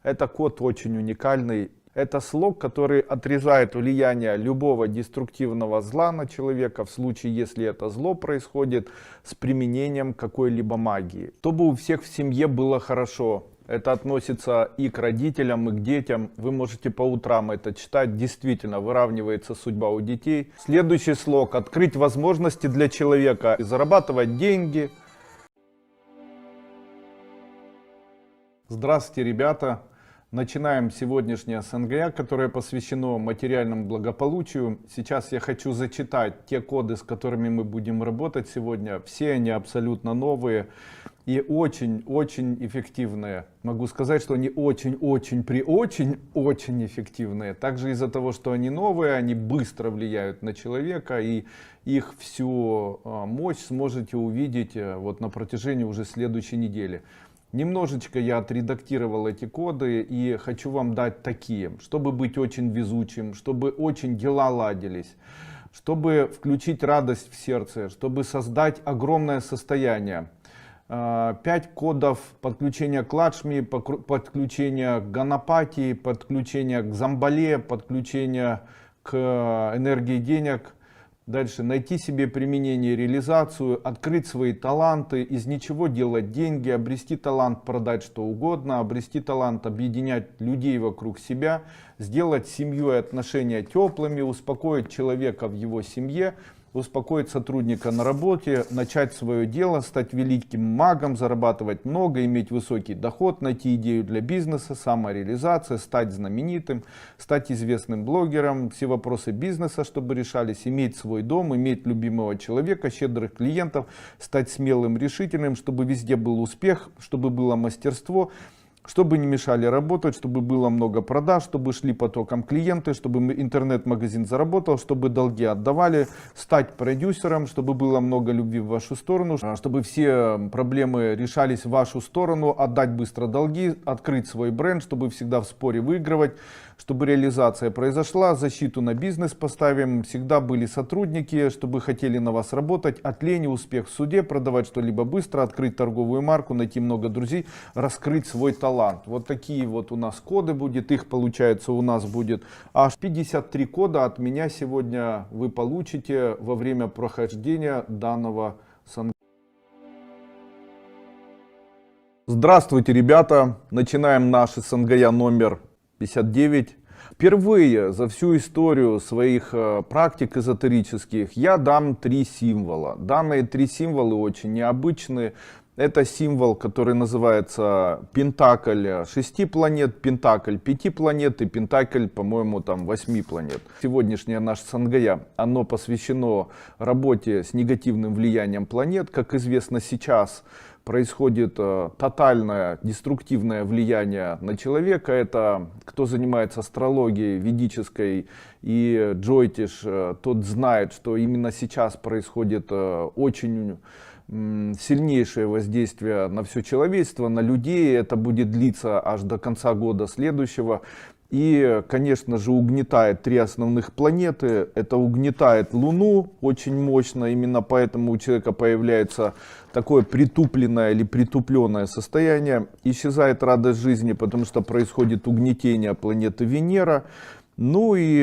Это код очень уникальный. Это слог, который отрезает влияние любого деструктивного зла на человека в случае, если это зло происходит с применением какой-либо магии. Чтобы у всех в семье было хорошо. Это относится и к родителям, и к детям. Вы можете по утрам это читать. Действительно, выравнивается судьба у детей. Следующий слог. Открыть возможности для человека и зарабатывать деньги. Здравствуйте, ребята. Начинаем сегодняшнее СНГ, которое посвящено материальному благополучию. Сейчас я хочу зачитать те коды, с которыми мы будем работать сегодня. Все они абсолютно новые и очень-очень эффективные. Могу сказать, что они очень-очень эффективные. Также из-за того, что они новые, они быстро влияют на человека, и их всю мощь сможете увидеть вот на протяжении уже следующей недели. Немножечко я отредактировал эти коды и хочу вам дать такие, чтобы быть очень везучим, чтобы очень дела ладились, чтобы включить радость в сердце, чтобы создать огромное состояние. 5 кодов подключения к Лакшми, подключения к Ганапати, подключения к Замбале, подключения к энергии денег. Дальше найти себе применение и реализацию, открыть свои таланты, из ничего делать деньги, обрести талант продать что угодно, обрести талант объединять людей вокруг себя, сделать семью и отношения теплыми, успокоить человека в его семье, успокоить сотрудника на работе, начать свое дело, стать великим магом, зарабатывать много, иметь высокий доход, найти идею для бизнеса, самореализация, стать знаменитым, стать известным блогером, все вопросы бизнеса, чтобы решались, иметь свой дом, иметь любимого человека, щедрых клиентов, стать смелым, решительным, чтобы везде был успех, чтобы было мастерство, чтобы не мешали работать, чтобы было много продаж, чтобы шли потоком клиенты, чтобы интернет-магазин заработал, чтобы долги отдавали, стать продюсером, чтобы было много любви в вашу сторону, чтобы все проблемы решались в вашу сторону, отдать быстро долги, открыть свой бренд, чтобы всегда в споре выигрывать, чтобы реализация произошла, защиту на бизнес поставим, всегда были сотрудники, чтобы хотели на вас работать, от лени успех в суде, продавать что-либо быстро, открыть торговую марку, найти много друзей, раскрыть свой талант. Вот такие вот у нас коды будет, их получается у нас будет аж 53 кода от меня сегодня вы получите во время прохождения данного СНГ. Здравствуйте, ребята! Начинаем наш СНГ номер 59. Впервые за всю историю своих практик эзотерических я дам 3 символа. Данные 3 символа очень необычные. Это символ, который называется Пентакль 6 планет, Пентакль 5 планет и Пентакль, по-моему, там 8 планет. Сегодняшнее наше Сангая, оно посвящено работе с негативным влиянием планет. Как известно, сейчас происходит тотальное деструктивное влияние на человека. Это кто занимается астрологией ведической и джойтиш, тот знает, что именно сейчас происходит очень сильнейшее воздействие на все человечество, на людей. Это будет длиться аж до конца года следующего. И, конечно же, угнетает 3 основных планеты. Это угнетает Луну очень мощно. Именно поэтому у человека появляется такое притупленное или притупленное состояние. Исчезает радость жизни, потому что происходит угнетение планеты Венера. Ну и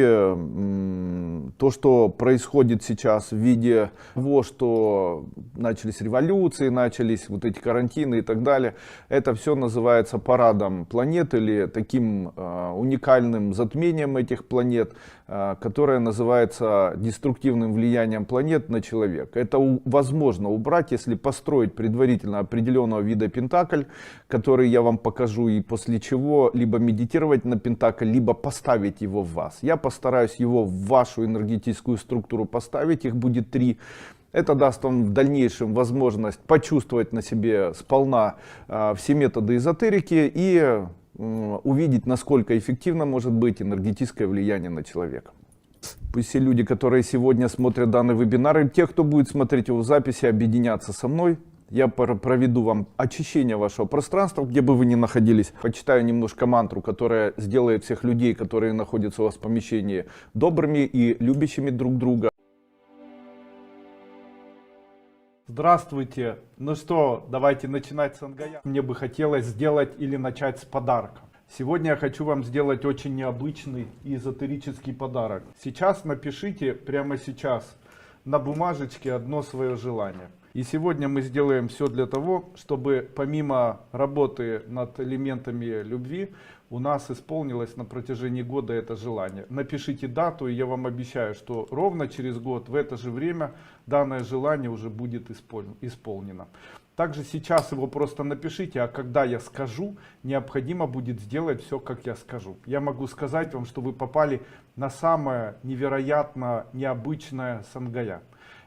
то, что происходит сейчас в виде того, что начались революции, начались вот эти карантины и так далее, это все называется парадом планет или таким уникальным затмением этих планет, которое называется деструктивным влиянием планет на человека. Это возможно убрать, если построить предварительно определенного вида пентакль, который я вам покажу, и после чего либо медитировать на пентакль, либо поставить его в вас. Я постараюсь его в вашу энергетическую структуру поставить, их будет 3. Это даст вам в дальнейшем возможность почувствовать на себе сполна все методы эзотерики и увидеть, насколько эффективно может быть энергетическое влияние на человека. Пусть все люди, которые сегодня смотрят данный вебинар, и те, кто будет смотреть его в записи, объединятся со мной. Я проведу вам очищение вашего пространства, где бы вы ни находились. Почитаю немножко мантру, которая сделает всех людей, которые находятся у вас в помещении, добрыми и любящими друг друга. Здравствуйте. Ну что, давайте начинать Сангая. Мне бы хотелось сделать или начать с подарка. Сегодня я хочу вам сделать очень необычный и эзотерический подарок. Сейчас напишите, прямо сейчас, на бумажечке одно свое желание. И сегодня мы сделаем все для того, чтобы помимо работы над элементами любви, у нас исполнилось на протяжении года это желание. Напишите дату, и я вам обещаю, что ровно через год в это же время данное желание уже будет исполнено. Также сейчас его просто напишите, а когда я скажу, необходимо будет сделать все, как я скажу. Я могу сказать вам, что вы попали на самое невероятно необычное Сангая.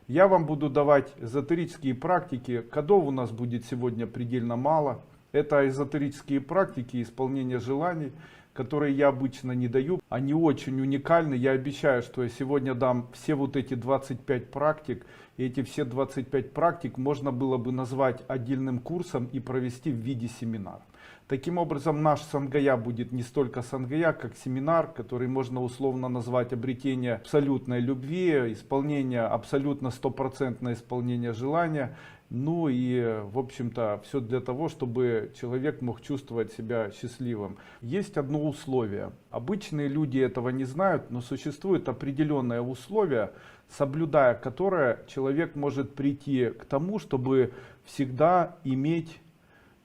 Я вам буду давать эзотерические практики. Кодов у нас будет сегодня предельно мало. Это эзотерические практики исполнения желаний, которые я обычно не даю. Они очень уникальны. Я обещаю, что я сегодня дам все вот эти 25 практик. И эти все 25 практик можно было бы назвать отдельным курсом и провести в виде семинара. Таким образом, наш Сангая будет не столько Сангая, как семинар, который можно условно назвать обретение абсолютной любви, исполнение абсолютно стопроцентное исполнение желания. Ну и, в общем-то, все для того, чтобы человек мог чувствовать себя счастливым. Есть одно условие. Обычные люди этого не знают, но существует определенное условие, соблюдая которое человек может прийти к тому, чтобы всегда иметь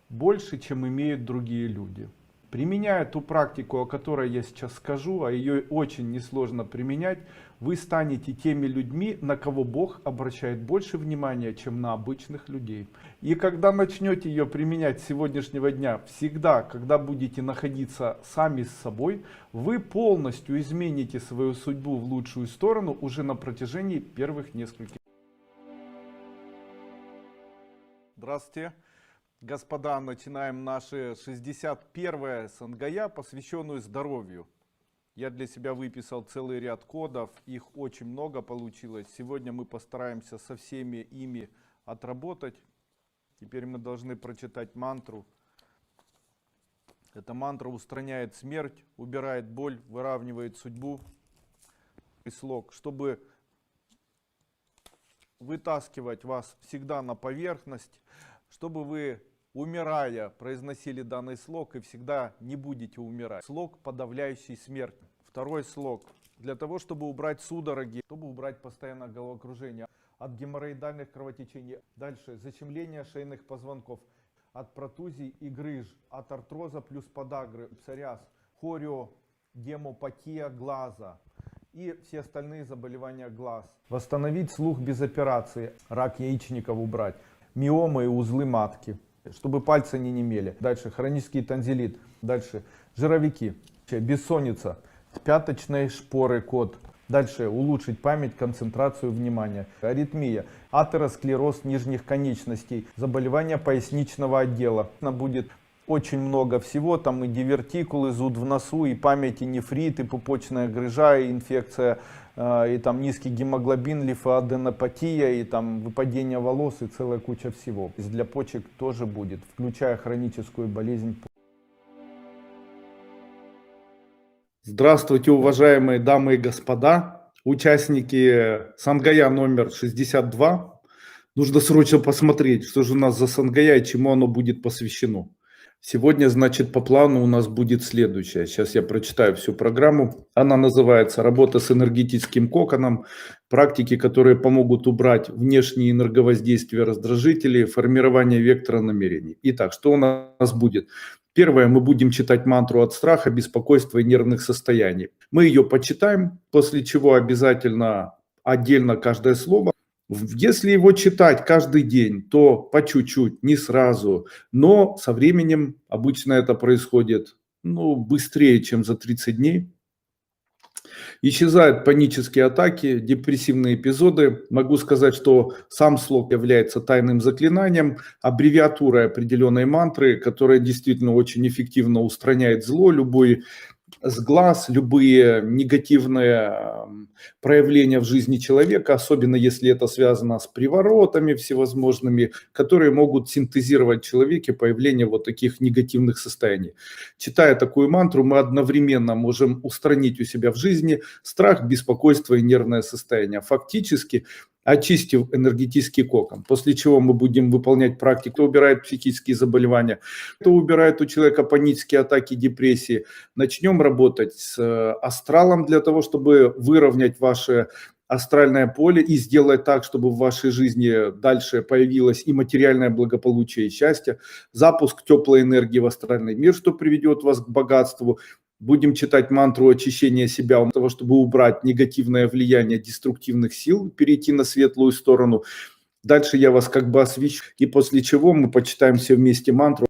больше, чем имеют другие люди. Применяя ту практику, о которой я сейчас скажу, а ее очень несложно применять, вы станете теми людьми, на кого Бог обращает больше внимания, чем на обычных людей. И когда начнете ее применять с сегодняшнего дня, всегда, когда будете находиться сами с собой, вы полностью измените свою судьбу в лучшую сторону уже на протяжении первых нескольких. Здравствуйте. Господа, начинаем наше 61-е Сангая, посвященную здоровью. Я для себя выписал целый ряд кодов, их очень много получилось. Сегодня мы постараемся со всеми ими отработать. Теперь мы должны прочитать мантру. Эта мантра устраняет смерть, убирает боль, выравнивает судьбу. И слог, чтобы вытаскивать вас всегда на поверхность, чтобы вы, умирая, произносили данный слог и всегда не будете умирать. Слог, подавляющий смерть. Второй слог. Для того, чтобы убрать судороги, чтобы убрать постоянное головокружение от геморроидальных кровотечений. Дальше. Защемление шейных позвонков. От протузий и грыж. От артроза плюс подагры, псориаз, хорио, гемопатия глаза. И все остальные заболевания глаз. Восстановить слух без операции. Рак яичников убрать. миомы и узлы матки, чтобы пальцы не немели. Дальше хронический танзелит. Дальше жировики, бессонница, пяточной шпоры кот. Дальше улучшить память, концентрацию внимания. Аритмия, атеросклероз нижних конечностей, заболевания поясничного отдела. Будет очень много всего, там и дивертикулы, зуд в носу, и память, и нефрит, и пупочная грыжа, и инфекция, и там низкий гемоглобин, лимфоаденопатия, и там выпадение волос, и целая куча всего. Для почек тоже будет, включая хроническую болезнь. Здравствуйте, уважаемые дамы и господа, участники Сангая номер 62. Нужно срочно посмотреть, что же у нас за Сангая и чему оно будет посвящено. Сегодня, значит, по плану у нас будет следующее. Сейчас я прочитаю всю программу. Она называется «Работа с энергетическим коконом». Практики, которые помогут убрать внешние энерговоздействия раздражителей, формирование вектора намерений. Итак, что у нас будет? Первое, мы будем читать мантру от страха, беспокойства и нервных состояний. Мы ее почитаем, после чего обязательно отдельно каждое слово. Если его читать каждый день, то по чуть-чуть, не сразу, но со временем обычно это происходит быстрее, чем за 30 дней. Исчезают панические атаки, депрессивные эпизоды. Могу сказать, что сам слог является тайным заклинанием, аббревиатурой определенной мантры, которая действительно очень эффективно устраняет зло, любой сглаз, любые негативные проявления в жизни человека, особенно если это связано с приворотами всевозможными, которые могут синтезировать в человеке появление вот таких негативных состояний. Читая такую мантру, мы одновременно можем устранить у себя в жизни страх, беспокойство и нервное состояние. Фактически очистив энергетический кокон, после чего мы будем выполнять практику, кто убирает психические заболевания, кто убирает у человека панические атаки, депрессии. Начнем работать с астралом для того, чтобы выровнять ваше астральное поле и сделать так, чтобы в вашей жизни дальше появилось и материальное благополучие, и счастье. Запуск теплой энергии в астральный мир, что приведет вас к богатству. Будем читать мантру очищения себя для того, чтобы убрать негативное влияние деструктивных сил, перейти на светлую сторону. Дальше я вас освещу, и после чего мы почитаем все вместе мантру.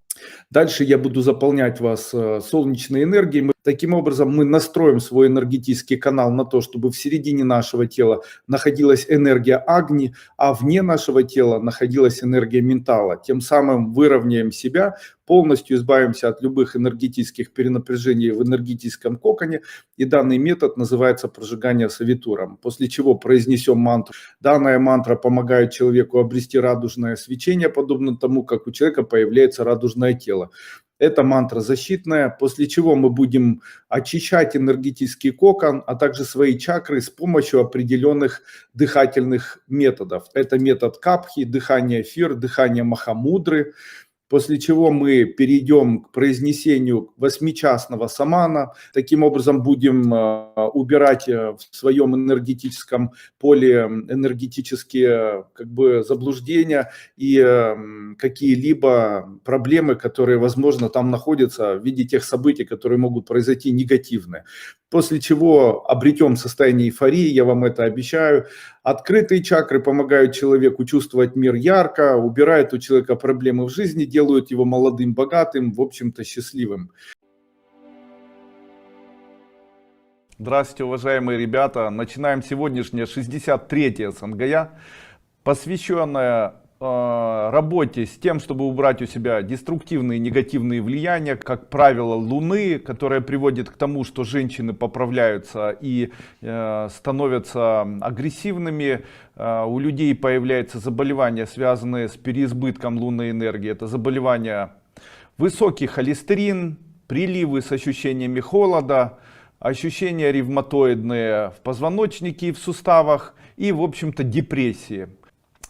Дальше я буду заполнять вас солнечной энергией. Таким образом мы настроим свой энергетический канал на то, чтобы в середине нашего тела находилась энергия Агни, а вне нашего тела находилась энергия ментала. Тем самым выровняем себя, полностью избавимся от любых энергетических перенапряжений в энергетическом коконе. И данный метод называется прожигание савитуром. После чего произнесем мантру. Данная мантра помогает человеку обрести радужное свечение, подобно тому, как у человека появляется радужное тело. Это мантра защитная, после чего мы будем очищать энергетический кокон, а также свои чакры с помощью определенных дыхательных методов. Это метод капхи, дыхание эфир, дыхание махамудры. После чего мы перейдем к произнесению 8-часного самана. Таким образом будем убирать в своем энергетическом поле энергетические заблуждения и какие-либо проблемы, которые, возможно, там находятся в виде тех событий, которые могут произойти негативные. После чего обретем состояние эйфории, я вам это обещаю. Открытые чакры помогают человеку чувствовать мир ярко, убирают у человека проблемы в жизни, делают его молодым, богатым, в общем-то счастливым. Здравствуйте, уважаемые ребята. Начинаем сегодняшнее 63-е Сангая, посвященное работе с тем, чтобы убрать у себя деструктивные негативные влияния, как правило, Луны, которая приводит к тому, что женщины поправляются и становятся агрессивными. У людей появляются заболевания, связанные с переизбытком лунной энергии. Это заболевания высокий холестерин, приливы с ощущениями холода, ощущения ревматоидные в позвоночнике и в суставах и, в общем-то, депрессии.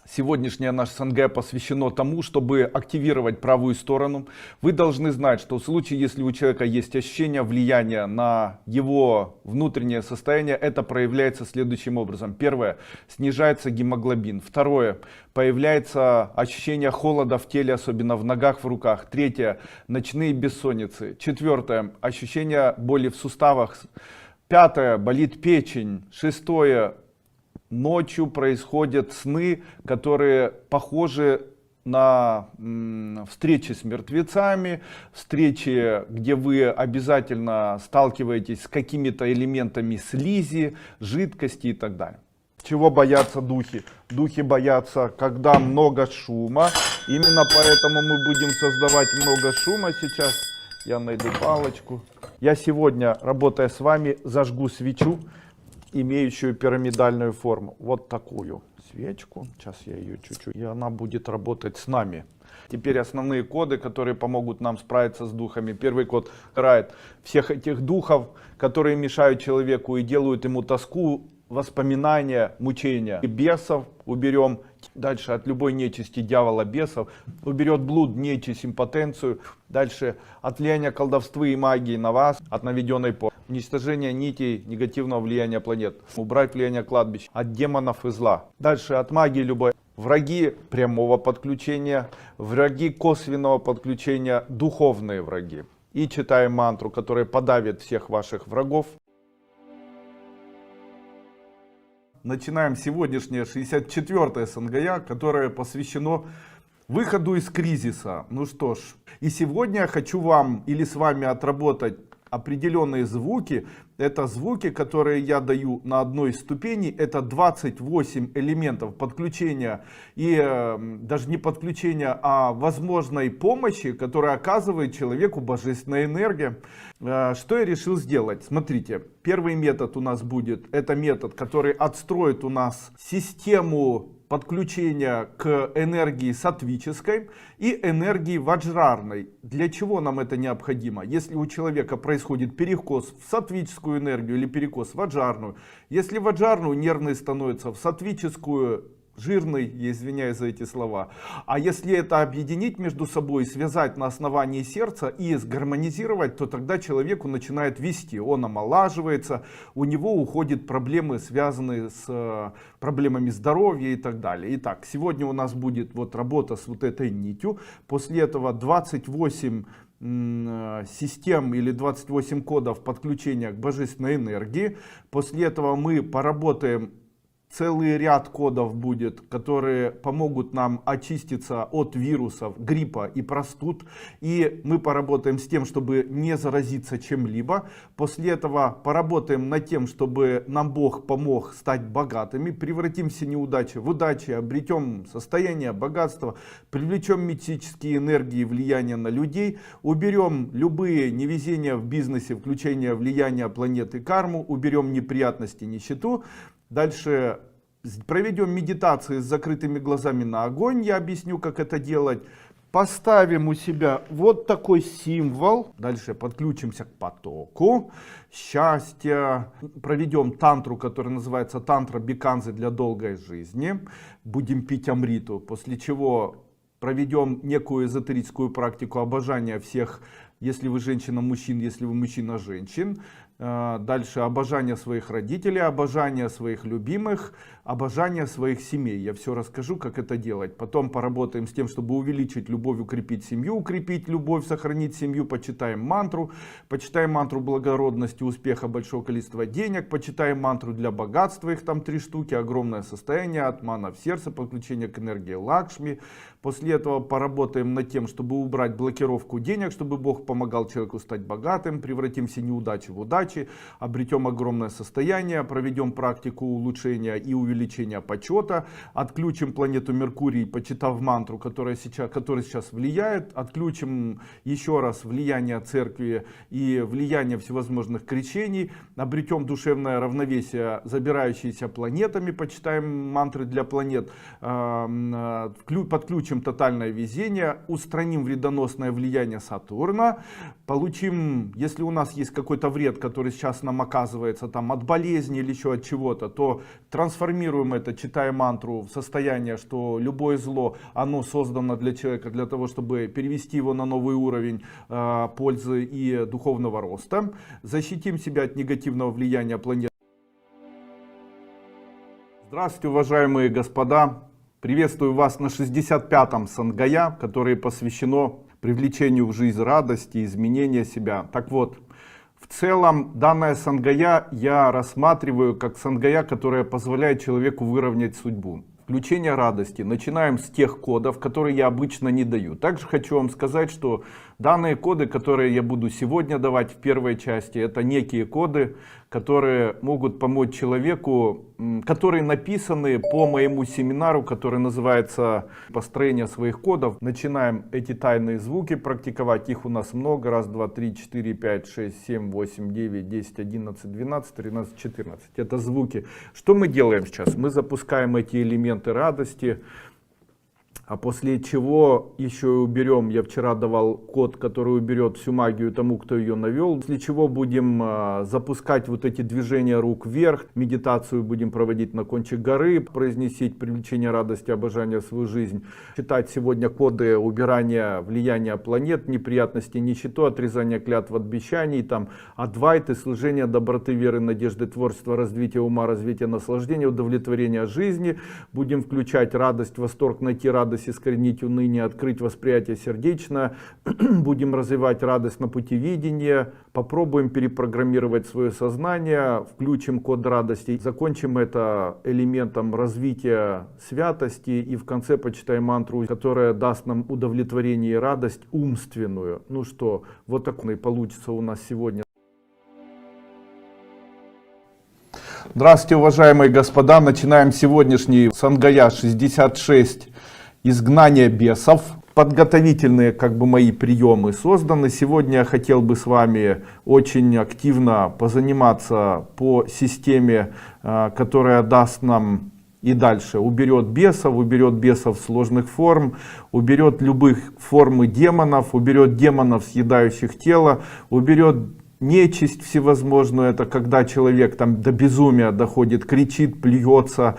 Сегодняшнее наше Сангая посвящено тому, чтобы активировать правую сторону. Вы должны знать, что в случае, если у человека есть ощущение влияния на его внутреннее состояние, это проявляется следующим образом. Первое, снижается гемоглобин. Второе, появляется ощущение холода в теле, особенно в ногах, в руках. Третье, ночные бессонницы. Четвертое, ощущение боли в суставах. Пятое, болит печень. Шестое, ночью происходят сны, которые похожи на встречи с мертвецами, встречи, где вы обязательно сталкиваетесь с какими-то элементами слизи, жидкости и так далее. Чего боятся духи? Духи боятся, когда много шума. Именно поэтому мы будем создавать много шума сейчас. Я найду палочку. Я сегодня, работая с вами, зажгу свечу, имеющую пирамидальную форму. Вот такую свечку. Сейчас я ее чуть-чуть. И она будет работать с нами. Теперь основные коды, которые помогут нам справиться с духами. Первый код убирает всех этих духов, которые мешают человеку и делают ему тоску, воспоминания, мучения. И бесов уберем. Дальше от любой нечисти, дьявола, бесов. Уберет блуд, нечисть, импотенцию. Дальше от влияния колдовства и магии на вас, от наведенной порчи. Уничтожение нитей негативного влияния планет. Убрать влияние кладбищ. От демонов и зла. Дальше от магии любой. Враги прямого подключения. Враги косвенного подключения. Духовные враги. И читаем мантру, которая подавит всех ваших врагов. Начинаем сегодняшнее 64-е Сангая, которое посвящено выходу из кризиса. Ну что ж, и сегодня я хочу вам или с вами отработать определенные звуки. Это звуки, которые я даю на одной ступени. Это 28 элементов подключения и даже не подключения, а возможной помощи, которая оказывает человеку божественная энергия. Что я решил сделать? Смотрите, первый метод у нас будет, это метод, который отстроит у нас систему подключения к энергии сатвической и энергии ваджрарной. Для чего нам это необходимо? Если у человека происходит перекос в сатвическую энергию или перекос в ваджрарную, если ваджрарную, нервный становится в сатвическую, жирный, я извиняюсь за эти слова. А если это объединить между собой, связать на основании сердца и сгармонизировать, то тогда человеку начинает вести, он омолаживается, у него уходят проблемы, связанные с проблемами здоровья и так далее. Итак, сегодня у нас будет вот работа с вот этой нитью, после этого 28 систем или 28 кодов подключения к божественной энергии. После этого мы поработаем. Целый ряд кодов будет, которые помогут нам очиститься от вирусов, гриппа и простуд. И мы поработаем с тем, чтобы не заразиться чем-либо. После этого поработаем над тем, чтобы нам Бог помог стать богатыми. Превратим все неудачи в удачи, обретем состояние богатства, привлечем мистические энергии и влияния на людей. Уберем любые невезения в бизнесе, включение влияния планеты карму. Уберем неприятности, нищету. Дальше проведем медитации с закрытыми глазами на огонь. Я объясню, как это делать. Поставим у себя вот такой символ. Дальше подключимся к потоку счастья. Проведем тантру, которая называется тантра Биканзы для долгой жизни. Будем пить амриту. После чего проведем некую эзотерическую практику обожания всех. Если вы женщина, мужчин, если вы мужчина, женщин. Дальше обожание своих родителей, обожание своих любимых, обожание своих семей. Я все расскажу, как это делать. Потом поработаем с тем, чтобы увеличить любовь, укрепить семью, укрепить любовь, сохранить семью. Почитаем мантру благородности, успеха, большого количества денег. Почитаем мантру для богатства, их там 3 штуки, огромное состояние, атмана в сердце, подключение к энергии Лакшми. После этого поработаем над тем, чтобы убрать блокировку денег, чтобы Бог помогал человеку стать богатым. Превратим все неудачи в удачи, обретем огромное состояние, проведем практику улучшения и увеличения почета, отключим планету Меркурий, почитав мантру, которая сейчас влияет, отключим еще раз влияние церкви и влияние всевозможных крещений, обретем душевное равновесие, забирающееся планетами, почитаем мантры для планет, подключим тотальное везение, устраним вредоносное влияние Сатурна, получим, если у нас есть какой-то вред, который сейчас нам оказывается там от болезни или еще от чего-то, то трансформируем это, читая мантру, в состояние, что любое зло, оно создано для человека, для того, чтобы перевести его на новый уровень пользы и духовного роста. Защитим себя от негативного влияния планеты. Здравствуйте, уважаемые господа! Приветствую вас на 65-м Сангая, которое посвящено привлечению в жизнь радости, изменения себя. Так вот, в целом данная Сангая я рассматриваю как Сангая, которая позволяет человеку выровнять судьбу. Включение радости. Начинаем с тех кодов, которые я обычно не даю. Также хочу вам сказать, что данные коды, которые я буду сегодня давать в первой части, это некие коды, которые могут помочь человеку, которые написаны по моему семинару, который называется «Построение своих кодов». Начинаем эти тайные звуки практиковать. Их у нас много. Раз, два, три, 4, 5, 6, 7, 8, 9, 10, 11, 12, 13, 14. Это звуки. Что мы делаем сейчас? Мы запускаем эти элементы радости. А после чего еще и уберем, я вчера давал код, который уберет всю магию тому, кто ее навел. После чего будем запускать вот эти движения рук вверх, медитацию будем проводить на кончик горы, произносить привлечение радости, обожания в свою жизнь. Читать сегодня коды убирания влияния планет, неприятностей, нищету, отрезания клятв от обещаний, там, адвайты, служение, доброты, веры, надежды, творчества, развития ума, развития наслаждения, удовлетворения жизни. Будем включать радость, восторг, найти радость, искоренить уныние, открыть восприятие сердечное. Будем развивать радость на пути видения. Попробуем перепрограммировать свое сознание. Включим код радости. Закончим это элементом развития святости. И в конце почитаем мантру, которая даст нам удовлетворение и радость умственную. Ну что, вот так и получится у нас сегодня. Здравствуйте, уважаемые господа. Начинаем сегодняшний Сангая 66. Изгнание бесов. Подготовительные мои приемы созданы. Сегодня я хотел бы с вами очень активно позаниматься по системе, которая даст нам и дальше уберет бесов сложных форм, уберет любых формы демонов, уберет демонов, съедающих тело, уберет нечисть всевозможную. Это когда человек до безумия доходит, кричит, плюется,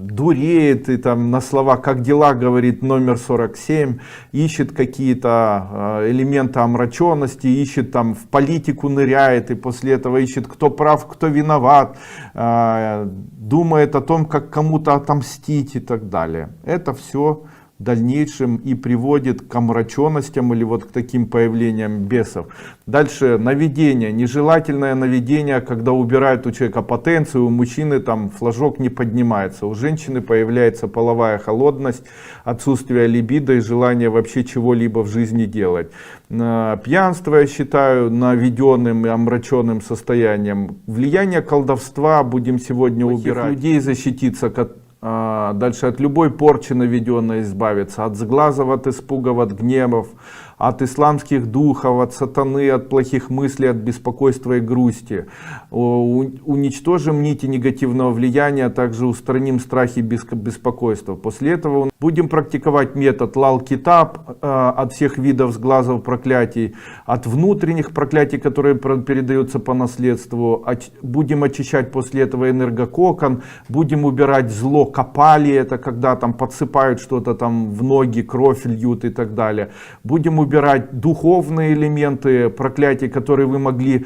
дуреет и на слова «как дела» говорит номер 47, ищет какие-то элементы омраченности, ищет в политику ныряет и после этого ищет, кто прав, кто виноват, думает о том, как кому-то отомстить и так далее. Это все в дальнейшем и приводит к омраченностям или к таким появлениям бесов. Дальше наведение, нежелательное наведение, когда убирают у человека потенцию, у мужчины флажок не поднимается, у женщины появляется половая холодность, отсутствие либидо и желание вообще чего-либо в жизни делать. Пьянство я считаю наведенным и омраченным состоянием. Влияние колдовства будем сегодня убирать. Людей защититься. Дальше от любой порчи наведенной избавиться, от сглазов, от испугов, от гневов, от исламских духов, от сатаны, от плохих мыслей, от беспокойства и грусти. Уничтожим нити негативного влияния, а также устраним страхи и беспокойство. После этого будем практиковать метод лал-китаб от всех видов сглазов, проклятий, от внутренних проклятий, которые передаются по наследству. Будем очищать после этого энергококон, будем убирать зло капали, это когда подсыпают что-то в ноги, кровь льют и так далее. Будем убирать духовные элементы проклятий, которые вы могли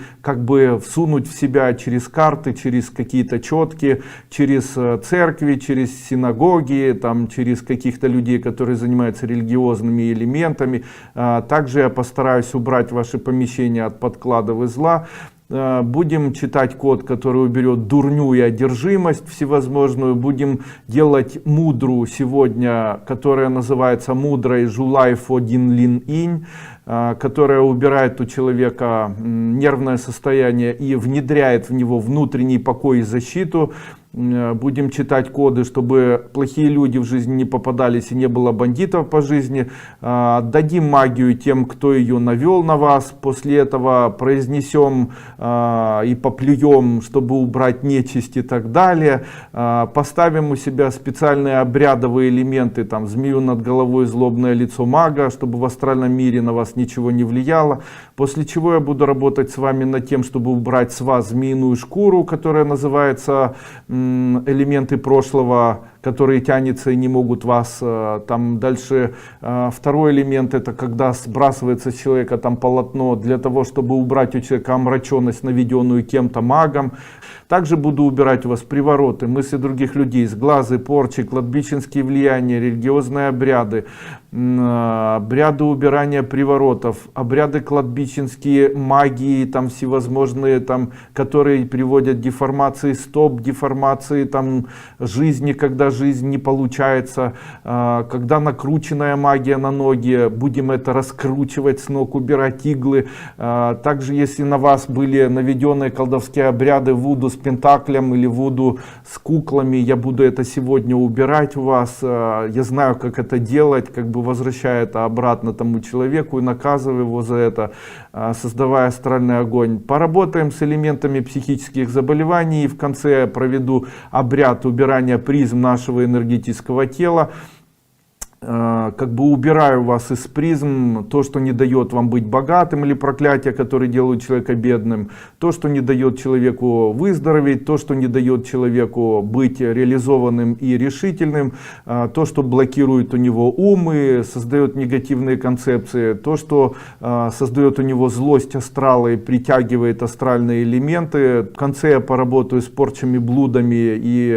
всунуть в себя через карты, через какие-то четки, через церкви, через синагоги, через каких-то людей, которые занимаются религиозными элементами. Также я постараюсь убрать ваши помещения от подкладов и зла. Будем читать код, который уберет дурню и одержимость всевозможную. Будем делать мудру сегодня, которая называется мудрой Жулай Фодин Лин Инь, которая убирает у человека нервное состояние и внедряет в него внутренний покой и защиту. Будем читать коды, чтобы плохие люди в жизни не попадались и не было бандитов по жизни. Дадим магию тем, кто ее навел на вас. После этого произнесем и поплюем, чтобы убрать нечисть и так далее. Поставим у себя специальные обрядовые элементы, змею над головой, злобное лицо мага, чтобы в астральном мире на вас ничего не влияло. После чего я буду работать с вами над тем, чтобы убрать с вас змеиную шкуру, которая называется элементы прошлого, которые тянутся и не могут вас. Там дальше второй элемент, это когда сбрасывается с человека там полотно для того, чтобы убрать у человека омраченность, наведенную кем-то магом. Также буду убирать у вас привороты, мысли других людей, сглазы, порчи, кладбищенские влияния, религиозные обряды, обряды убирания приворотов, обряды кладбищенские, магии, там всевозможные, там, которые приводят к деформации стоп, деформации там, жизни, когда жизнь не получается, когда накрученная магия на ноги, будем это раскручивать с ног, убирать иглы. Также, если на вас были наведенные колдовские обряды вуду с пентаклем или вуду с куклами, я буду это сегодня убирать у вас. Я знаю, как это делать, как бы возвращая это обратно тому человеку и наказывая его за это, создавая астральный огонь. Поработаем с элементами психических заболеваний и в конце проведу обряд убирания призм нашего энергетического тела. Как бы убираю вас из призм то, что не дает вам быть богатым, или проклятия, которые делают человека бедным, то, что не дает человеку выздороветь, то, что не дает человеку быть реализованным и решительным, то, что блокирует у него ум и создает негативные концепции, то, что создает у него злость астрала и притягивает астральные элементы. В конце я поработаю с порчами, блудами и